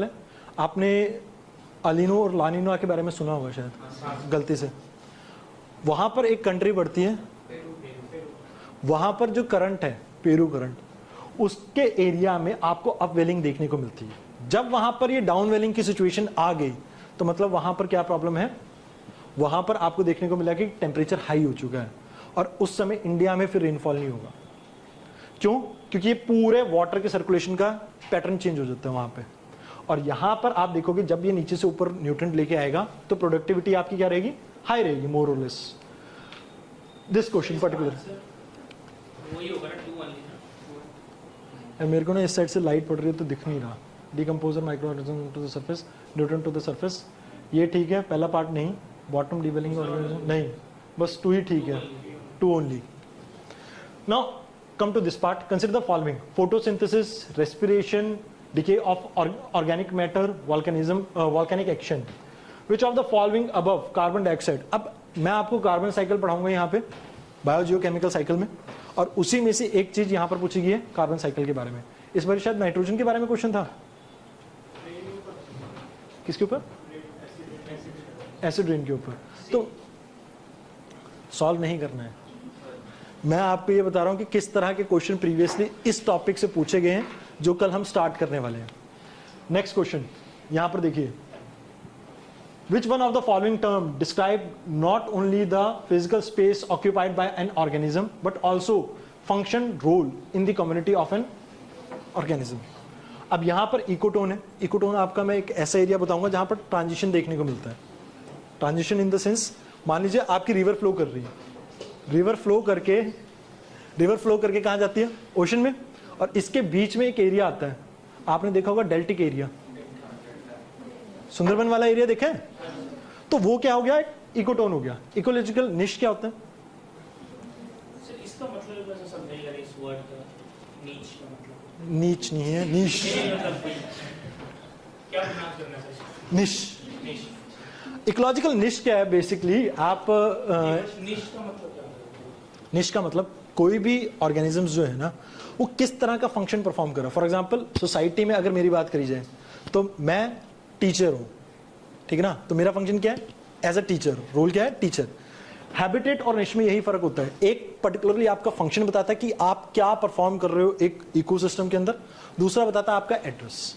है, आपने अलिनो और लानिनो के बारे में सुना होगा शायद गलती से। वहां पर एक कंट्री बढ़ती है, वहां पर जो करंट है, पेरू करंट, उसके एरिया में आपको अपवेलिंग देखने को मिलती है। जब वहां पर ये डाउनवेलिंग की सिचुएशन आ गई, तो मतलब वहां पर क्या प्रॉब्लम है? वहां पर आपको देखने को मिला कि टेम्परेचर हाई हो चुका है, और उस समय इंडिया में फिर रेनफॉल नहीं होगा। क्यों? क्योंकि ये पूरे वाटर के सर्कुलेशन का पैटर्न चेंज हो जाता है वहां पे। और यहां पर आप देखोगे जब ये नीचे से ऊपर न्यूट्रिएंट लेके आएगा, तो प्रोडक्टिविटी आपकी क्या रहेगी? हाई रहेगी, मोर और लेस। This question particular. वही होगा ना 2 वाली ना। मेरे को ना इस साइड से लाइट पड़ रही है तो दिख नहीं रहा। Decomposer micro organism to the surface, nutrient to the surface, ये ठीक है, पहला पार्ट नहीं। बॉटम डिवेलिंग ऑर्गेनिज्म नहीं, बस 2 ही ठीक है, 2 only. Now come to this part. Consider the following: photosynthesis, respiration, decay of organic matter, volcanic action. Which of the following above carbon dioxide? अब मैं आपको कार्बन साइकिल पढ़ाऊंगा यहाँ पे बायोजियोकेमिकल साइकिल में, और उसी में से एक चीज यहाँ पर पूछी गई है कार्बन साइकिल के बारे में। इस बार शायद नाइट्रोजन के बारे में क्वेश्चन था। किसके ऊपर? एसिड रेन के ऊपर। तो सॉल्व नहीं करना है, मैं आपको ये बता रहा हूं कि किस तरह के क्वेश्चन प्रीवियसली इस टॉपिक से पूछे गए हैं जो कल हम स्टार्ट करने वाले हैं। नेक्स्ट क्वेश्चन यहां पर देखिए, which one of the following term describe not only the physical space occupied by an organism but also function role in the community of an organism. अब यहां पर इकोटोन है। इकोटोन आपका मैं एक ऐसा एरिया बताऊंगा जहां पर ट्रांजिशन देखने को मिलता है। ट्रांजिशन इन द सेंस, मान लीजिए आपकी रिवर फ्लो कर रही है, रिवर फ्लो करके कहाँ जाती है? ओशन में, और इसके बीच में एक एरिया आता है, आपने देखा होगा डेल्टिक एरिया, सुंदरबन वाला एरिया देखा है? तो वो क्या हो गया? इकोटोन हो गया। इकोलॉजिकल निश क्या होता है? सर इसका मतलब वैसे समझाइएगा इस वर्ड का, नीच का मतलब। नीच नहीं है, निश। मतलब क्या प्रोनाउंस करना है सर? निश। निश। इकोलॉजिकल निश क्या है? बेसिकली आप निश का मतलब क्या है? निश का मतलब कोई भी ऑर्गेनिजम्स जो है ना, वो किस तरह का फंक्शन परफॉर्म कर रहा है। फॉर एग्जांपल सोसाइटी में अगर मेरी बात करी जाए तो मैं टीचर हूं, ठीक है ना, तो मेरा फंक्शन क्या है? एज अ टीचर, रोल क्या है? टीचर। हैबिटेट और निश में यही फर्क होता है, एक पर्टिकुलरली आपका फंक्शन बताता है कि आप क्या परफॉर्म कर रहे हो एक इकोसिस्टम के अंदर, दूसरा बताता है आपका एड्रेस,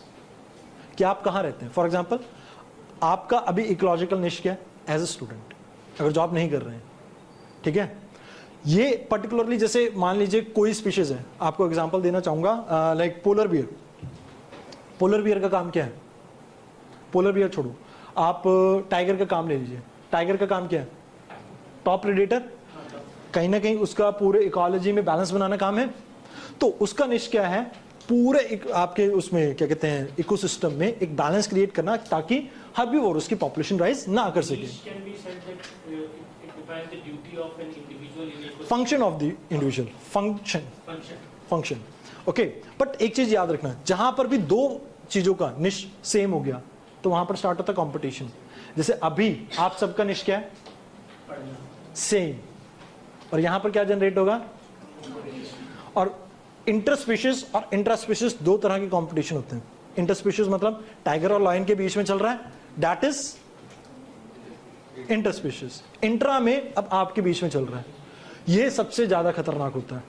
कि आप कहाँ रहते हैं। फॉर एग्जाम्पल आपका अभी इकोलॉजिकल निश क्या है? एज अ स्टूडेंट, अगर जॉब नहीं कर रहे हैं, ठीक है। ये पर्टिकुलरली जैसे मान लीजिए कोई स्पीशीज है, आपको एग्जांपल देना चाहूंगा, like polar bear. Polar bear का काम क्या है? पोलर बियर छोड़ो, आप टाइगर का काम ले लीजिए। टाइगर का काम क्या है? टॉप प्रेडेटर, कहीं ना कहीं उसका पूरे इकोलॉजी में बैलेंस बनाना काम है। तो उसका निश क्या है? पूरे आपके उसमें क्या कहते हैं, इकोसिस्टम में एक बैलेंस क्रिएट करना, ताकि हर्बीवोर उसकी पॉपुलेशन राइज ना कर सके। Function of the individual, function okay. But एक चीज याद रखना, जहां पर भी दो चीजों का निश सेम हो गया तो वहां पर स्टार्ट होता है कंपटीशन। जैसे अभी आप सबका निश क्या है? सेम, और यहां पर क्या जनरेट होगा? और इंटरस्पीशीज और इंट्रास्पीशीज दो तरह के कंपटीशन होते हैं। इंटरस्पीशीज मतलब टाइगर और लायन के बीच में चल रहा है, दैट इज इंटरस्पीशीज। इंट्रा में अब आपके बीच में चल रहा है, ये सबसे ज्यादा खतरनाक होता है।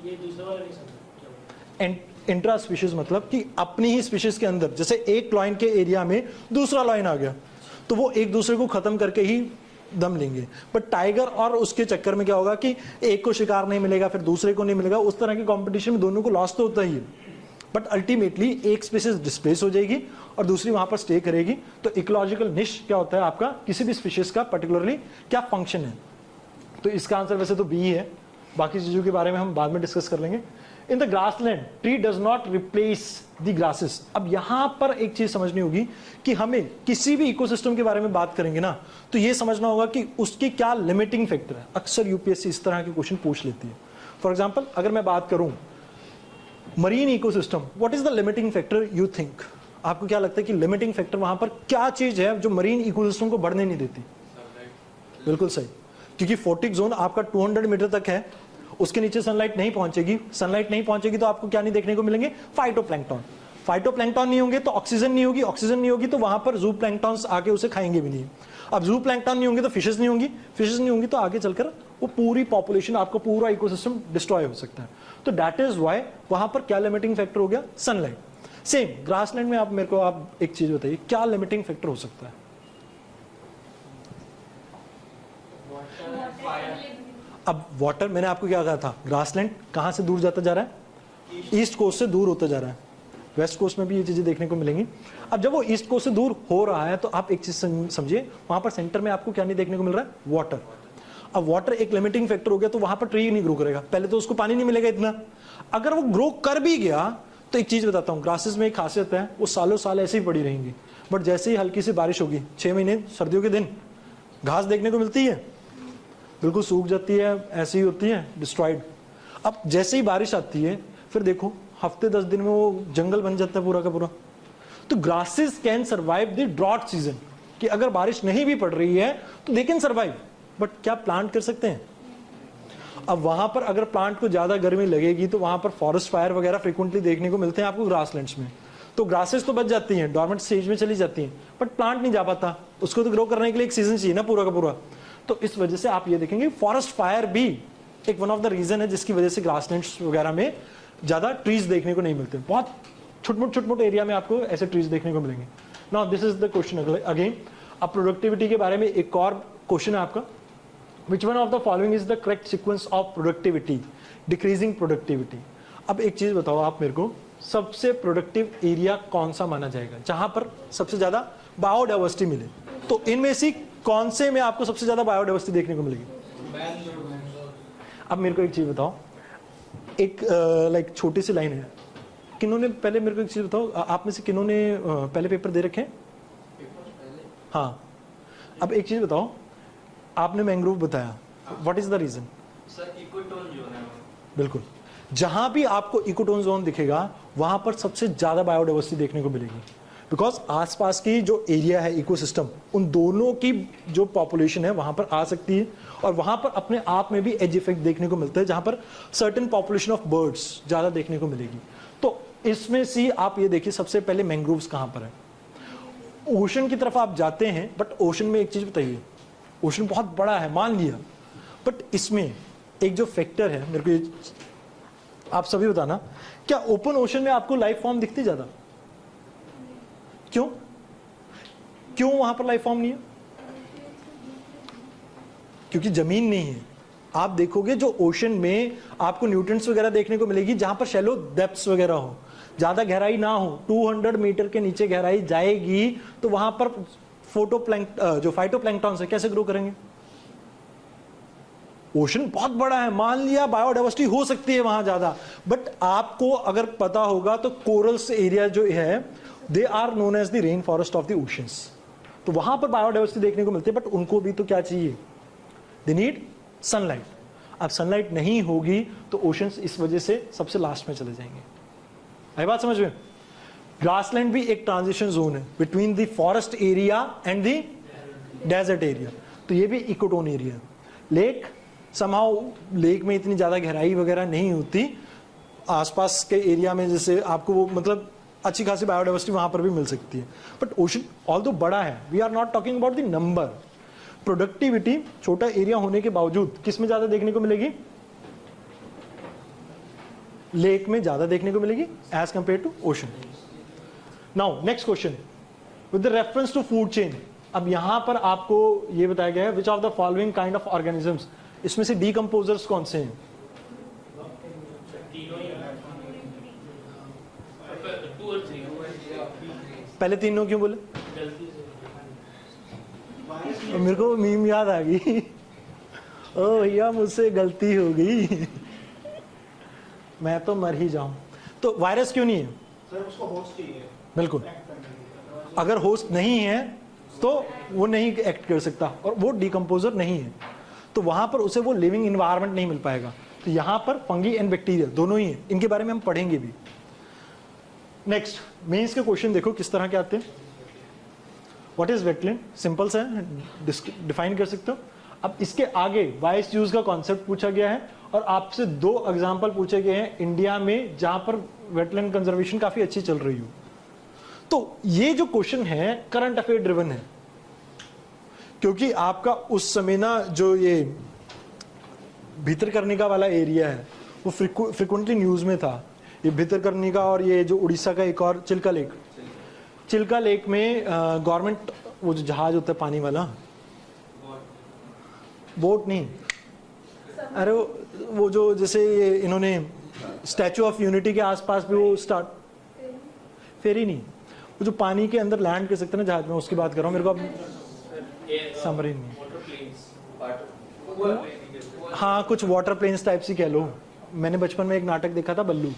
ये दूसरा वाला नहीं समझा। इंट्रा स्पीशीज मतलब कि अपनी ही स्पीशीज के अंदर, जैसे एक लाइन के एरिया में दूसरा लाइन आ गया तो वो एक दूसरे को खत्म करके ही दम लेंगे। बट टाइगर और उसके चक्कर में क्या होगा कि एक को शिकार नहीं मिलेगा, फिर दूसरे को नहीं मिलेगा, उस तरह के कंपटीशन में दोनों को लॉस तो होता ही है। बट अल्टीमेटली एक स्पीशीज डिस्प्लेस हो जाएगी और दूसरी वहां पर स्टे करेगी। तो इकोलॉजिकल निश क्या होता है आपका? किसी भी स्पीशीज का पर्टिकुलरली क्या फंक्शन है। तो इसका आंसर वैसे तो बी है, बाकी चीजों के बारे में हम बाद में डिस्कस कर लेंगे। In the grassland tree does not replace the grasses. अब यहां पर एक चीज समझनी होगी कि हमें किसी भी इकोसिस्टम के बारे में बात करेंगे ना, तो ये समझना होगा कि उसकी क्या लिमिटिंग फैक्टर है। अक्सर यूपीएससी इस तरह के क्वेश्चन पूछ लेती है। फॉर एग्जाम्पल अगर मैं बात करूं marine ecosystem, what is the limiting factor you think? आपको क्या लगता है कि लिमिटिंग फैक्टर वहां पर क्या चीज है जो मरीन इकोसिस्टम को बढ़ने नहीं देती? बिल्कुल सही, क्योंकि फोटिक जोन आपका 200 मीटर तक है, उसके नीचे सनलाइट नहीं पहुंचेगी। सनलाइट नहीं पहुंचेगी तो आपको क्या नहीं देखने को मिलेंगे? फाइटोप्लैंक्टन। फाइटोप्लैंक्टन नहीं होंगे तो ऑक्सीजन नहीं होगी, ऑक्सीजन नहीं होगी तो वहां पर जू प्लैंक्टन्स आके उसे खाएंगे भी नहीं। अब जू प्लैंक्टन नहीं होंगे तो फिशेस नहीं होंगी, फिशेस नहीं होंगी तो आगे चलकर वो पूरी पॉपुलेशन, आपका पूरा इकोसिस्टम डिस्ट्रॉय हो सकता है। तो दैट इज व्हाई वहां पर क्या लिमिटिंग फैक्टर हो गया? सनलाइट। सेम ग्रासलैंड में आप मेरे को आप एक चीज बताइए, क्या लिमिटिंग फैक्टर हो सकता है? अब वाटर, मैंने आपको क्या कहा था, ग्रासलैंड कहां से दूर जाता जा रहा है? ईस्ट कोस्ट से दूर होता जा रहा है। वेस्ट कोस्ट में भी ये चीजें देखने को मिलेंगी। अब जब वो ईस्ट कोस्ट से दूर हो रहा है तो आप एक चीज समझिए, वहां पर सेंटर में आपको क्या नहीं देखने को मिल रहा है? वाटर। अब वाटर एक लिमिटिंग फैक्टर हो गया तो वहां पर ट्री नहीं ग्रो करेगा, पहले तो उसको पानी नहीं मिलेगा इतना। अगर वो ग्रो कर भी गया तो एक चीज बताता हूँ, ग्रासेस में एक खासियत है, वो सालों साल ऐसे ही पड़ी रहेंगी, बट जैसे ही हल्की सी बारिश होगी 6 महीने सर्दियों के दिन घास देखने को मिलती है, बिल्कुल सूख जाती है, ऐसी ही होती है डिस्ट्रॉयड। अब जैसे ही बारिश आती है फिर देखो हफ्ते 10 दिन में वो जंगल बन जाता है पूरा का पूरा। तो grasses can survive the drought season, कि अगर बारिश नहीं भी पड़ रही है तो दे कैन सर्वाइव, बट क्या प्लांट कर सकते हैं? अब वहां पर अगर प्लांट को ज्यादा गर्मी लगेगी तो वहां पर फॉरेस्ट फायर वगैरह फ्रीक्वेंटली देखने को मिलते हैं आपको ग्रासलैंड्स में। तो ग्रासेस तो बच जाती हैं, डॉर्मेंट स्टेज में चली जाती हैं, बट प्लांट नहीं जा पाता, उसको तो ग्रो करने के लिए एक सीजन चाहिए ना पूरा का पूरा। तो इस वजह से आप ये देखेंगे फॉरेस्ट फायर भी एक वन ऑफ द रीजन है जिसकी वजह से ग्रासलैंड्स वगैरह में ज्यादा ट्रीज देखने को नहीं मिलते। बहुत छोट एरिया में आपको ऐसे ट्रीज देखने को मिलेंगे। Now this is the question again. अब प्रोडक्टिविटी के बारे में एक और क्वेश्चन है आपका, विच one of the following is the correct sequence of productivity, decreasing productivity. अब एक चीज बताओ आप मेरे को, सबसे प्रोडक्टिव एरिया कौन सा माना जाएगा जहां पर सबसे ज्यादा बायोडाइवर्सिटी मिले? तो इनमें से कौन से में आपको सबसे ज्यादा बायोडाइवर्सिटी देखने को मिलेगी? अब मेरे को एक चीज बताओ, एक लाइक छोटी सी लाइन है, किन्होंने पहले मेरे को एक चीज बताओ, आप में से किन्होंने पहले पेपर दे रखे हैं? हाँ, अब एक चीज बताओ, आपने मैंग्रोव बताया, what is the reason? Sir ecotone zone है वो। बिल्कुल, जहां भी आपको इकोटोन जोन दिखेगा वहां पर सबसे ज्यादा बायोडाइवर्सिटी देखने को मिलेगी, बिकॉज आसपास की जो एरिया है इकोसिस्टम, उन दोनों की जो पॉपुलेशन है वहां पर आ सकती है, और वहां पर अपने आप में भी एज इफेक्ट देखने को मिलता है जहां पर सर्टेन पॉपुलेशन ऑफ बर्ड्स ज्यादा देखने को मिलेगी। तो इसमें से आप ये देखिए सबसे पहले मैंग्रोव्स कहां पर है? ओशन की तरफ आप जाते हैं, बट ओशन में एक चीज बताइए, ओशन बहुत बड़ा है मान लिया, बट इसमें एक जो फैक्टर है, मेरे को ये आप सभी बताना, क्या ओपन ओशन में आपको लाइफ फॉर्म दिखती ज्यादा? क्यों क्यों वहां पर लाइफ फॉर्म नहीं है? क्योंकि जमीन नहीं है। आप देखोगे जो ओशन में आपको न्यूट्रिएंट्स वगैरह देखने को मिलेगी जहां पर शैलो डेप्थ्स वगैरह हो, ज्यादा गहराई ना हो, 200 मीटर के नीचे गहराई जाएगी तो वहां पर जो फाइटोप्लैंक्टन है कैसे ग्रो करेंगे? ओशन बहुत बड़ा है, मान लिया बायोडाइवर्सिटी हो सकती है वहां ज्यादा, बट आपको अगर पता होगा तो कोरल्स एरिया जो है they are known as the rain forest of the oceans, तो वहां पर बायोडाइवर्सिटी देखने को मिलती है, बट उनको भी तो क्या चाहिए? They need sunlight. अब सनलाइट नहीं होगी तो ओशंस इस वजह से सबसे लास्ट में चले जाएंगे। आई बात समझ में? ग्रासलैंड भी एक ट्रांजिशन जोन है between the forest area and the desert area, तो ये भी इकोटोन एरिया है। लेक समहाउ लेक में इतनी ज्यादा गहराई वगैरह नहीं होती, आसपास के एरिया में जैसे आपको वो मतलब अच्छी खासी बायोडाइवर्सिटी वहां पर भी मिल सकती है, बट ओशन ऑल्दो बड़ा है, we are not talking about the number. Productivity छोटा एरिया होने के बावजूद किस में ज्यादा देखने को मिलेगी? लेक में ज्यादा देखने को मिलेगी as compare to ocean. Now next question with the reference to food chain. अब यहां पर आपको ये बताया गया है which of the following kind of organisms, इसमें से डीकंपोजर्स कौन से हैं? पहले तीनों क्यों बोले? मेरे को मीम याद आ गई, ओ भैया मुझसे गलती हो गई, मैं तो मर ही जाऊं। तो वायरस क्यों नहीं है? सर उसको होस्ट चाहिए। बिल्कुल, अगर होस्ट नहीं है तो वो नहीं एक्ट कर सकता, और वो डिकम्पोजर नहीं है तो वहां पर उसे वो लिविंग इन्वायरमेंट नहीं मिल पाएगा। तो यहां पर फंगी एंड बैक्टीरिया दोनों ही है, इनके बारे में हम पढ़ेंगे भी। नेक्स्ट मेंस के क्वेश्चन देखो किस तरह के आते हैं। What is wetland? सिंपल सा है, डिफाइन कर सकते हो। अब इसके आगे वाइस यूज का कॉन्सेप्ट पूछा गया है, और आपसे 2 एग्जाम्पल पूछे गए हैं इंडिया में जहां पर वेटलैंड कंजर्वेशन काफी अच्छी चल रही हो। तो ये जो क्वेश्चन है करंट अफेयर ड्रिवन है, क्योंकि आपका उस समय ना जो ये भीतरकनिका वाला एरिया है वो फ्रिक्वेंटली न्यूज में था, ये भीतरकनिका और ये जो उड़ीसा का एक और चिल्का लेक में गवर्नमेंट वो जो जहाज होता है पानी वाला, बोट नहीं, अरे वो जो जैसे ये इन्होंने स्टैचू ऑफ यूनिटी के आसपास भी वो फेरी नहीं, वो जो पानी के अंदर लैंड कर सकते हैं ना जहाज में, उसकी बात कर रहा हूँ। मेरे को अब समरी नहीं, हाँ कुछ वाटर प्लेन्स टाइप सी कह लो। मैंने बचपन में एक नाटक देखा था बल्लू,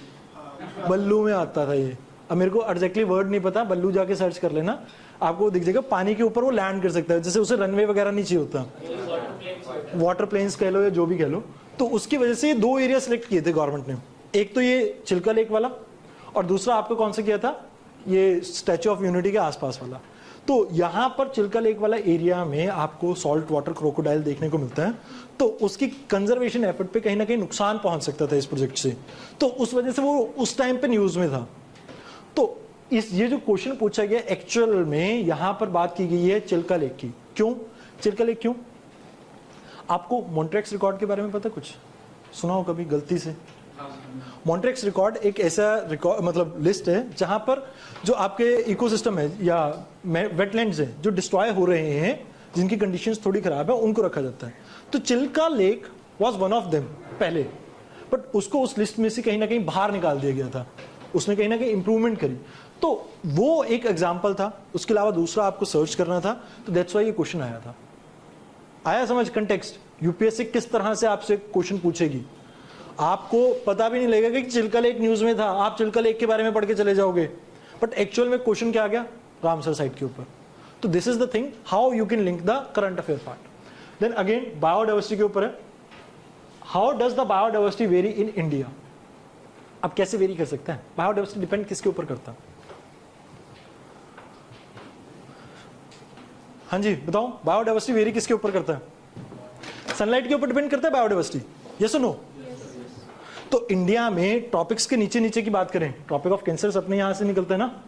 बल्लू में आता था ये। अब मेरे को एग्जैक्टली वर्ड नहीं पता, बल्लू जाके सर्च कर लेना, आपको दिख जाएगा। पानी के ऊपर वो लैंड कर सकता है, जैसे उसे रनवे वगैरह नहीं चाहिए होता, वाटर प्लेन्स कह लो या जो भी कह लो। तो उसकी वजह से ये 2 एरिया सेलेक्ट किए थे गवर्नमेंट ने, एक तो ये चिल्का लेक वाला और दूसरा आपको कौन सा किया था, ये स्टैच्यू ऑफ यूनिटी के आसपास वाला। तो यहाँ पर चिल्का लेक वाला एरिया में आपको सॉल्ट वाटर क्रोकोडाइल देखने को मिलता है, तो उसकी कंजर्वेशन एफर्ट पे कहीं ना कहीं नुकसान पहुंच सकता था इस प्रोजेक्ट से, तो उस वजह से वो उस टाइम पे न्यूज में था। तो ये जो क्वेश्चन पूछा गया एक्चुअल में यहाँ पर बात की गई है चिल्का लेक की। क्यों चिल्का लेक, क्यों? आपको मॉन्ट्रेक्स रिकॉर्ड के बारे में पता, कुछ सुना हो कभी गलती से? मॉन्ट्रेक्स रिकॉर्ड एक ऐसा रिकॉर्ड मतलब लिस्ट है जहां पर जो आपके इकोसिस्टम है या वेटलैंड्स है जो डिस्ट्रॉय हो रहे हैं, जिनकी कंडीशंस थोड़ी खराब है, उनको रखा जाता है। तो Chilka lake was one of them पहले, बट उसको उस लिस्ट में से कहीं ना कहीं बाहर निकाल दिया गया था, उसने कहीं ना कहीं इंप्रूवमेंट करी। तो वो एक एग्जाम्पल था, उसके अलावा दूसरा आपको सर्च करना था, तो दैट्स वाई ये क्वेश्चन आया था। आया समझ कंटेक्स्ट? यूपीएससी किस तरह से आपसे क्वेश्चन पूछेगी, आपको पता भी नहीं लगेगा कि चिल्का लेक न्यूज में था, आप चिल्का लेक के बारे में पढ़ के चले जाओगे, बट एक्चुअल में क्वेश्चन क्या आ गया, रामसर साइट के ऊपर। तो this is the thing how you can link the current affair part. Then again biodiversity के ऊपर है, how does the biodiversity vary in India. अब कैसे वेरी कर सकता है बायोडाइवर्सिटी, डिपेंड किसके ऊपर करता है? हाँ जी बताओ, बायोडाइवर्सिटी वेरी किसके ऊपर करता है? सनलाइट के ऊपर डिपेंड करता है बायोडाइवर्सिटी, यस और नो? तो इंडिया में टॉपिक्स के नीचे नीचे की बात करें, टॉपिक ऑफ कैंसर अपने यहां से निकलता है ना,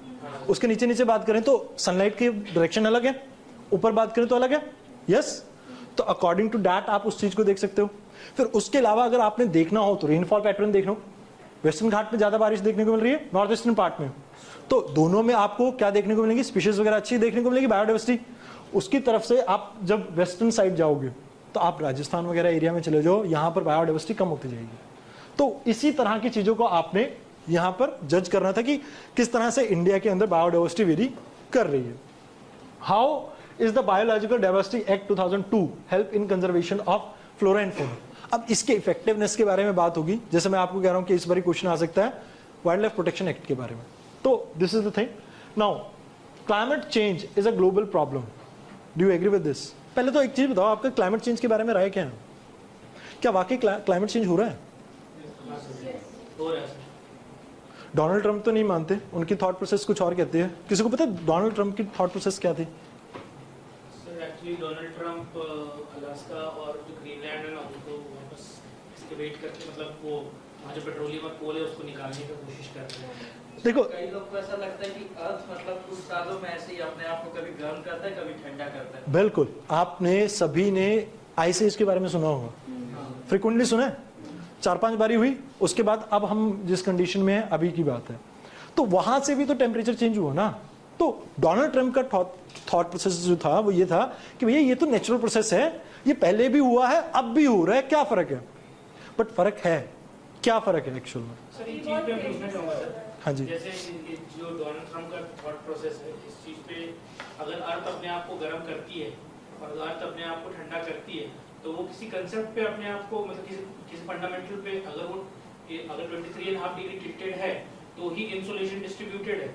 उसके नीचे नीचे बात करें तो सनलाइट की डायरेक्शन अलग है, ऊपर बात करें तो अलग है, यस? तो अकॉर्डिंग टू दैट आप उस चीज को देख सकते हो। फिर उसके अलावा अगर आपने देखना हो तो रेनफॉल पैटर्न देख लो, वेस्टर्न घाट में ज्यादा बारिश देखने को मिल रही है, नॉर्थ ईस्टर्न पार्ट में, तो दोनों में आपको क्या देखने को मिलेगी, स्पीशीज वगैरह अच्छी देखने को मिलेगी, बायोडाइवर्सिटी। उसकी तरफ से आप जब वेस्टर्न साइड जाओगे तो आप राजस्थान वगैरह एरिया में चले जाओ, यहाँ पर बायोडाइवर्सिटी कम होती जाएगी। तो इसी तरह की चीजों को आपने यहां पर जज करना था कि किस तरह से इंडिया के अंदर बायोडाइवर्सिटी वेरी कर रही है। How is the biological diversity act 2002 help in conservation of flora and fauna. अब इसके इफेक्टिवनेस के बारे में बात होगी, जैसे मैं आपको कह रहा हूं कि इस बार क्वेश्चन आ सकता है वाइल्ड लाइफ प्रोटेक्शन एक्ट के बारे में। तो this is the thing. Now climate change is a global problem, do you agree with this? पहले तो एक चीज बताओ, आपका क्लाइमेट चेंज के बारे में राय क्या है? क्या वाकई क्लाइमेट चेंज हो रहा है? डोनाल्ड ट्रंप तो नहीं मानते, उनकी थॉट प्रोसेस कुछ और कहती है। किसी को पता है डोनाल्ड ट्रंप की थॉट प्रोसेस क्या थी? Sir actually Donald Trump Alaska और जो ग्रीनलैंड है ना उनको वापस एक्सकेवेट करके, मतलब वो वहाँ जो पेट्रोलियम और कोल है उसको निकालने की कोशिश कर रहे हैं। देखो कई लोग को ऐसा लगता है कि अर्थ मतलब कुछ सालों में ऐसे ही अपने आप को कभी गर्म करता है कभी ठंडा करता है। बिल्कुल, आपने सभी ने आइस एज के बारे में सुना होगा, फ्रिक्वेंटली सुना है, 4-5 बारी हुई, उसके बाद अब हम जिस कंडीशन में है अभी की बात है, तो वहां से भी तो टेम्परेचर चेंज हुआ ना। तो डोनाल्ड ट्रंप का थॉट प्रोसेस जो था वो ये था कि भैया ये तो नेचुरल प्रोसेस है, ये पहले भी हुआ है अब भी हो रहा है, क्या फर्क है? बट फर्क है, क्या फर्क है एक्चुअल में? सर ये चीज पे पूछना चाहूंगा सर, हाँ जी, जैसे ये जो डोनाल्ड ट्रंप का थॉट प्रोसेस है, इस चीज पे अगर अर्थ अपने आप को गर्म करती है और अर्थ अपने आप को ठंडा करती है, तो वो किसी कंसेप्ट पे अपने आप को, मतलब किसी फंडामेंटल पे, अगर 23.5 डिग्री टिल्टेड है तो ही इंसुलेशन डिस्ट्रीब्यूटेड है,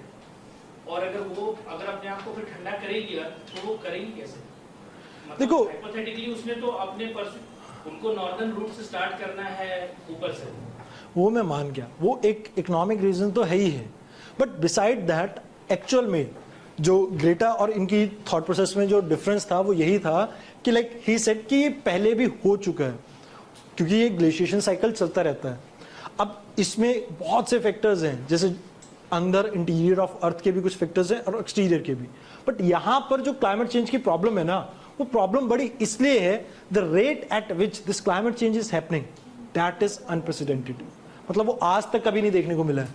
और अगर अपने आप को फिर ठंडा करेगी तो वो करेगी कैसे? मतलब देखो हाइपोथेटिकली उसने तो अपने उनको नॉर्दर्न रूट से स्टार्ट करना है ऊपर से, वो मैं मान गया, वो एक इकोनॉमिक रीजन तो है ही है, बट बिसाइड दैट एक्चुअल में जो ग्रेटा और इनकी थॉट प्रोसेस में जो डिफरेंस था वो यही था कि लाइक ही सेड कि ये पहले भी हो चुका है, क्योंकि ये ग्लेशिएशन साइकिल चलता रहता है। अब इसमें बहुत से फैक्टर्स हैं, जैसे अंदर इंटीरियर ऑफ अर्थ के भी कुछ फैक्टर्स हैं और एक्सटीरियर के भी, बट यहां पर जो क्लाइमेट चेंज की प्रॉब्लम है ना, वो प्रॉब्लम बड़ी इसलिए है, the rate at which this climate change is happening that is unprecedented. मतलब वो आज तक कभी नहीं देखने को मिला है।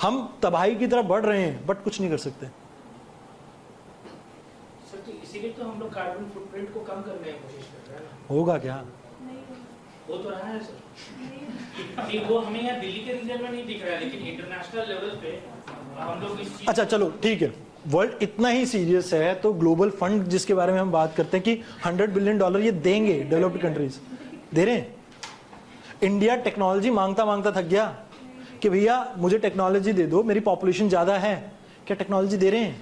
हम तबाही की तरफ बढ़ रहे हैं बट कुछ नहीं कर सकते। सर तो इसीलिए तो हम लोग कार्बन फुटप्रिंट को कम करने की कोशिश कर रहे हैं ना। होगा क्या? वो तो रहा है सर, नहीं वो हमें यहाँ दिल्ली के रीजन में नहीं दिख रहा है, लेकिन इंटरनेशनल लेवल पे हम लोग इस चीज अच्छा चलो ठीक है, वर्ल्ड इतना ही सीरियस है तो ग्लोबल फंड जिसके बारे में हम बात करते हैं कि $100 बिलियन ये देंगे डेवलप्ड कंट्रीज, दे रहे हैं। इंडिया टेक्नोलॉजी मांगता मांगता थक गया कि भैया मुझे टेक्नोलॉजी दे दो, मेरी पॉपुलेशन ज्यादा है, क्या टेक्नोलॉजी दे रहे हैं?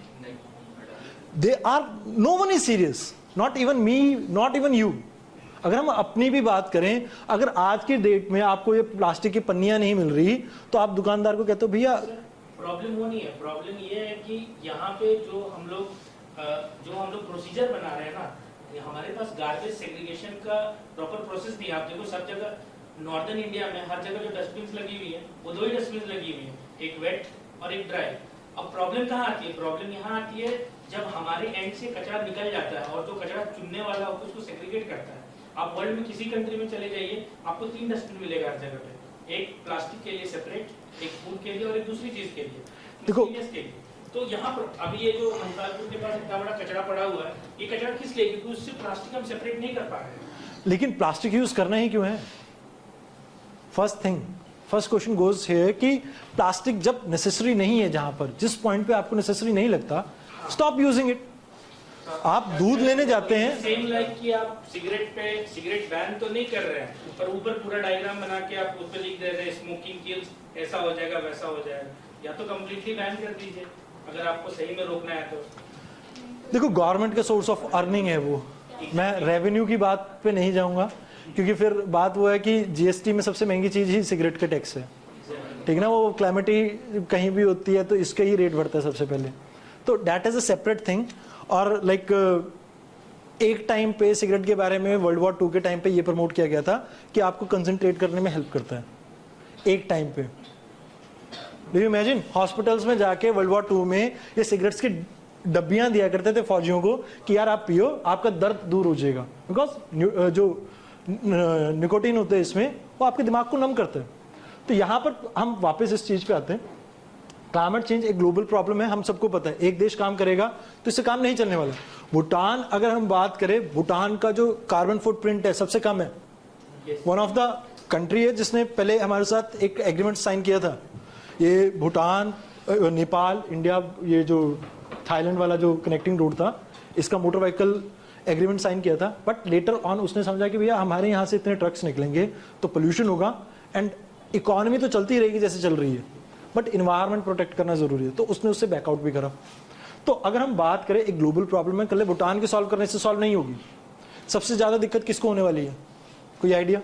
They are, no one is serious, not even me, not even you. अगर हम अपनी भी बात करें, अगर आज की डेट में आपको ये प्लास्टिक की पन्नियां नहीं मिल रही तो आप दुकानदार को कहते हो भैया। प्रॉब्लम वो नहीं है, प्रॉब्लम ये है कि यहाँ पे जो हम लोग प्रोसीजर बना रहे हैं ना, हमारे पास गार्बेज सेग्रीगेशन का प्रॉपर प्रोसेस नहीं है। आप देखो सब जगह नॉर्दर्न इंडिया में हर जगह जो डस्टबिन लगी हुई है वो 2 ही डस्टबिन लगी हुई है, एक वेट और एक ड्राई। अब प्रॉब्लम कहाँ आती है? प्रॉब्लम यहाँ आती है जब हमारे एंड से कचरा निकल जाता है और जो कचरा चुनने वाला होता है उसको सेग्रीगेट करता है। आप वर्ल्ड में किसी कंट्री में चले जाइए, आपको 3 डस्टबिन मिलेगा हर जगह पे, एक प्लास्टिक के लिए सेपरेट, एक फूड के लिए और एक दूसरी चीज के लिए, देखो के लिए। तो यहाँ पर अभी ये जो मंत्रालय के पास इतना बड़ा कचरा पड़ा हुआ है, ये कचरा किस लिए? क्योंकि उससे प्लास्टिक हम सेपरेट नहीं कर पा रहे हैं। लेकिन प्लास्टिक यूज करना ही क्यों है? फर्स्ट क्वेश्चन गोज है कि प्लास्टिक जब नेसेसरी नहीं है, जहां पर जिस पॉइंट पे आपको नेसेसरी नहीं लगता, स्टॉप यूजिंग इट। आप दूध लेने जाते हैं, सेम लाइक कि आप सिगरेट बैन तो नहीं कर रहे हैं, पर ऊपर पूरा डायग्राम बना के आप उस पर लिख दे रहे हैं स्मोकिंग किल्स, ऐसा हो जाएगा वैसा हो जाएगा। या तो कम्प्लीटली बैन कर दीजिए अगर आपको सही में रोकना है तो। देखो गवर्नमेंट का सोर्स ऑफ अर्निंग है वो, मैं रेवेन्यू की बात पे नहीं जाऊंगा क्योंकि फिर बात वो है कि जीएसटी में सबसे महंगी चीज ही सिगरेट का टैक्स है, ठीक है ना। वो क्लैमिटी कहीं भी होती है तो इसका ही रेट बढ़ता है सबसे पहले, तो that is a separate thing. और लाइक एक टाइम पे सिगरेट के बारे में World War II के टाइम पे ये प्रमोट किया गया था कि आपको कंसंट्रेट करने में हेल्प करता है, एक टाइम पे। डू यू इमेजिन, हॉस्पिटल्स में जाके World War II में ये सिगरेट्स की डब्बियां दिया करते थे फौजियों को कि यार आप पियो, आपका दर्द दूर हो जाएगा, बिकॉज जो निकोटीन होते हैं इसमें वो आपके दिमाग को नम करते हैं। तो यहाँ पर हम वापस इस चीज पे आते हैं, क्लाइमेट चेंज एक ग्लोबल प्रॉब्लम है, हम सबको पता है। एक देश काम करेगा तो इससे काम नहीं चलने वाला। भूटान, अगर हम बात करें, भूटान का जो कार्बन फुटप्रिंट है सबसे कम है। वन ऑफ द कंट्री है जिसने पहले हमारे साथ एक एग्रीमेंट साइन किया था। ये भूटान, नेपाल, इंडिया, ये जो थाईलैंड वाला जो कनेक्टिंग रोड था, इसका मोटर व्हीकल एग्रीमेंट साइन किया था। बट लेटर ऑन उसने समझा कि भैया हमारे यहाँ से इतने ट्रक्स निकलेंगे तो पोल्यूशन होगा एंड इकोनॉमी तो चलती रहेगी जैसे चल रही है, बट इन्वायरमेंट प्रोटेक्ट करना जरूरी है, तो उसने उससे बैकआउट भी करा। तो अगर हम बात करें एक ग्लोबल प्रॉब्लम है, कल भूटान के सॉल्व करने से सॉल्व नहीं होगी। सबसे ज्यादा दिक्कत किसको होने वाली है, कोई आइडिया?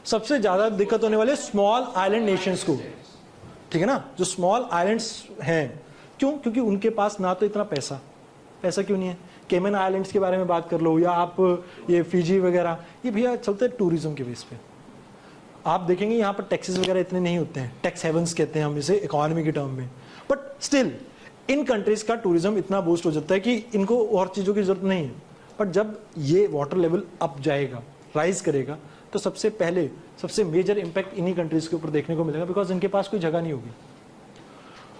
सबसे ज्यादा दिक्कत होने वाली है स्मॉल आइलैंड नेशंस को, ठीक है ना, जो स्मॉल आइलैंड्स हैं। क्यों? क्योंकि उनके पास ना तो इतना पैसा क्यों नहीं है। केमन आइलैंड्स के बारे में बात कर लो, या आप ये फिजी वगैरह, ये भैया चलते हैं टूरिज्म के बेस पे। आप देखेंगे यहाँ पर टैक्सेस वगैरह इतने नहीं होते हैं, टैक्स हेवंस कहते हैं हम इसे इकोनॉमी के टर्म में, बट स्टिल इन कंट्रीज का टूरिज्म इतना बूस्ट हो जाता है कि इनको और चीज़ों की जरूरत नहीं है। बट जब ये वाटर लेवल अप जाएगा, राइज करेगा, तो सबसे पहले सबसे मेजर इंपैक्ट इन्हीं कंट्रीज के ऊपर देखने को मिलेगा, बिकॉज इनके पास कोई जगह नहीं होगी।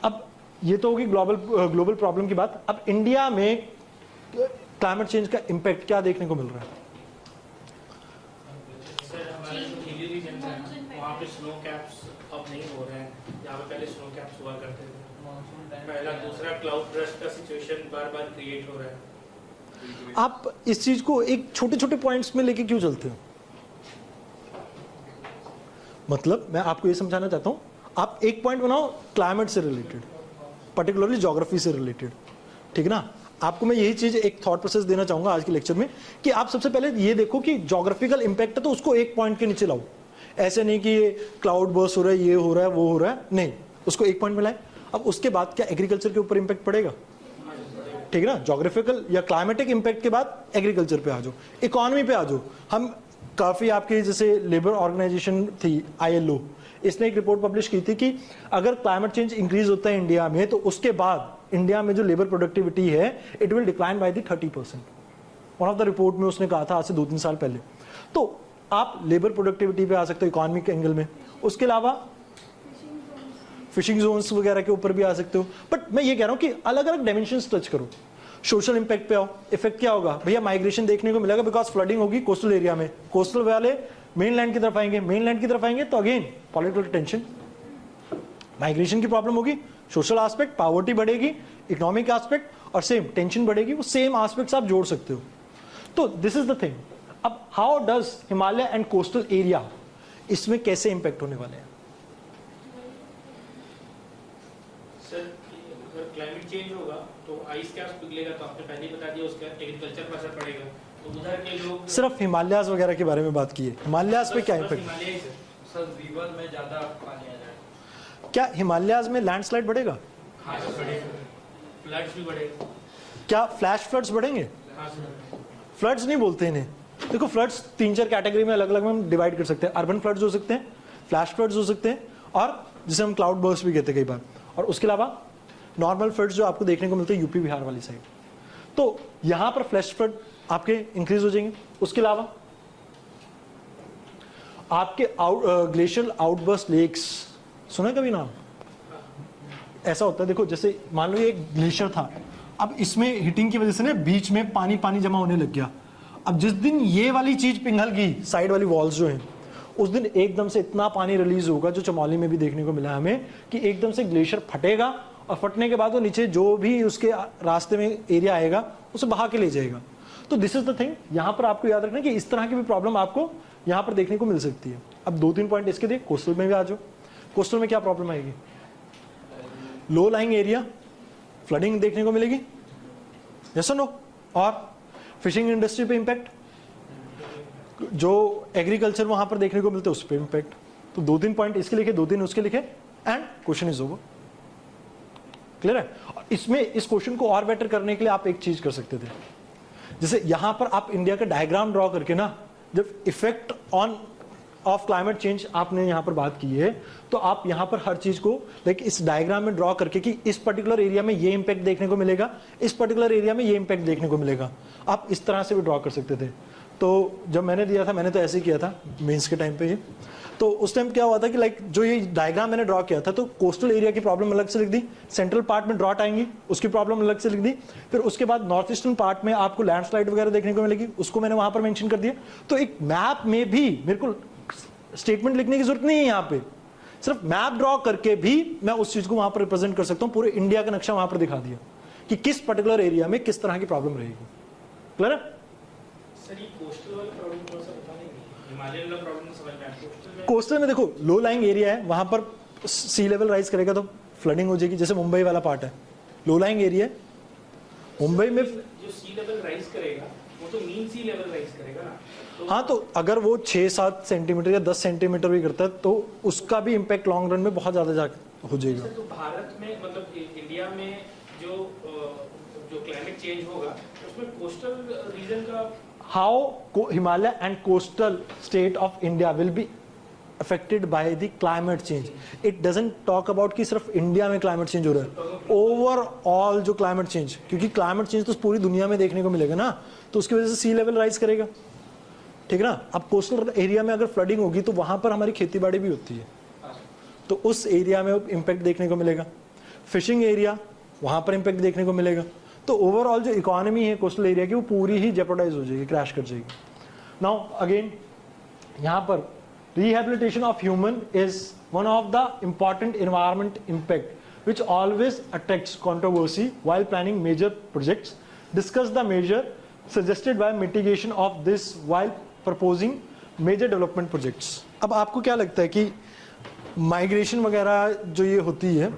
अब ये तो होगी ग्लोबल प्रॉब्लम की बात। अब इंडिया में क्लाइमेट चेंज का इंपैक्ट क्या देखने को मिल रहा है? वहाँ पे स्नो कैप्स अब नहीं हो रहे हैं, जहाँ पे पहले स्नो कैप्स हुआ करते थे। पहला, दूसरा क्लाउड ब्रस्ट का सिचुएशन बार-बार क्रिएट हो रहा है। आप इस चीज को एक छोटे छोटे पॉइंट्स में लेके क्यों चलते हो? मतलब मैं आपको ये समझाना चाहता हूं, आप एक पॉइंट बनाओ क्लाइमेट से रिलेटेड, पर्टिकुलरली ज्योग्राफी से रिलेटेड, ठीक है ना। आपको मैं यही चीज एक थॉट प्रोसेस देना चाहूंगा आज के लेक्चर में कि आप सबसे पहले ये देखो कि ज्योग्राफिकल इंपैक्ट है तो उसको एक पॉइंट के नीचे लाओ। ऐसे नहीं कि ये क्लाउड बर्स्ट हो रहा है, ये हो रहा है, वो हो रहा है, नहीं, उसको एक पॉइंट में लाए। अब उसके बाद क्या एग्रीकल्चर के ऊपर इंपैक्ट पड़ेगा? ठीक है ना, ज्योग्राफिकल या क्लाइमेटिक इंपैक्ट के बाद एग्रीकल्चर पे आ जाओ, इकोनॉमी पे आ जाओ। हम काफी आपके जैसे लेबर ऑर्गेनाइजेशन थी ILO, इसने एक रिपोर्ट पब्लिश की थी कि अगर क्लाइमेट चेंज इंक्रीज होता है इंडिया में तो उसके बाद इंडिया में जो लेबर प्रोडक्टिविटी है it will decline by the 30%। One of the report में उसने कहा था आज से 2-3 साल पहले। तो आप लेबर प्रोडक्टिविटी पे आ सकते हो इकोनॉमिक एंगल में, उसके अलावा फिशिंग जोन्स वगैरह के ऊपर भी आ सकते हो। बट मैं ये कह रहा हूँ कि अलग अलग डायमेंशंस टच करो। सोशल इंपैक्ट पे आओ, इफेक्ट क्या होगा भैया? माइग्रेशन देखने को मिलेगा, बिकॉज फ्लडिंग होगी कोस्टल एरिया में, कोस्टल वाले मेनलैंड की तरफ आएंगे, मेनलैंड की तरफ आएंगे तो अगेन पॉलिटिकल टेंशन, माइग्रेशन की प्रॉब्लम होगी। सोशल एस्पेक्ट, पॉवर्टी बढ़ेगी, इकोनॉमिक एस्पेक्ट और सेम टेंशन बढ़ेगी, वो सेम एस्पेक्ट्स आप जोड़ सकते हो। तो दिस इज द थिंग। अब how does Himalaya and coastal area, इसमें कैसे इंपैक्ट होने वाले हैं? सर अगर क्लाइमेट चेंज होगा तो आइस कैप्स पिघलेगा, तो आपने पहले ही बता दिया, उसका एग्रीकल्चर पर असर पड़ेगा। तो उधर के लोग सिर्फ हिमालयाज वगैरह के बारे में बात की है, हिमालयाज पे क्या बस इंपैक्ट? हिमालय ही सर। सर रिवर में ज़्यादा पानी आ जाएगा। क्या हिमालयाज में लैंडस्लाइड बढ़ेगा? हाँ सर बढ़ेगा, फ्लड्स भी बढ़ेगा। क्या फ्लैश फ्लड्स बढ़ेंगे? हाँ सर। फ्लड्स नहीं बोलते इन्हें। देखो फ्लड्स 3-4 कैटेगरी में अलग अलग हम डिवाइड कर सकते हैं। अर्बन फ्लड्स हो सकते हैं, फ्लैश फ्लड्स हो सकते हैं, और जिसे हम क्लाउड बर्स्ट भी कहते हैं कई बार, और उसके अलावा नॉर्मल फ्लड्स जो आपको देखने को मिलते हैं यूपी बिहार वाली साइड। तो यहां पर फ्लैश फ्लड आपके इंक्रीज हो जाएंगे। उसके अलावा आपके ग्लेशियल आउटबर्स्ट लेक्स, सुना कभी नाम? ऐसा होता है, देखो जैसे मान लो ये एक ग्लेशियर था, अब इसमें हिटिंग की वजह से ना बीच में पानी पानी जमा होने लग गया। अब जिस दिन ये वाली चीज पिघल गई, साइड वाली वॉल्स जो हैं, उस दिन एकदम से इतना पानी रिलीज होगा, जो चमोली में भी देखने को मिला हमें, कि एकदम से ग्लेशियर फटेगा और फटने के बाद वो नीचे जो भी उसके रास्ते में एरिया आएगा उसे बहा के ले जाएगा। तो दिस इज द थिंग। यहां पर आपको याद रखना कि इस तरह की भी प्रॉब्लम आपको यहां पर देखने को मिल सकती है। अब 2-3 पॉइंट इसके दे, कोस्टल में भी आ जाओ। कोस्टल में क्या प्रॉब्लम आएगी? लो लाइंग एरिया, फ्लडिंग देखने को मिलेगी, यस और नो? और फिशिंग इंडस्ट्री पे इंपैक्ट, जो एग्रीकल्चर वहां पर देखने को मिलते हैं उस पर इंपैक्ट। तो 2-3 पॉइंट इसके लिखे, 2-3 उसके लिखे, and question is over. Clear है? इसमें इस क्वेश्चन को और बेटर करने के लिए आप एक चीज कर सकते थे, जैसे यहां पर आप इंडिया का डायग्राम ड्रॉ करके ना, जब effect on off climate change आपने यहां पर बात की है, तो आप यहां पर हर चीज को लाइक इस डायग्राम में ड्रॉ करके कि इस पर्टिकुलर एरिया में ये इंपैक्ट देखने को मिलेगा, इस पर्टिकुलर एरिया में ये इंपैक्ट देखने को मिलेगा, आप इस तरह से भी ड्रॉ कर सकते थे। तो जब मैंने दिया था, मैंने तो ऐसे ही किया था मेंस के टाइम पे ही। तो उस टाइम क्या हुआ था कि लाइक जो ये डायग्राम मैंने ड्रॉ किया था, तो कोस्टल एरिया की प्रॉब्लम अलग से लिख दी, सेंट्रल पार्ट में ड्रॉट आएंगी उसकी प्रॉब्लम अलग से लिख दी, फिर उसके बाद नॉर्थ ईस्टर्न पार्ट में आपको लैंडस्लाइड वगैरह देखने को मिलेगी, उसको मैंने वहां पर मेंशन कर दिया। तो एक मैप में भी मेरे को स्टेटमेंट लिखने की जरूरत नहीं है, यहाँ पे सिर्फ मैप ड्रॉ करके भी मैं उस चीज को वहां पर रिप्रेजेंट कर सकता हूँ। पूरे इंडिया का नक्शा वहां पर दिखा दिया कि किस पर्टिकुलर एरिया में किस तरह की प्रॉब्लम रहेगी। क्लियर है? सर ये कोस्टल वाला प्रॉब्लम थोड़ा सा बता देंगे? हिमालय वाला प्रॉब्लम समझ में आया। कोस्टल में देखो लो लाइंग एरिया है, वहां पर सी लेवल राइज करेगा तो फ्लडिंग हो जाएगी। जैसे मुंबई वाला पार्ट है, लो लाइंग एरिया है, मुंबई में जो सी लेवल राइज करेगा वो तो मीन सी लेवल राइज करेगा ना। तो हाँ, तो अगर वो 6-7 सेंटीमीटर या 10 सेंटीमीटर भी करता है तो उसका भी इम्पैक्ट लॉन्ग रन में बहुत ज्यादा हो जाएगा। तो भारत में मतलब इंडिया में जो क्लाइमेट चेंज होगा उसमें कोस्टल रीजन का how Himalaya and coastal state of India will be affected by the climate change. It doesn't talk about कि सिर्फ इंडिया में क्लाइमेट चेंज हो रहा है, ओवरऑल जो क्लाइमेट चेंज, क्योंकि क्लाइमेट चेंज तो पूरी दुनिया में देखने को मिलेगा ना, तो उसकी वजह से सी लेवल राइज करेगा। ठीक है ना? अब कोस्टल एरिया में अगर फ्लडिंग होगी तो वहां पर हमारी खेती बाड़ी भी होती है, तो उस एरिया में इम्पैक्ट देखने को मिलेगा। फिशिंग एरिया, वहां पर इम्पैक्ट देखने को मिलेगा। तो ओवरऑल जो इकोनॉमी है कोस्टल एरिया की वो पूरी ही जेपरडाइज हो जाएगी, क्रैश कर जाएगी। नाउ अगेन यहाँ पर rehabilitation of human is one of the important environment impact which always attracts controversy while planning major projects. Discuss the measure suggested by mitigation of this while proposing major development projects. अब आपको क्या लगता है कि migration वगैरह जो ये होती है,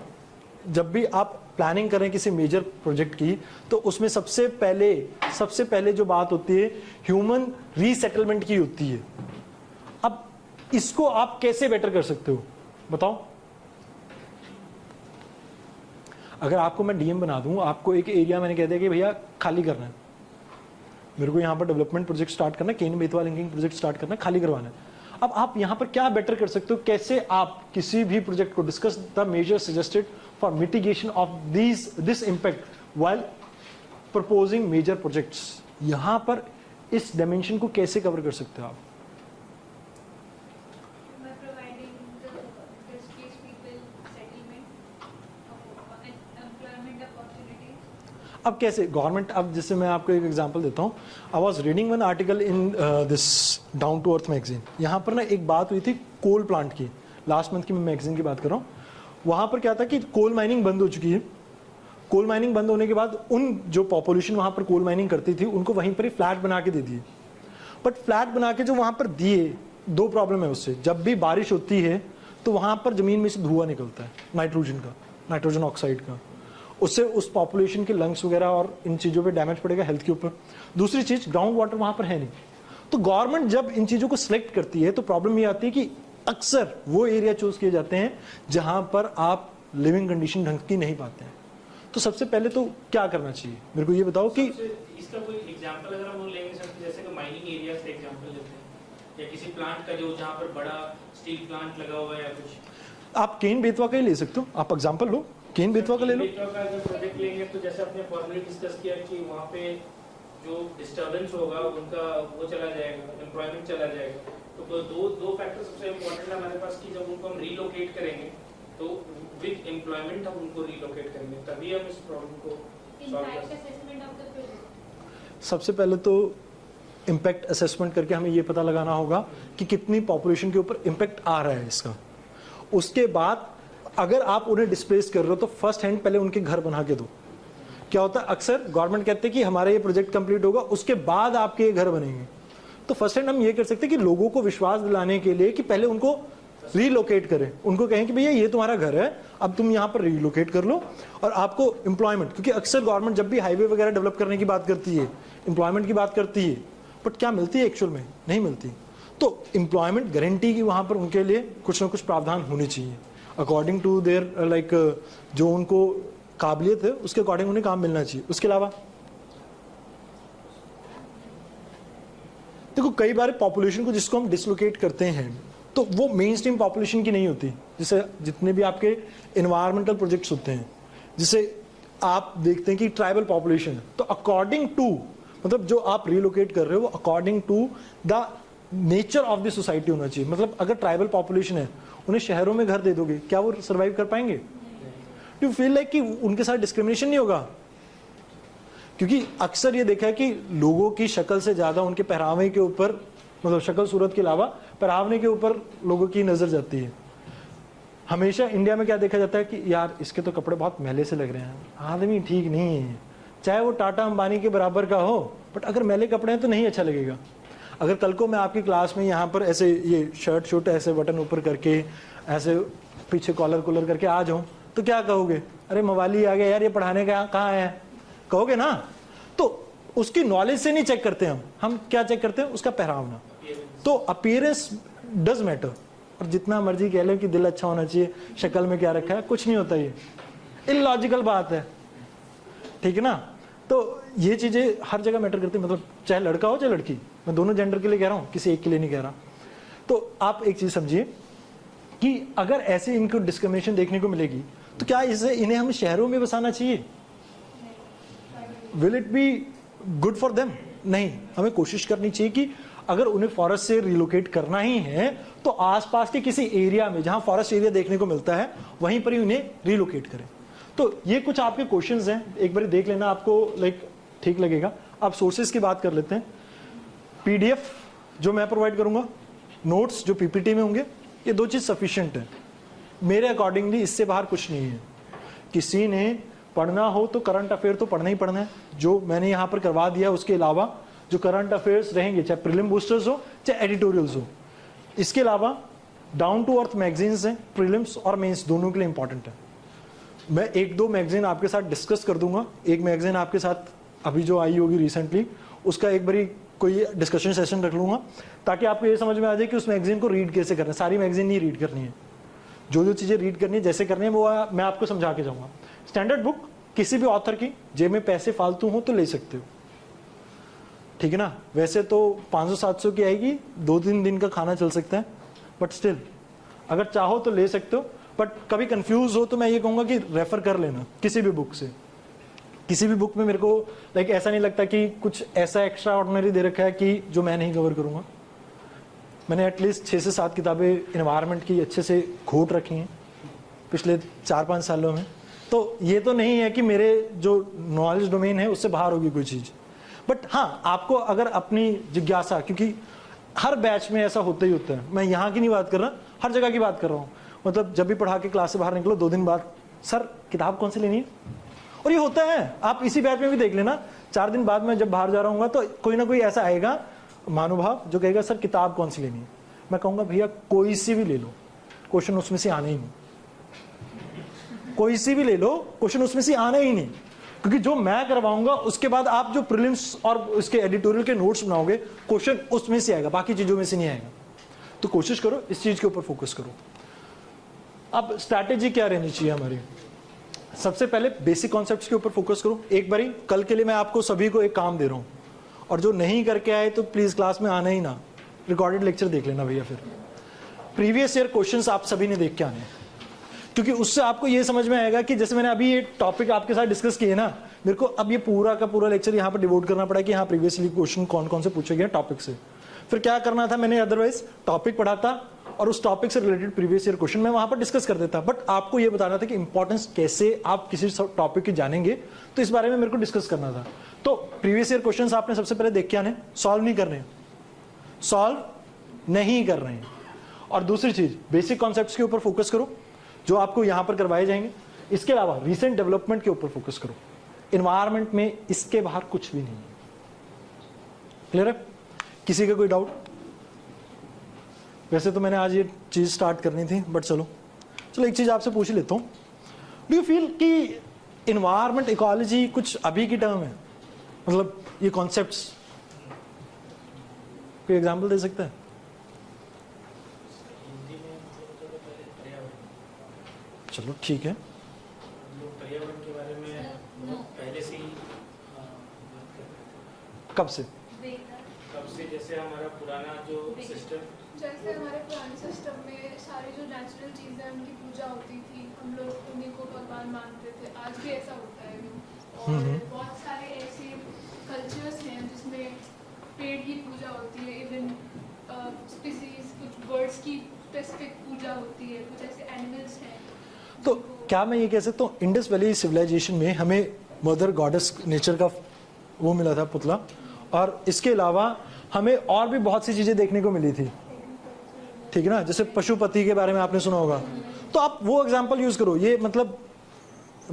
जब भी आप प्लानिंग करें किसी मेजर प्रोजेक्ट की, तो उसमें सबसे पहले जो बात होती है ह्यूमन रीसेटलमेंट की होती है। अब इसको आप कैसे बेटर कर सकते हो बताओ? अगर आपको मैं डीएम बना दूं, आपको एक एरिया मैंने कह दिया कि भैया खाली करना है, मेरे को यहां पर डेवलपमेंट प्रोजेक्ट स्टार्ट करना है, केन बेतवा लिंकिंग प्रोजेक्ट स्टार्ट करना है, खाली करवाना है। अब आप यहां पर क्या बेटर कर सकते हो? कैसे आप किसी भी प्रोजेक्ट को discuss the major suggested for mitigation of this impact while proposing major projects. यहां पर इस डायमेंशन को कैसे कवर कर सकते हो आप? अब कैसे गवर्नमेंट, अब जैसे मैं आपको एक एग्जांपल देता हूँ। I was reading one article in this down to earth magazine. यहाँ पर ना एक बात हुई थी कोल प्लांट की, लास्ट मंथ की मैं मैगजीन की बात कर रहा हूँ। वहाँ पर क्या था कि कोल माइनिंग बंद हो चुकी है। कोल माइनिंग बंद होने के बाद उन जो पॉपुलेशन वहाँ पर कोल माइनिंग करती थी उनको वहीं पर ही फ्लैट बना के दे दिए। बट फ्लैट बना के जो वहाँ पर दिए, दो प्रॉब्लम है उससे। जब भी बारिश होती है तो वहाँ पर ज़मीन में से धुआं निकलता है नाइट्रोजन का, नाइट्रोजन ऑक्साइड का। उससे उस पॉपुलेशन के लंग्स वगैरह और इन चीज़ों पे डैमेज पड़ेगा हेल्थ के ऊपर। दूसरी चीज़, ग्राउंड वाटर वहाँ पर है नहीं। तो गवर्नमेंट जब इन चीज़ों को सिलेक्ट करती है तो प्रॉब्लम ये आती है कि अक्सर वो एरिया चूज किए जाते हैं जहाँ पर आप लिविंग कंडीशन ढंग की नहीं पाते हैं। तो सबसे पहले तो क्या करना चाहिए, मेरे को ये बताओ कि इसका कोई एग्जांपल अगर हम लोग लेंगे सर, जैसे कि माइनिंग एरिया से एग्जांपल लेते हैं, या किसी प्लांट का जो जहाँ पर बड़ा स्टील प्लांट लगा हुआ है या कुछ। आप केन बेतवा का ही ले सकते हो, आप एग्जांपल लो, केन बेतवा का ले लो। बेतवा का अगर प्रोजेक्ट लेंगे तो जैसे आपने फॉर्मली डिस्कस किया कि वहाँ पे जो डिस्टर्बेंस होगा उनका वो चला जाएगा, एम्प्लॉयमेंट चला जाएगा। तो दो फैक्टर सबसे इम्पोर्टेंट है हमारे पास कि जब उनको हम रीलोकेट करेंगे तो विद एम्प्लॉयमेंट हम उनको रीलोकेट करेंगे, तभी हम इस प्रॉब्लम को सॉल्व कर सकते हैं। सबसे पहले तो इम्पैक्ट असेसमेंट करके हमें ये पता लगाना होगा कि कितनी पॉपुलेशन के ऊपर इम्पैक्ट आ रहा है इसका। उसके बाद अगर आप उन्हें डिस्प्लेस कर रहे हो तो फर्स्ट हैंड पहले उनके घर बना के दो। क्या होता है, अक्सर गवर्नमेंट कहते हैं कि हमारा ये प्रोजेक्ट कंप्लीट होगा उसके बाद आपके घर बनेंगे। तो फर्स्ट हैंड हम ये कर सकते हैं कि लोगों को विश्वास दिलाने के लिए कि पहले उनको रीलोकेट करें, उनको कहें कि भैया ये तुम्हारा घर है, अब तुम यहाँ पर रीलोकेट कर लो और आपको एम्प्लॉयमेंट, क्योंकि अक्सर गवर्नमेंट जब भी हाईवे वगैरह डेवलप करने की बात करती है, एम्प्लॉयमेंट की बात करती है, बट क्या मिलती है एक्चुअल में? नहीं मिलती। तो एम्प्लॉयमेंट गारंटी की वहाँ पर उनके लिए कुछ ना कुछ प्रावधान होने चाहिए अकॉर्डिंग टू देयर लाइक जो उनको काबिलियत है उसके अकॉर्डिंग उन्हें काम मिलना चाहिए। उसके अलावा देखो कई बार पॉपुलेशन को जिसको हम डिसलोकेट करते हैं तो वो मेन स्ट्रीम पॉपुलेशन की नहीं होती। जैसे जितने भी आपके इन्वायरमेंटल प्रोजेक्ट्स होते हैं, जिसे आप देखते हैं कि ट्राइबल पॉपुलेशन, तो अकॉर्डिंग टू मतलब जो आप रिलोकेट कर रहे हो वो according to the nature of the society होना चाहिए। मतलब अगर ट्राइबल पॉपुलेशन है उन्हें शहरों में घर दे दोगे, क्या वो सर्वाइव कर पाएंगे? डू फील लाइक कि उनके साथ डिस्क्रिमिनेशन नहीं होगा? क्योंकि अक्सर ये देखा है कि लोगों की शक्ल से ज्यादा उनके पहरावे के ऊपर, मतलब शक्ल सूरत के अलावा पहरावने के ऊपर लोगों की नजर जाती है। हमेशा इंडिया में क्या देखा जाता है कि यार इसके तो कपड़े बहुत मैले से लग रहे हैं, आदमी ठीक नहीं है, चाहे वो टाटा अंबानी के बराबर का हो, बट अगर मैले कपड़े हैं तो नहीं अच्छा लगेगा। अगर कल को मैं आपकी क्लास में यहाँ पर ऐसे ये शर्ट शूट ऐसे बटन ऊपर करके ऐसे पीछे कॉलर कूलर करके आ जाऊं तो क्या कहोगे? अरे मवाली आ गया यार, ये पढ़ाने का कहाँ है, कहोगे ना? तो उसकी नॉलेज से नहीं चेक करते हम क्या चेक करते हैं? उसका पहरावना। तो अपीयरेंस डज मैटर, और जितना मर्जी कह ले कि दिल अच्छा होना चाहिए, शक्ल में क्या रखा है, कुछ नहीं होता, ये इलॉजिकल बात है, ठीक है ना? तो ये चीजें हर जगह मैटर करती है, मतलब चाहे लड़का हो चाहे लड़की, मैं दोनों जेंडर के लिए कह रहा हूँ, किसी एक के लिए नहीं कह रहा। तो आप एक चीज समझिए कि अगर ऐसे इनको डिस्क्रिमिनेशन देखने को मिलेगी तो क्या इन्हें हम शहरों में बसाना चाहिए? Will it be good for them? नहीं, हमें कोशिश करनी चाहिए कि अगर उन्हें फॉरेस्ट से रिलोकेट करना ही है तो आसपास के किसी एरिया में जहां फॉरेस्ट एरिया देखने को मिलता है वहीं पर ही उन्हें रिलोकेट करें। तो ये कुछ आपके क्वेश्चंस हैं, एक बार देख लेना, आपको लाइक ठीक लगेगा। अब सोर्सेज की बात कर लेते हैं। पीडीएफ जो मैं प्रोवाइड करूंगा, नोट्स जो पीपीटी में होंगे, ये दो चीज सफिशिएंट है मेरे अकॉर्डिंगली, इससे बाहर कुछ नहीं है। किसी ने पढ़ना हो तो करंट अफेयर तो पढ़ना ही पढ़ना है, जो मैंने यहाँ पर करवा दिया। उसके अलावा जो करंट अफेयर्स रहेंगे, चाहे प्रीलिम बूस्टर्स हो चाहे एडिटोरियल्स हो, इसके अलावा डाउन टू अर्थ मैगजीन्स हैं, प्रीलिम्स और मेंस दोनों के लिए इंपॉर्टेंट है। मैं एक दो मैगजीन आपके साथ डिस्कस कर दूंगा। एक मैगजीन आपके साथ अभी जो आई होगी रिसेंटली, उसका एक बारी कोई डिस्कशन सेशन रख लूंगा ताकि आपको ये समझ में आ जाए कि उस मैगजीन को रीड कैसे करना है। सारी मैगजीन नहीं रीड करनी है, जो जो चीज़ें रीड करनी है, जैसे करनी है, वो मैं आपको समझा के जाऊंगा। स्टैंडर्ड बुक किसी भी ऑथर की, जेब में पैसे फालतू हो तो ले सकते हो, ठीक है ना? वैसे तो 500-700 की आएगी, 2-3 दिन का खाना चल सकता है, बट स्टिल अगर चाहो तो ले सकते हो। बट कभी कंफ्यूज हो तो मैं ये कहूँगा कि रेफर कर लेना किसी भी बुक से। किसी भी बुक में मेरे को लाइक ऐसा नहीं लगता कि कुछ ऐसा एक्स्ट्रा ऑर्डिनरी दे रखा है कि जो मैं नहीं कवर करूँगा। मैंने एटलीस्ट 6 से 7 किताबें इन्वायरमेंट की अच्छे से घोट रखी हैं पिछले 4-5 सालों में। तो ये तो नहीं है कि मेरे जो नॉलेज डोमेन है उससे बाहर होगी कोई चीज़, बट हाँ आपको अगर अपनी जिज्ञासा, क्योंकि हर बैच में ऐसा होता ही होता है, मैं यहाँ की नहीं बात कर रहा, हर जगह की बात कर रहा हूँ, मतलब जब भी पढ़ा के क्लास से बाहर निकलो 2 दिन बाद, सर किताब कौन सी लेनी है? और ये होता है, आप इसी बैच में भी देख लेना, 4 दिन बाद मैं जब बाहर जा रहा हूँ तो कोई ना कोई ऐसा आएगा महानुभाव जो कहेगा सर किताब कौन सी लेनी है? मैं कहूँगा भैया कोई सी भी ले लो, क्वेश्चन उसमें से आना ही नहीं। कोई सी भी ले लो, क्वेश्चन उसमें से आना ही नहीं, क्योंकि जो मैं करवाऊंगा उसके बाद आप जो प्रीलिम्स और उसके एडिटोरियल के नोट्स बनाओगे क्वेश्चन उसमें से आएगा, बाकी चीजों में से नहीं आएगा। तो कोशिश करो इस चीज के ऊपर फोकस करो। अब स्ट्रैटेजी क्या रहनी चाहिए हमारी? सबसे पहले बेसिक कॉन्सेप्ट्स के ऊपर फोकस करो। एक बारी कल के लिए मैं आपको सभी को एक काम दे रहा हूं, और जो नहीं करके आए तो प्लीज क्लास में आना ही ना, रिकॉर्डेड लेक्चर देख लेना भैया। फिर प्रीवियस ईयर क्वेश्चंस आप सभी ने देख के आने, क्योंकि उससे आपको ये समझ में आएगा कि जैसे मैंने अभी ये टॉपिक आपके साथ डिस्कस किए ना, मेरे को अब ये पूरा का पूरा लेक्चर यहाँ पर डिवोट करना पड़ा कि हाँ प्रीवियसली क्वेश्चन कौन कौन से पूछे गए टॉपिक से। फिर क्या करना था, मैंने अदरवाइज टॉपिक पढ़ाता और उस टॉपिक से रिलेटेड प्रीवियस ईयर क्वेश्चन मैं वहां पर डिस्कस कर देता, बट आपको ये बताना था कि इंपॉर्टेंस कैसे आप किसी टॉपिक की जानेंगे, तो इस बारे में मेरे को डिस्कस करना था। तो प्रीवियस ईयर क्वेश्चंस आपने सबसे पहले देख के आने, सॉल्व नहीं कर रहे हैं, सॉल्व नहीं कर रहे हैं। और दूसरी चीज बेसिक कॉन्सेप्ट्स के ऊपर फोकस करो जो आपको यहां पर करवाए जाएंगे। इसके अलावा रीसेंट डेवलपमेंट के ऊपर फोकस करो। एनवायरमेंट में इसके बाहर कुछ भी नहीं है। क्लियर है? किसी का कोई डाउट? वैसे तो मैंने आज ये चीज स्टार्ट करनी थी, बट चलो एक चीज आपसे पूछ लेता हूं। डू यू फील कि एनवायरमेंट इकोलॉजी कुछ अभी की टर्म है? मतलब ये कॉन्सेप्ट्स, कोई एग्जांपल दे सकता है? चलो ठीक है। पर्यावरण के बारे में पहले से ही कब से? जैसे हमारा पुराना जो सिस्टम, जैसे हमारे पुराने सिस्टम में सारी जो नेचुरल चीजें उनकी पूजा होती थी, हम लोग उन्हीं को भगवान मानते थे, आज भी ऐसा होता है। और बहुत सारे ऐसे कल्चर्स हैं जिसमें पेड़ की पूजा होती है, इवन स्पीसीज, कुछ बर्ड्स की स्पेसिफिक पूजा होती है, कुछ ऐसे एनिमल्स हैं। तो क्या मैं ये कह सकता हूँ इंडस वैली सिविलाइजेशन में हमें मदर गॉडेस नेचर का वो मिला था पुतला, और इसके अलावा हमें और भी बहुत सी चीजें देखने को मिली थी, ठीक है ना? जैसे पशुपति के बारे में आपने सुना होगा, तो आप वो एग्जांपल यूज करो। ये मतलब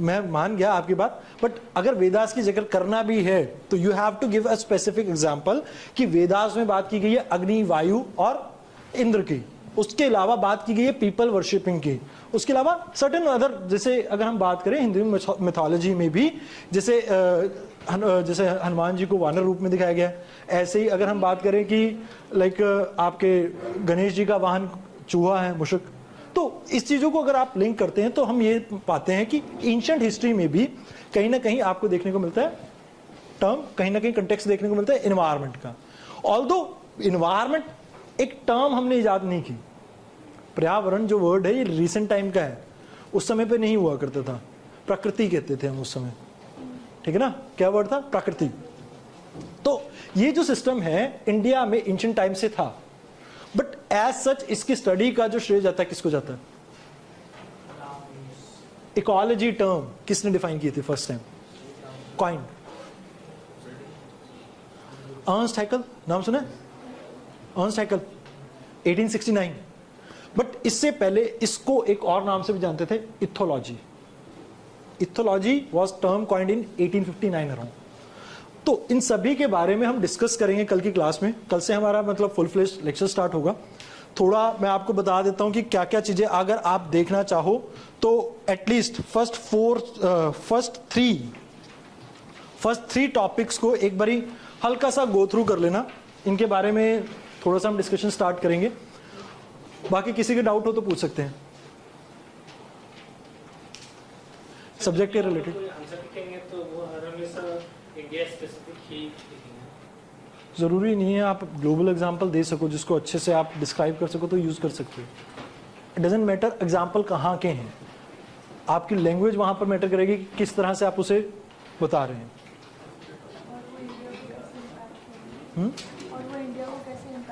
मैं मान गया आपकी बात, बट अगर वेदास की जिक्र करना भी है तो you have to give a specific example कि वेदास में बात की गई है अग्नि, वायु और इंद्र की, उसके अलावा बात की गई है पीपल वर्शिपिंग की, उसके अलावा सर्टेन अदर, जैसे अगर हम बात करें हिंदू मिथोलॉजी में भी जैसे हनुमान जी को वानर रूप में दिखाया गया है, ऐसे ही अगर हम बात करें कि लाइक आपके गणेश जी का वाहन चूहा है, मुशक, तो इस चीजों को अगर आप लिंक करते हैं तो हम ये पाते हैं कि एंशिएंट हिस्ट्री में भी कहीं ना कहीं आपको देखने को मिलता है टर्म, कहीं ना कहीं कंटेक्स्ट देखने को मिलता है एनवायरमेंट का। ऑल्दो एनवायरमेंट एक टर्म हमने इजाद नहीं की, पर्यावरण जो वर्ड है ये रिसेंट टाइम का है, उस समय पे नहीं हुआ करता था, प्रकृति कहते थे हम उस समय, ठीक है ना? क्या वर्ड था? प्रकृति। तो ये जो सिस्टम है इंडिया में एंशिएंट टाइम से था, बट एज सच इसकी स्टडी का जो श्रेय जाता है किसको जाता है? इकोलॉजी टर्म किसने डिफाइन की थी first time? Coin, Ernst Hückel, नाम सुना? Ernst Hückel 1869। बट इससे पहले इसको एक और नाम से भी जानते थे, ethology. Ethology was term coined in 1859 around. तो इन सभी के बारे में हम डिस्कस करेंगे कल की क्लास में। कल से हमारा मतलब फुल फ्लेश लेक्चर स्टार्ट होगा। थोड़ा मैं आपको बता देता हूं कि क्या क्या चीजें अगर आप देखना चाहो तो एटलीस्ट फर्स्ट थ्री टॉपिक्स को एक बारी हल्का सा गो थ्रू कर लेना। इनके बारे में थोड़ा सा हम डिस्कशन स्टार्ट करेंगे। बाकी किसी के डाउट हो तो पूछ सकते हैं सब्जेक्ट के रिलेटेड। जरूरी नहीं है आप ग्लोबल एग्जांपल दे सको जिसको अच्छे से आप डिस्क्राइब कर सको तो यूज कर सकते हो। इट डजंट मैटर एग्जांपल कहाँ के हैं, आपकी लैंग्वेज वहां पर मैटर करेगी कि किस तरह से आप उसे बता रहे हैं।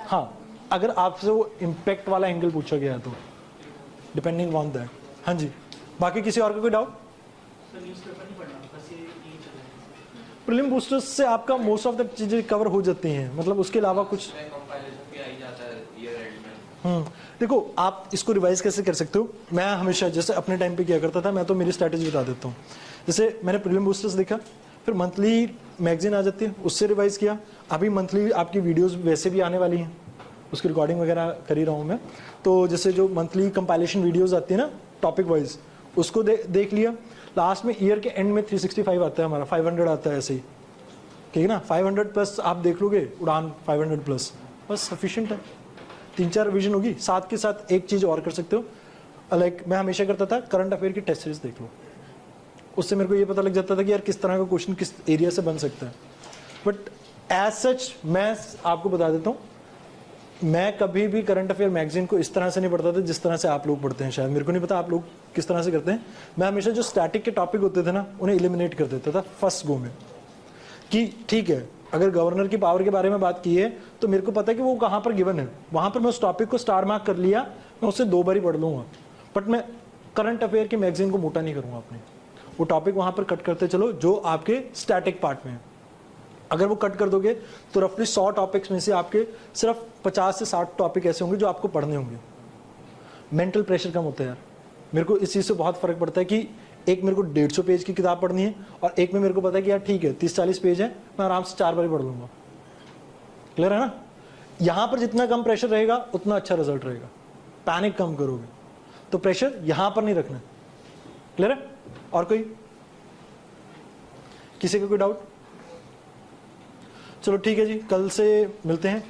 हाँ, अगर आपसे वो इम्पैक्ट वाला एंगल पूछा गया तो डिपेंडिंग ऑन दैट। हाँ जी, बाकी किसी और का कोई डाउट? प्रीलिम बूस्टर्स से आपका मोस्ट ऑफ द चीजें कवर हो जाती हैं, मतलब उसके अलावा कुछ देखो आप इसको रिवाइज कैसे कर सकते हो, मैं हमेशा जैसे अपने टाइम पे किया करता था, मैं तो मेरी स्ट्रैटेजी बता देता हूँ। जैसे मैंने प्रीलिम बूस्टर्स देखा, फिर मंथली मैगजीन आ जाती है, उससे रिवाइज किया। अभी मंथली आपकी वीडियोस वैसे भी आने वाली हैं, उसकी रिकॉर्डिंग वगैरह कर ही रहा हूँ मैं। तो जैसे जो मंथली कंपाइलेशन वीडियोस आती है ना टॉपिक वाइज, उसको देख लिया। लास्ट में ईयर के एंड में 365 आता है हमारा, 500 आता है ऐसे ही, ठीक है ना। 500 प्लस आप देख लोगे, उड़ान 500 प्लस बस सफिशिएंट है। 3-4 रिवीजन होगी, साथ के साथ एक चीज़ और कर सकते हो। लाइक मैं हमेशा करता था, करंट अफेयर की टेस्ट सीरीज देख लो, उससे मेरे को ये पता लग जाता था कि यार किस तरह का क्वेश्चन किस एरिया से बन सकता है। बट एज सच मैं आपको बता देता हूँ, मैं कभी भी करंट अफेयर मैगजीन को इस तरह से नहीं पढ़ता था जिस तरह से आप लोग पढ़ते हैं। शायद मेरे को नहीं पता आप लोग किस तरह से करते हैं। मैं हमेशा जो स्टैटिक के टॉपिक होते थे ना, उन्हें एलिमिनेट कर देता था फर्स्ट गो में, कि ठीक है अगर गवर्नर की पावर के बारे में बात की है तो मेरे को पता है कि वो कहाँ पर गिवन है, वहाँ पर मैं उस टॉपिक को स्टार मार्क कर लिया, मैं उससे 2 बार ही पढ़ लूँगा। बट मैं करंट अफेयर की मैगजीन को मोटा नहीं करूँगा अपने, वो टॉपिक वहाँ पर कट करते चलो जो आपके स्टैटिक पार्ट में है। अगर वो कट कर दोगे तो रफली 100 टॉपिक्स में से आपके सिर्फ 50 से 60 टॉपिक ऐसे होंगे जो आपको पढ़ने होंगे। मेंटल प्रेशर कम होता है यार। मेरे को इस चीज़ से बहुत फर्क पड़ता है कि एक मेरे को 150 पेज की किताब पढ़नी है और एक में मेरे को पता है कि यार ठीक है 30-40 पेज है, मैं आराम से 4 बार ही पढ़ लूँगा। क्लियर है ना। यहाँ पर जितना कम प्रेशर रहेगा उतना अच्छा रिजल्ट रहेगा, पैनिक कम करोगे। तो प्रेशर यहाँ पर नहीं रखना। क्लियर है। और कोई किसी का कोई डाउट? चलो ठीक है जी, कल से मिलते हैं।